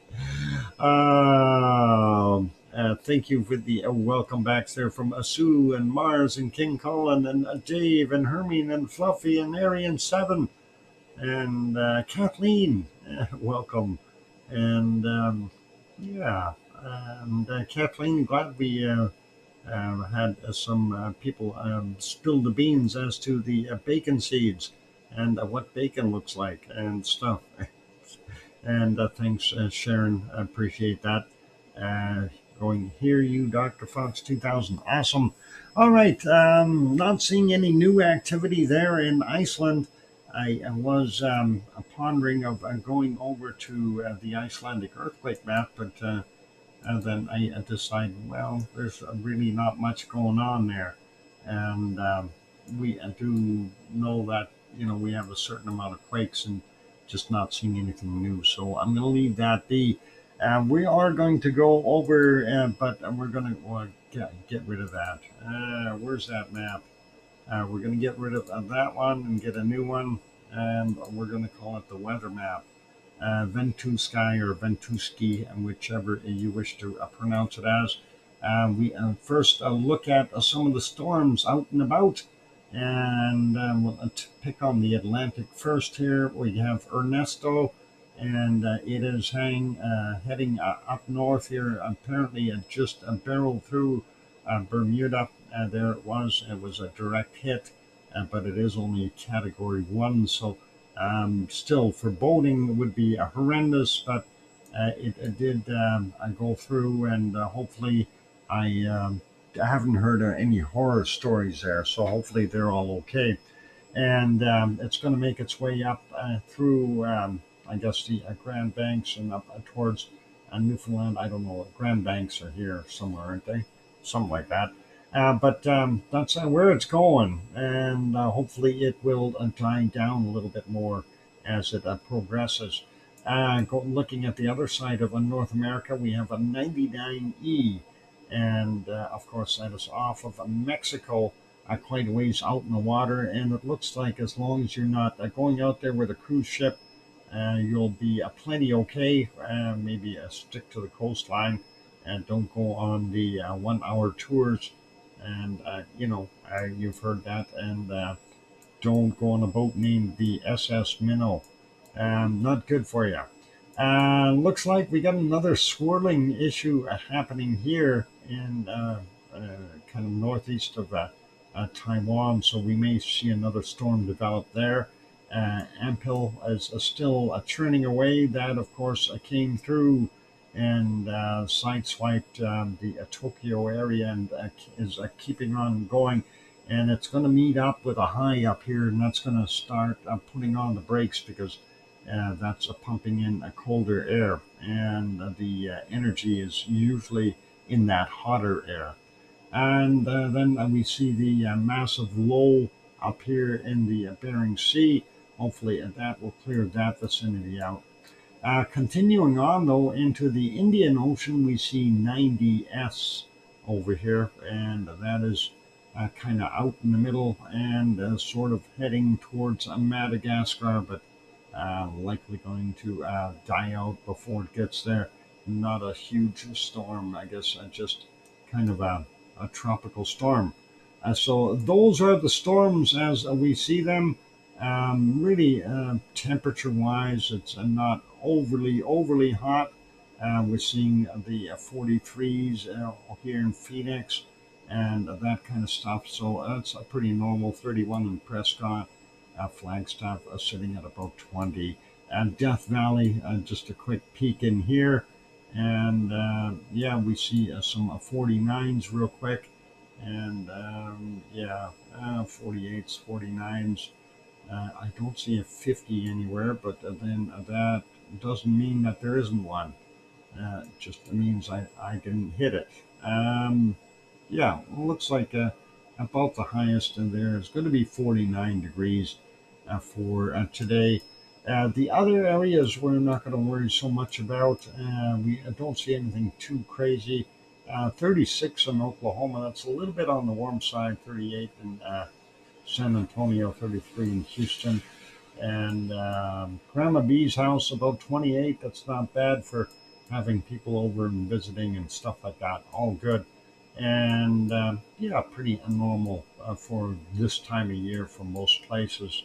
Thank you for the welcome backs there from Sue and Mars and King Colin and Dave and Hermine and Fluffy and Arian 7 and Kathleen. Welcome. And yeah, and Kathleen, glad we had some people spill the beans as to the bacon seeds and what bacon looks like and stuff. And thanks, Sharon. I appreciate that. Uh, Going here, you, Dr. Fox 2000. Awesome. All right. Not seeing any new activity there in Iceland. I was pondering of going over to the Icelandic earthquake map, but and then I decided, well, there's really not much going on there. And we do know that, we have a certain amount of quakes and just not seeing anything new. So I'm going to leave that be. We are going to go over, but we're going to get rid of that. Where's that map? We're going to get rid of that one and get a new one. And we're going to call it the weather map. Ventusky or Ventuski, whichever you wish to pronounce it as. We first look at some of the storms out and about, and we'll pick on the Atlantic first here. We have Ernesto, and it is heading up north here. Apparently, it just barreled through Bermuda. There it was. It was a direct hit, but it is only a Category 1, so still, foreboding would be horrendous, but it did go through, and hopefully, I haven't heard any horror stories there, so hopefully they're all okay. And it's going to make its way up through, I guess, the Grand Banks and up towards Newfoundland. I don't know. Grand Banks are here somewhere, aren't they? Something like that. But that's where it's going, and hopefully it will die down a little bit more as it progresses. Looking at the other side of North America, we have a 99E, and of course that is off of Mexico, quite a ways out in the water, and it looks like as long as you're not going out there with a cruise ship, you'll be plenty okay. Maybe stick to the coastline and don't go on the 1 hour tours. And, you've heard that. And don't go on a boat named the SS Minnow. Not good for you. Looks like we got another swirling issue happening here in kind of northeast of Taiwan. So we may see another storm develop there. Ampil is still churning away. That, of course, came through and sideswiped the Tokyo area and is keeping on going. And it's going to meet up with a high up here, and that's going to start putting on the brakes because that's pumping in a colder air, and the energy is usually in that hotter air. And then we see the massive low up here in the Bering Sea. Hopefully that will clear that vicinity out. Continuing on, though, into the Indian Ocean, we see 90S over here, and that is kind of out in the middle and sort of heading towards Madagascar, but likely going to die out before it gets there. Not a huge storm, I guess, just kind of a tropical storm. So those are the storms as we see them. Really, temperature-wise, it's not overly hot. We're seeing the 43s here in Phoenix and that kind of stuff. So that's a pretty normal. 31 in Prescott, Flagstaff sitting at about 20. And Death Valley, just a quick peek in here. And yeah, we see some 49s real quick. And 48s, 49s. I don't see a 50 anywhere, but then that doesn't mean that there isn't one. It just means I didn't hit it. Yeah, looks like about the highest in there is going to be 49 degrees for today. The other areas we're not going to worry so much about. We don't see anything too crazy. 36 in Oklahoma, that's a little bit on the warm side. 38 in San Antonio, 33 in Houston. And Grandma B's house, about 28. That's not bad for having people over and visiting and stuff like that. All good. And yeah, pretty normal for this time of year for most places.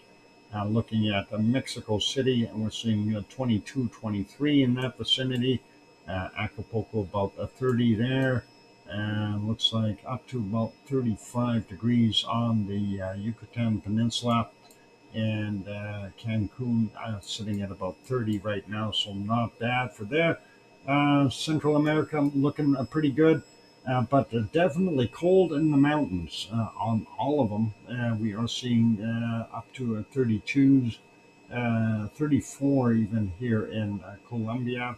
Looking at Mexico City, and we're seeing 22, 23 in that vicinity. Acapulco about 30 there. And looks like up to about 35 degrees on the Yucatan Peninsula. And Cancun sitting at about 30 right now, so not bad for there. Central America looking pretty good. But definitely cold in the mountains on all of them. We are seeing up to 32s, 34 even here in Colombia,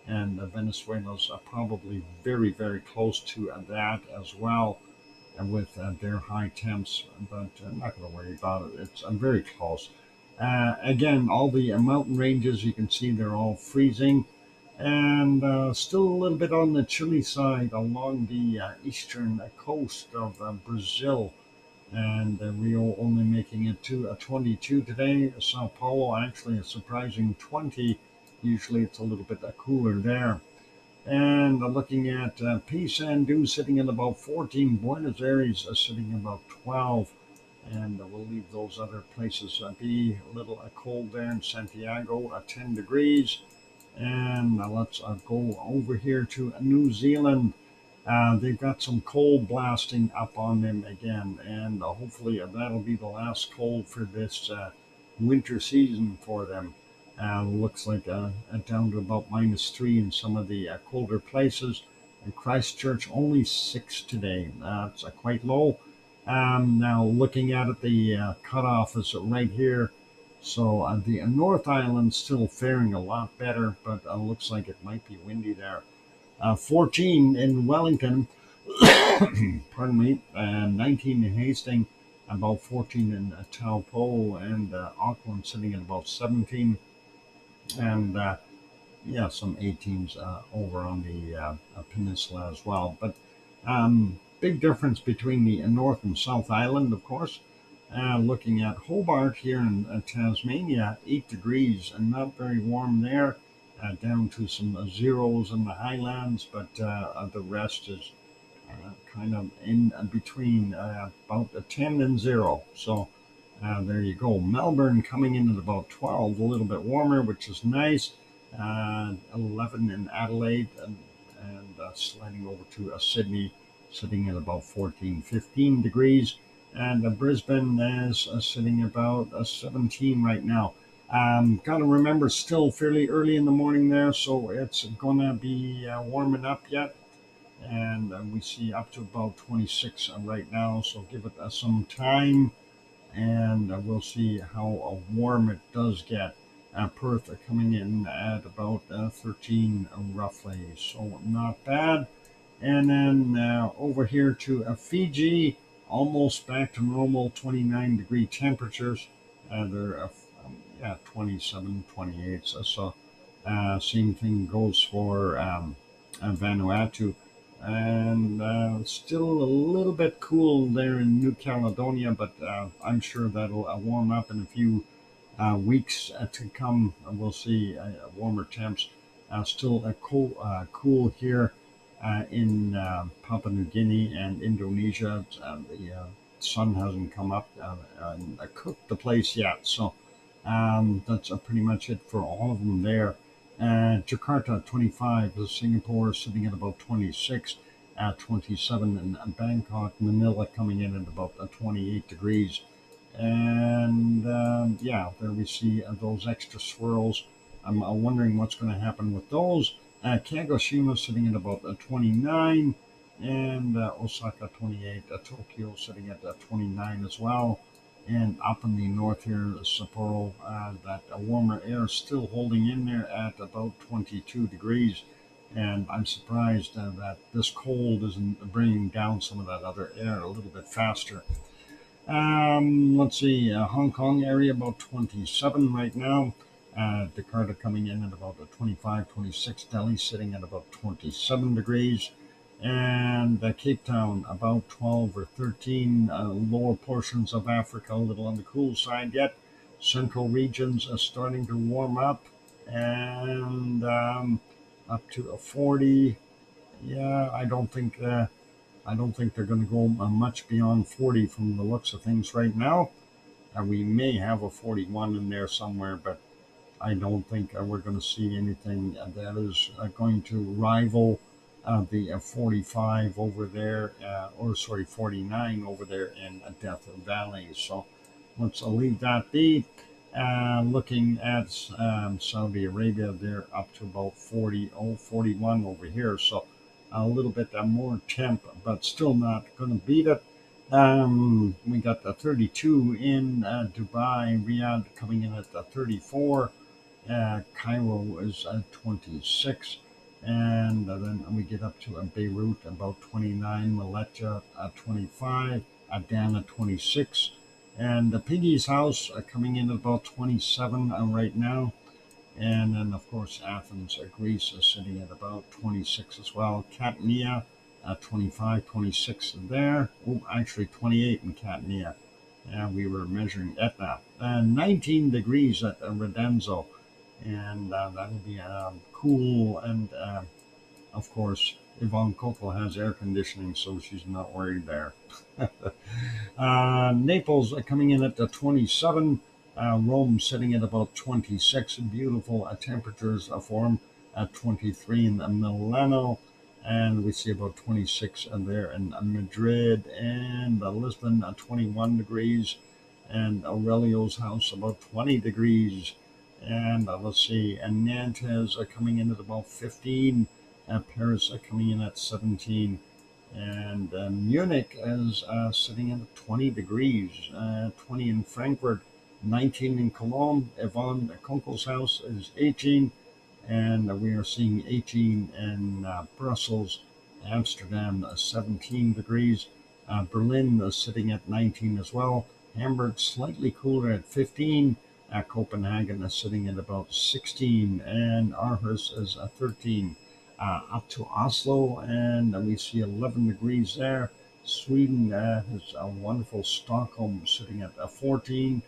and Venezuela's probably very, very close to that as well with their high temps, but I'm not going to worry about it. It's very close. Again, all the mountain ranges, you can see they're all freezing, and still a little bit on the chilly side along the eastern coast of Brazil. And Rio only making it to a 22 today. Sao Paulo actually a surprising 20. Usually it's a little bit cooler there. And looking at Paysandu sitting at about 14, Buenos Aires sitting about 12. And we'll leave those other places be a little cold there in Santiago, 10 degrees. And let's go over here to New Zealand. They've got some cold blasting up on them again, and hopefully that'll be the last cold for this winter season for them. Looks like down to about -3 in some of the colder places. And Christchurch only 6 today. It's quite low. Now looking at it, the cutoff is right here. So the North Island still faring a lot better, but looks like it might be windy there. 14 in Wellington, pardon me, 19 in Hastings, about 14 in Taupo, and Auckland sitting at about 17, and yeah, some 18s over on the peninsula as well. But big difference between the North and South Island, of course. Looking at Hobart here in Tasmania, 8 degrees and not very warm there. Down to some zeros in the highlands, but the rest is kind of in between about 10 and 0. So there you go. Melbourne coming in at about 12, a little bit warmer, which is nice. 11 in Adelaide, and sliding over to Sydney, sitting at about 14, 15 degrees. And Brisbane is sitting about 17 right now. Got to remember, still fairly early in the morning there, so it's going to be warming up yet. And we see up to about 26 right now, so give it some time, and we'll see how warm it does get. Perth coming in at about 13 roughly, so not bad. And then over here to Fiji, almost back to normal, 29-degree temperatures. They're 27, 28. So same thing goes for Vanuatu. And still a little bit cool there in New Caledonia, but I'm sure that'll warm up in a few weeks to come. We'll see warmer temps. Still cool here in Papua New Guinea and Indonesia. The sun hasn't come up and cooked the place yet. So that's pretty much it for all of them there. Jakarta 25, Singapore sitting at about 26, 27 in Bangkok, Manila coming in at about 28 degrees. And yeah, there we see those extra swirls. I'm wondering what's going to happen with those. Kagoshima sitting at about 29, and Osaka 28, Tokyo sitting at 29 as well. And up in the north here, Sapporo, that warmer air is still holding in there at about 22 degrees. And I'm surprised that this cold isn't bringing down some of that other air a little bit faster. Let's see, Hong Kong area about 27 right now. Jakarta coming in at about 25, 26. Delhi sitting at about 27 degrees. And Cape Town about 12 or 13. Lower portions of Africa a little on the cool side yet. Central regions are starting to warm up and up to a 40. Yeah, I don't think they're going to go much beyond 40 from the looks of things right now. We may have a 41 in there somewhere, but I don't think we're going to see anything that is going to rival the 45 over there, or sorry, 49 over there in Death Valley. So let's leave that be. Looking at Saudi Arabia, they're up to about 40, 41 over here. So a little bit more temp, but still not going to beat it. We got the 32 in Dubai, Riyadh coming in at the 34. Cairo is at 26. And then we get up to Beirut about 29, Maletta at 25, Adana 26. And the Piggy's house coming in at about 27 right now. And then, of course, Athens, Greece is sitting at about 26 as well. Catania, 25, 26 there. Oh, actually 28 in Catania. And we were measuring Etna. 19 degrees at Redenzo. And that'll be cool. And, of course, Yvonne Coco has air conditioning, so she's not worried there. Naples coming in at the 27. Rome sitting at about 26. Beautiful temperatures for them at 23 in Milano. And we see about 26 there in Madrid and Lisbon at 21 degrees. And Aurelio's house about 20 degrees. And let's see, and Nantes coming in at about 15. Paris coming in at 17. And Munich is sitting at 20 degrees, 20 in Frankfurt, 19 in Cologne. Yvonne Kunkel's house is 18, and we are seeing 18 in Brussels, Amsterdam, 17 degrees. Berlin is sitting at 19 as well. Hamburg slightly cooler at 15. Copenhagen is sitting at about 16, and Aarhus is 13. Up to Oslo, and we see 11 degrees there. Sweden has a wonderful Stockholm sitting at 14,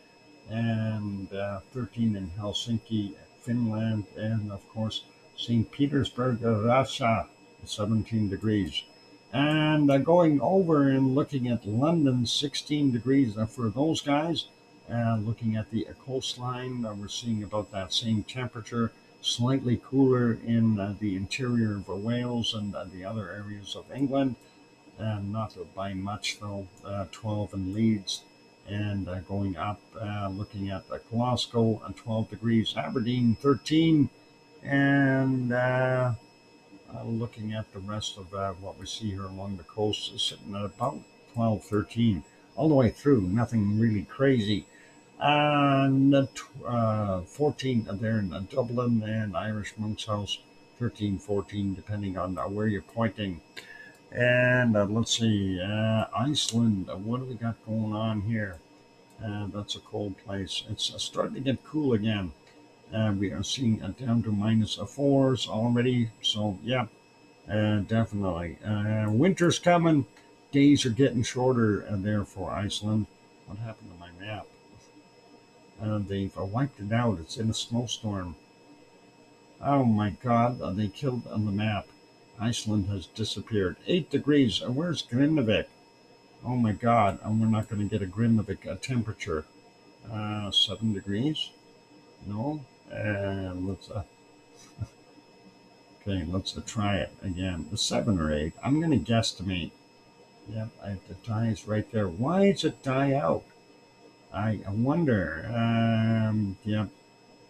and 13 in Helsinki, Finland, and of course St. Petersburg, Russia, 17 degrees. And going over and looking at London, 16 degrees for those guys. Looking at the coastline, we're seeing about that same temperature. Slightly cooler in the interior of Wales and the other areas of England, not by much though. 12 in Leeds, and going up, looking at Glasgow, 12 degrees, Aberdeen 13, and looking at the rest of what we see here along the coast is sitting at about 12, 13, all the way through. Nothing really crazy. And 14 there in Dublin, and Irish Monk's House 13, 14, depending on where you're pointing. And let's see, Iceland, what do we got going on here? That's a cold place. It's starting to get cool again. We are seeing down to -4s already. So, yeah, definitely. Winter's coming. Days are getting shorter there for Iceland. What happened to my map? They've wiped it out. It's in a snowstorm. Oh my God, they killed on the map. Iceland has disappeared. 8 degrees. Where's Grindavik? Oh my God, and we're not going to get a Grindavik temperature. 7 degrees? No? Let's okay, let's try it again. The 7 or 8. I'm going to guesstimate. Yep, the die is right there. Why does it die out? I wonder. Yep.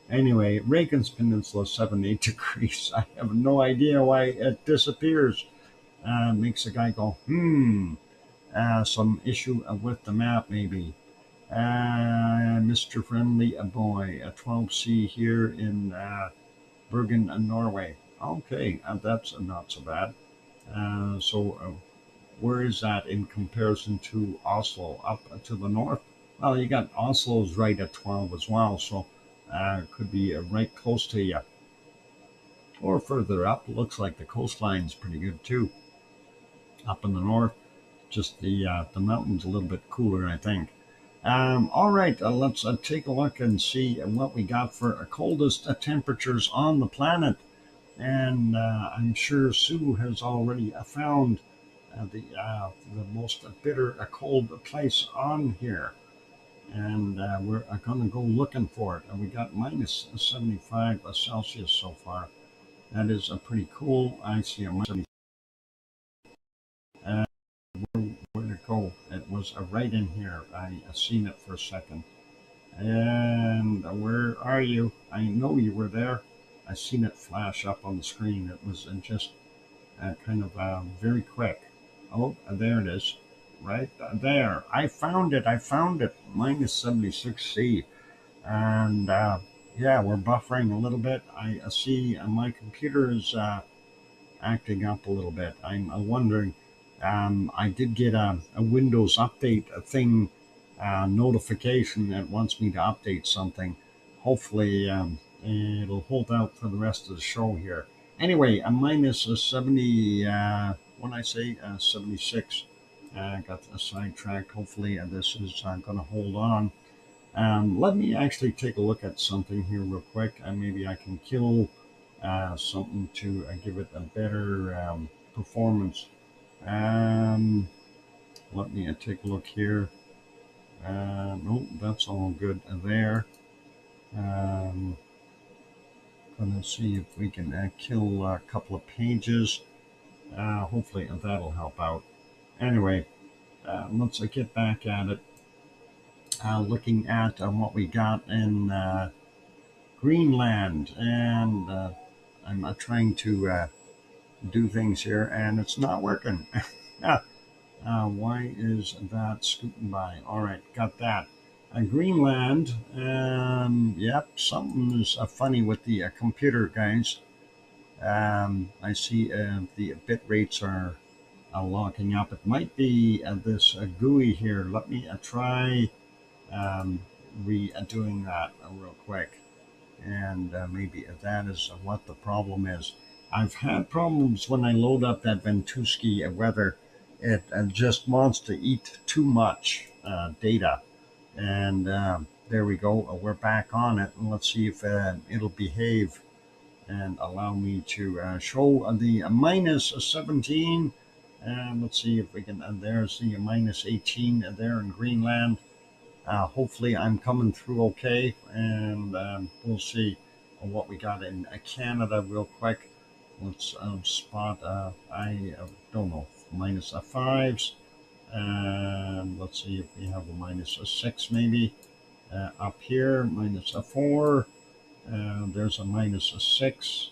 Anyway, Reagan's Peninsula, 7, 8 degrees. I have no idea why it disappears. Makes a guy go, some issue with the map maybe. Mr. Friendly Boy, a 12C here in Bergen, Norway. Okay, that's not so bad. Where is that in comparison to Oslo? Up to the north? Well, you got Oslo's right at 12 as well, so it could be right close to you. Or further up, looks like the coastline's pretty good too. Up in the north, just the mountains a little bit cooler, I think. All right, let's take a look and see what we got for coldest temperatures on the planet. And I'm sure Sue has already found the most bitter cold place on here. And we're going to go looking for it. And we got minus 75 Celsius so far. That is pretty cool. I see a minus 70. Where'd it go? It was right in here. I seen it for a second. And where are you? I know you were there. I seen it flash up on the screen. It was just kind of very quick. Oh, there it is. Right there. I found it. Minus 76C. And yeah, we're buffering a little bit. I see my computer is acting up a little bit. I'm wondering. I did get a Windows update thing notification that wants me to update something. Hopefully, it'll hold out for the rest of the show here. Anyway, a minus 70, when I say 76, got sidetracked. Hopefully, this is going to hold on. Let me actually take a look at something here real quick. Maybe I can kill something to give it a better performance. Let me take a look here. No, that's all good there. Gonna see if we can kill a couple of pages. Hopefully that'll help out. Anyway, let's get back at it. Looking at what we got in Greenland, and I'm trying to do things here, and it's not working. Why is that scooting by? All right, got that. Greenland, yep, something is funny with the computer, guys. I see the bit rates are locking up. It might be this GUI here. Let me try redoing that real quick. And maybe that is what the problem is. I've had problems when I load up that Ventusky weather. It just wants to eat too much data. And there we go. We're back on it. And let's see if it'll behave and allow me to show the minus 17. And let's see if we can. There's the minus 18 there in Greenland. Hopefully I'm coming through okay, and we'll see what we got in Canada real quick. Let's spot, I don't know, minus a 5s. And let's see if we have a minus a 6 maybe. Up here, minus a 4. There's a minus a 6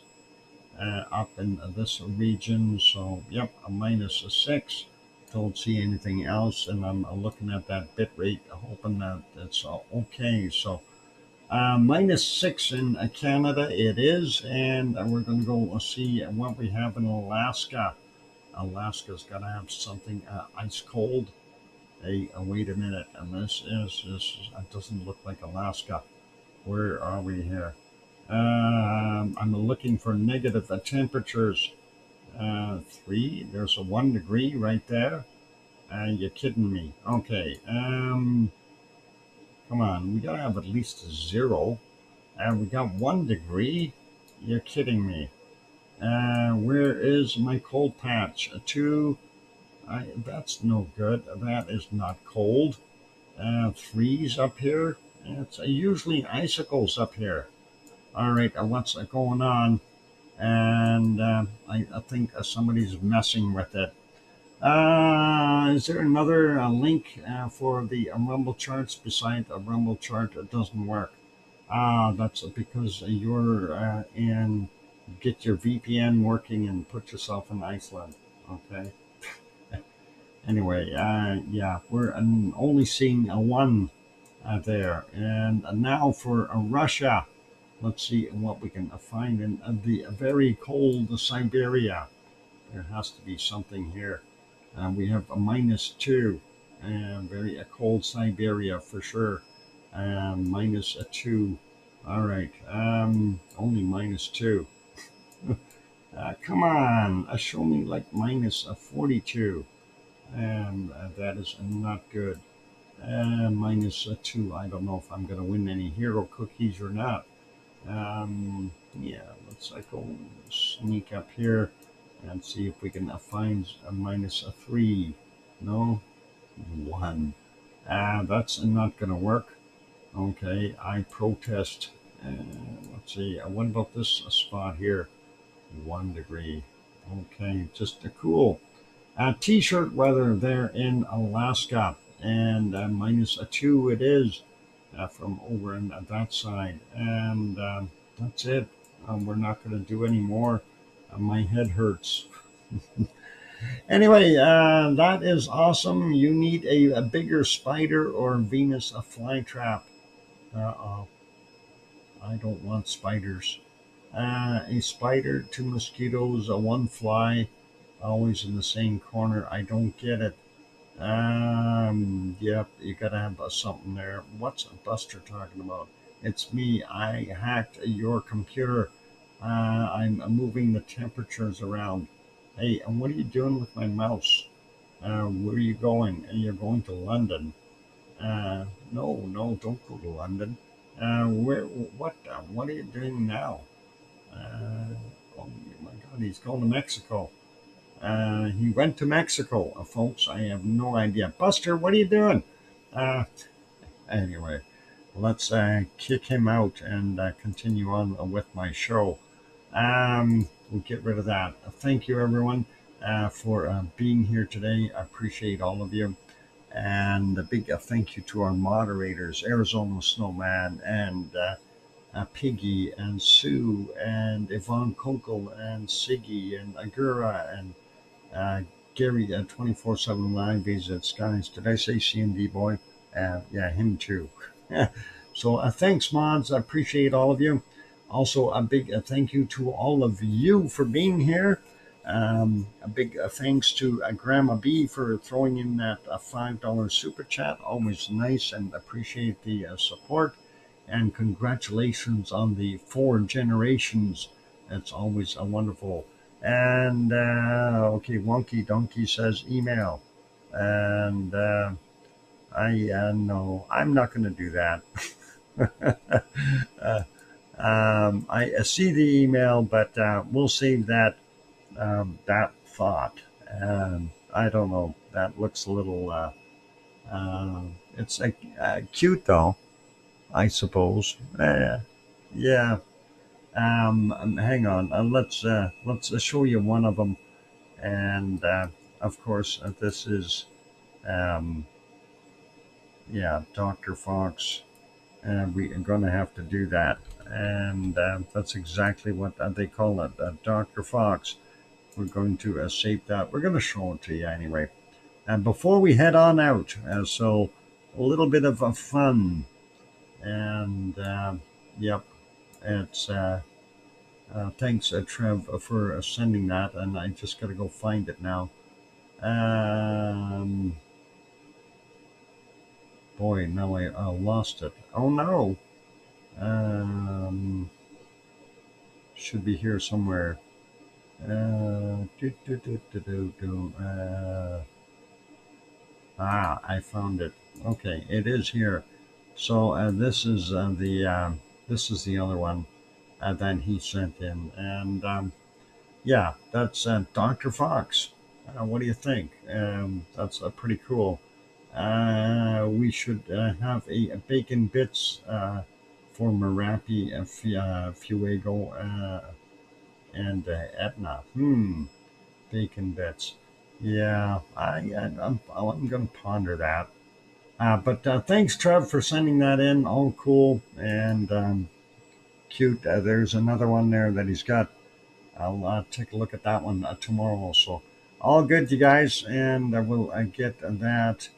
up in this region. So, yep, a minus a 6. Don't see anything else, and I'm looking at that bit rate, hoping that it's okay. So minus 6 in Canada it is, and we're going to go see what we have in Alaska. Alaska's got to have something ice cold. Hey, wait a minute, and this it doesn't look like Alaska. Where are we here? I'm looking for negative temperatures. 3. There's a 1 degree right there. You're kidding me. Okay. Come on. We gotta have at least 0. We got 1 degree. You're kidding me. Where is my cold patch? 2. That's no good. That is not cold. 3's up here. It's usually icicles up here. All right. What's going on? And I think somebody's messing with it. Is there another link for the Rumble charts besides a Rumble chart that doesn't work? That's because you're in, get your VPN working and put yourself in Iceland. Okay. Anyway, yeah, we're only seeing a 1 there. And now for Russia. Let's see what we can find in the very cold Siberia. There has to be something here. We have a -2, and very cold Siberia for sure. -2. All right. Only -2. Come on, show me like -42. And that is not good. -2. I don't know if I'm going to win any hero cookies or not. Yeah, let's go sneak up here and see if we can find a -3. No, 1. That's not going to work. Okay, I protest. Let's see. What about this spot here? 1 degree. Okay, just cool. T-shirt weather there in Alaska, and -2 it is from over on that side, and that's it. We're not going to do any more. My head hurts. Anyway, that is awesome. You need a bigger spider or Venus flytrap. Uh-oh. I don't want spiders. A spider, 2 mosquitoes, 1 fly, always in the same corner. I don't get it. Yep, you gotta have something there. What's Buster talking about? It's me. I hacked your computer. I'm moving the temperatures around. Hey, and what are you doing with my mouse? Where are you going? You're going to London. No, don't go to London. What are you doing now? Oh my God, he's going to Mexico. He went to Mexico, folks. I have no idea. Buster, what are you doing? Anyway, let's kick him out and continue on with my show. We'll get rid of that. Thank you, everyone, for being here today. I appreciate all of you. And a big thank you to our moderators, Arizona Snowman and Piggy and Sue and Yvonne Kunkel and Siggy and Agura and Gary 24/7 Live Visit Skies. Did I say CMD boy? Yeah, him too. So thanks, mods. I appreciate all of you. Also, a big thank you to all of you for being here. A big thanks to Grandma B for throwing in that $5 super chat. Always nice, and appreciate the support. And congratulations on the 4 generations. That's always a wonderful. And okay, Wonky Donkey says email. And no, I'm not going to do that. I see the email, but we'll save that that thought. I don't know. That looks a little. It's cute though, I suppose. Yeah. Hang on. Let's show you one of them, and of course this is yeah, Dr. Fox. We are going to have to do that, and that's exactly what they call it, Dr. Fox. We're going to save that. We're going to show it to you anyway. And before we head on out, so a little bit of fun, and yep, it's thanks Trev for sending that, and I just got to go find it now. Boy, now I lost it. Oh no. Should be here somewhere. I found it. Okay, it is here. So this is the other one that he sent in, and yeah, that's Dr. Fox. What do you think? That's pretty cool. We should have a bacon bits for Merapi, Fuego, and Etna. Bacon bits. Yeah, I'm going to ponder that. But thanks, Trev, for sending that in. All cool and cute. There's another one there that he's got. I'll take a look at that one tomorrow. So all good, you guys, and we'll get that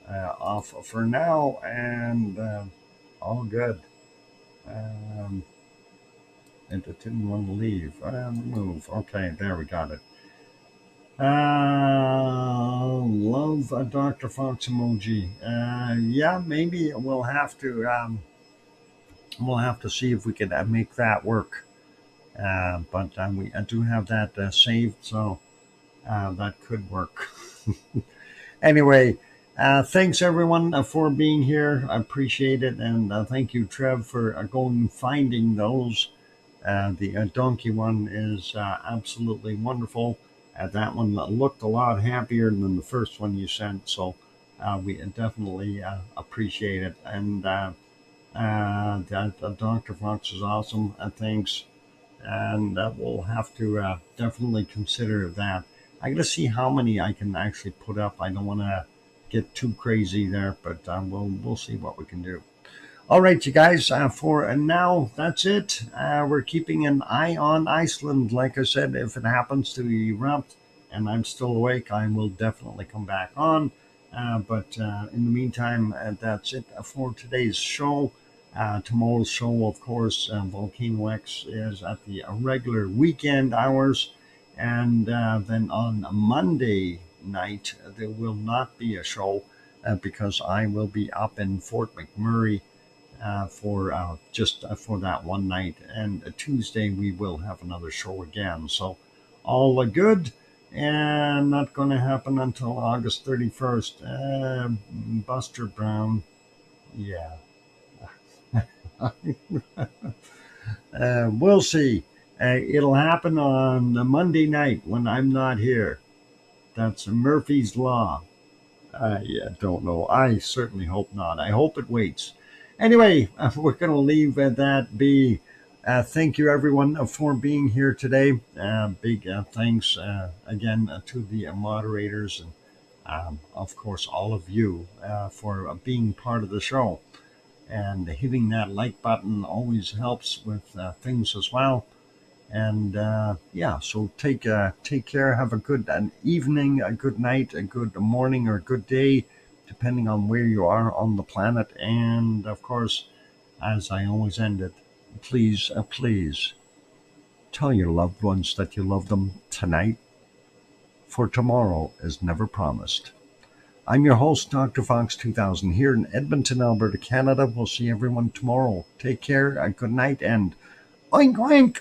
off for now, and all good. Um, it didn't want to leave. Move. Okay, there we got it. Love a Dr. Fox emoji. Yeah, maybe we'll have to see if we can make that work. But I do have that saved, so that could work. Anyway, thanks everyone for being here. I appreciate it, and thank you, Trev, for going and finding those. The donkey one is absolutely wonderful. That one looked a lot happier than the first one you sent, so we definitely appreciate it. And Dr. Fox is awesome. Thanks. And we'll have to definitely consider that. I got to see how many I can actually put up. I don't want to get too crazy there, but we'll see what we can do. All right, you guys. For now, that's it. We're keeping an eye on Iceland. Like I said, if it happens to erupt and I'm still awake, I will definitely come back on. But in the meantime, that's it for today's show. Tomorrow's show, of course, VolcanoX is at the regular weekend hours. And then on Monday night, there will not be a show because I will be up in Fort McMurray for just for that one night. And Tuesday, we will have another show again. So all good. And not going to happen until August 31st. Buster Brown, yeah. We'll see. It'll happen on the Monday night when I'm not here. That's Murphy's Law. Yeah, don't know. I certainly hope not. I hope it waits. Anyway, we're going to leave that be. Thank you, everyone, for being here today. Big thanks again to the moderators and, of course, all of you for being part of the show. And hitting that like button always helps with things as well. And yeah, so take care. Have a good evening, a good night, a good morning, or a good day, depending on where you are on the planet. And of course, as I always end it, please, please tell your loved ones that you love them tonight, for tomorrow is never promised. I'm your host, Dr. Fox2000, here in Edmonton, Alberta, Canada. We'll see everyone tomorrow. Take care, good night, and oink oink!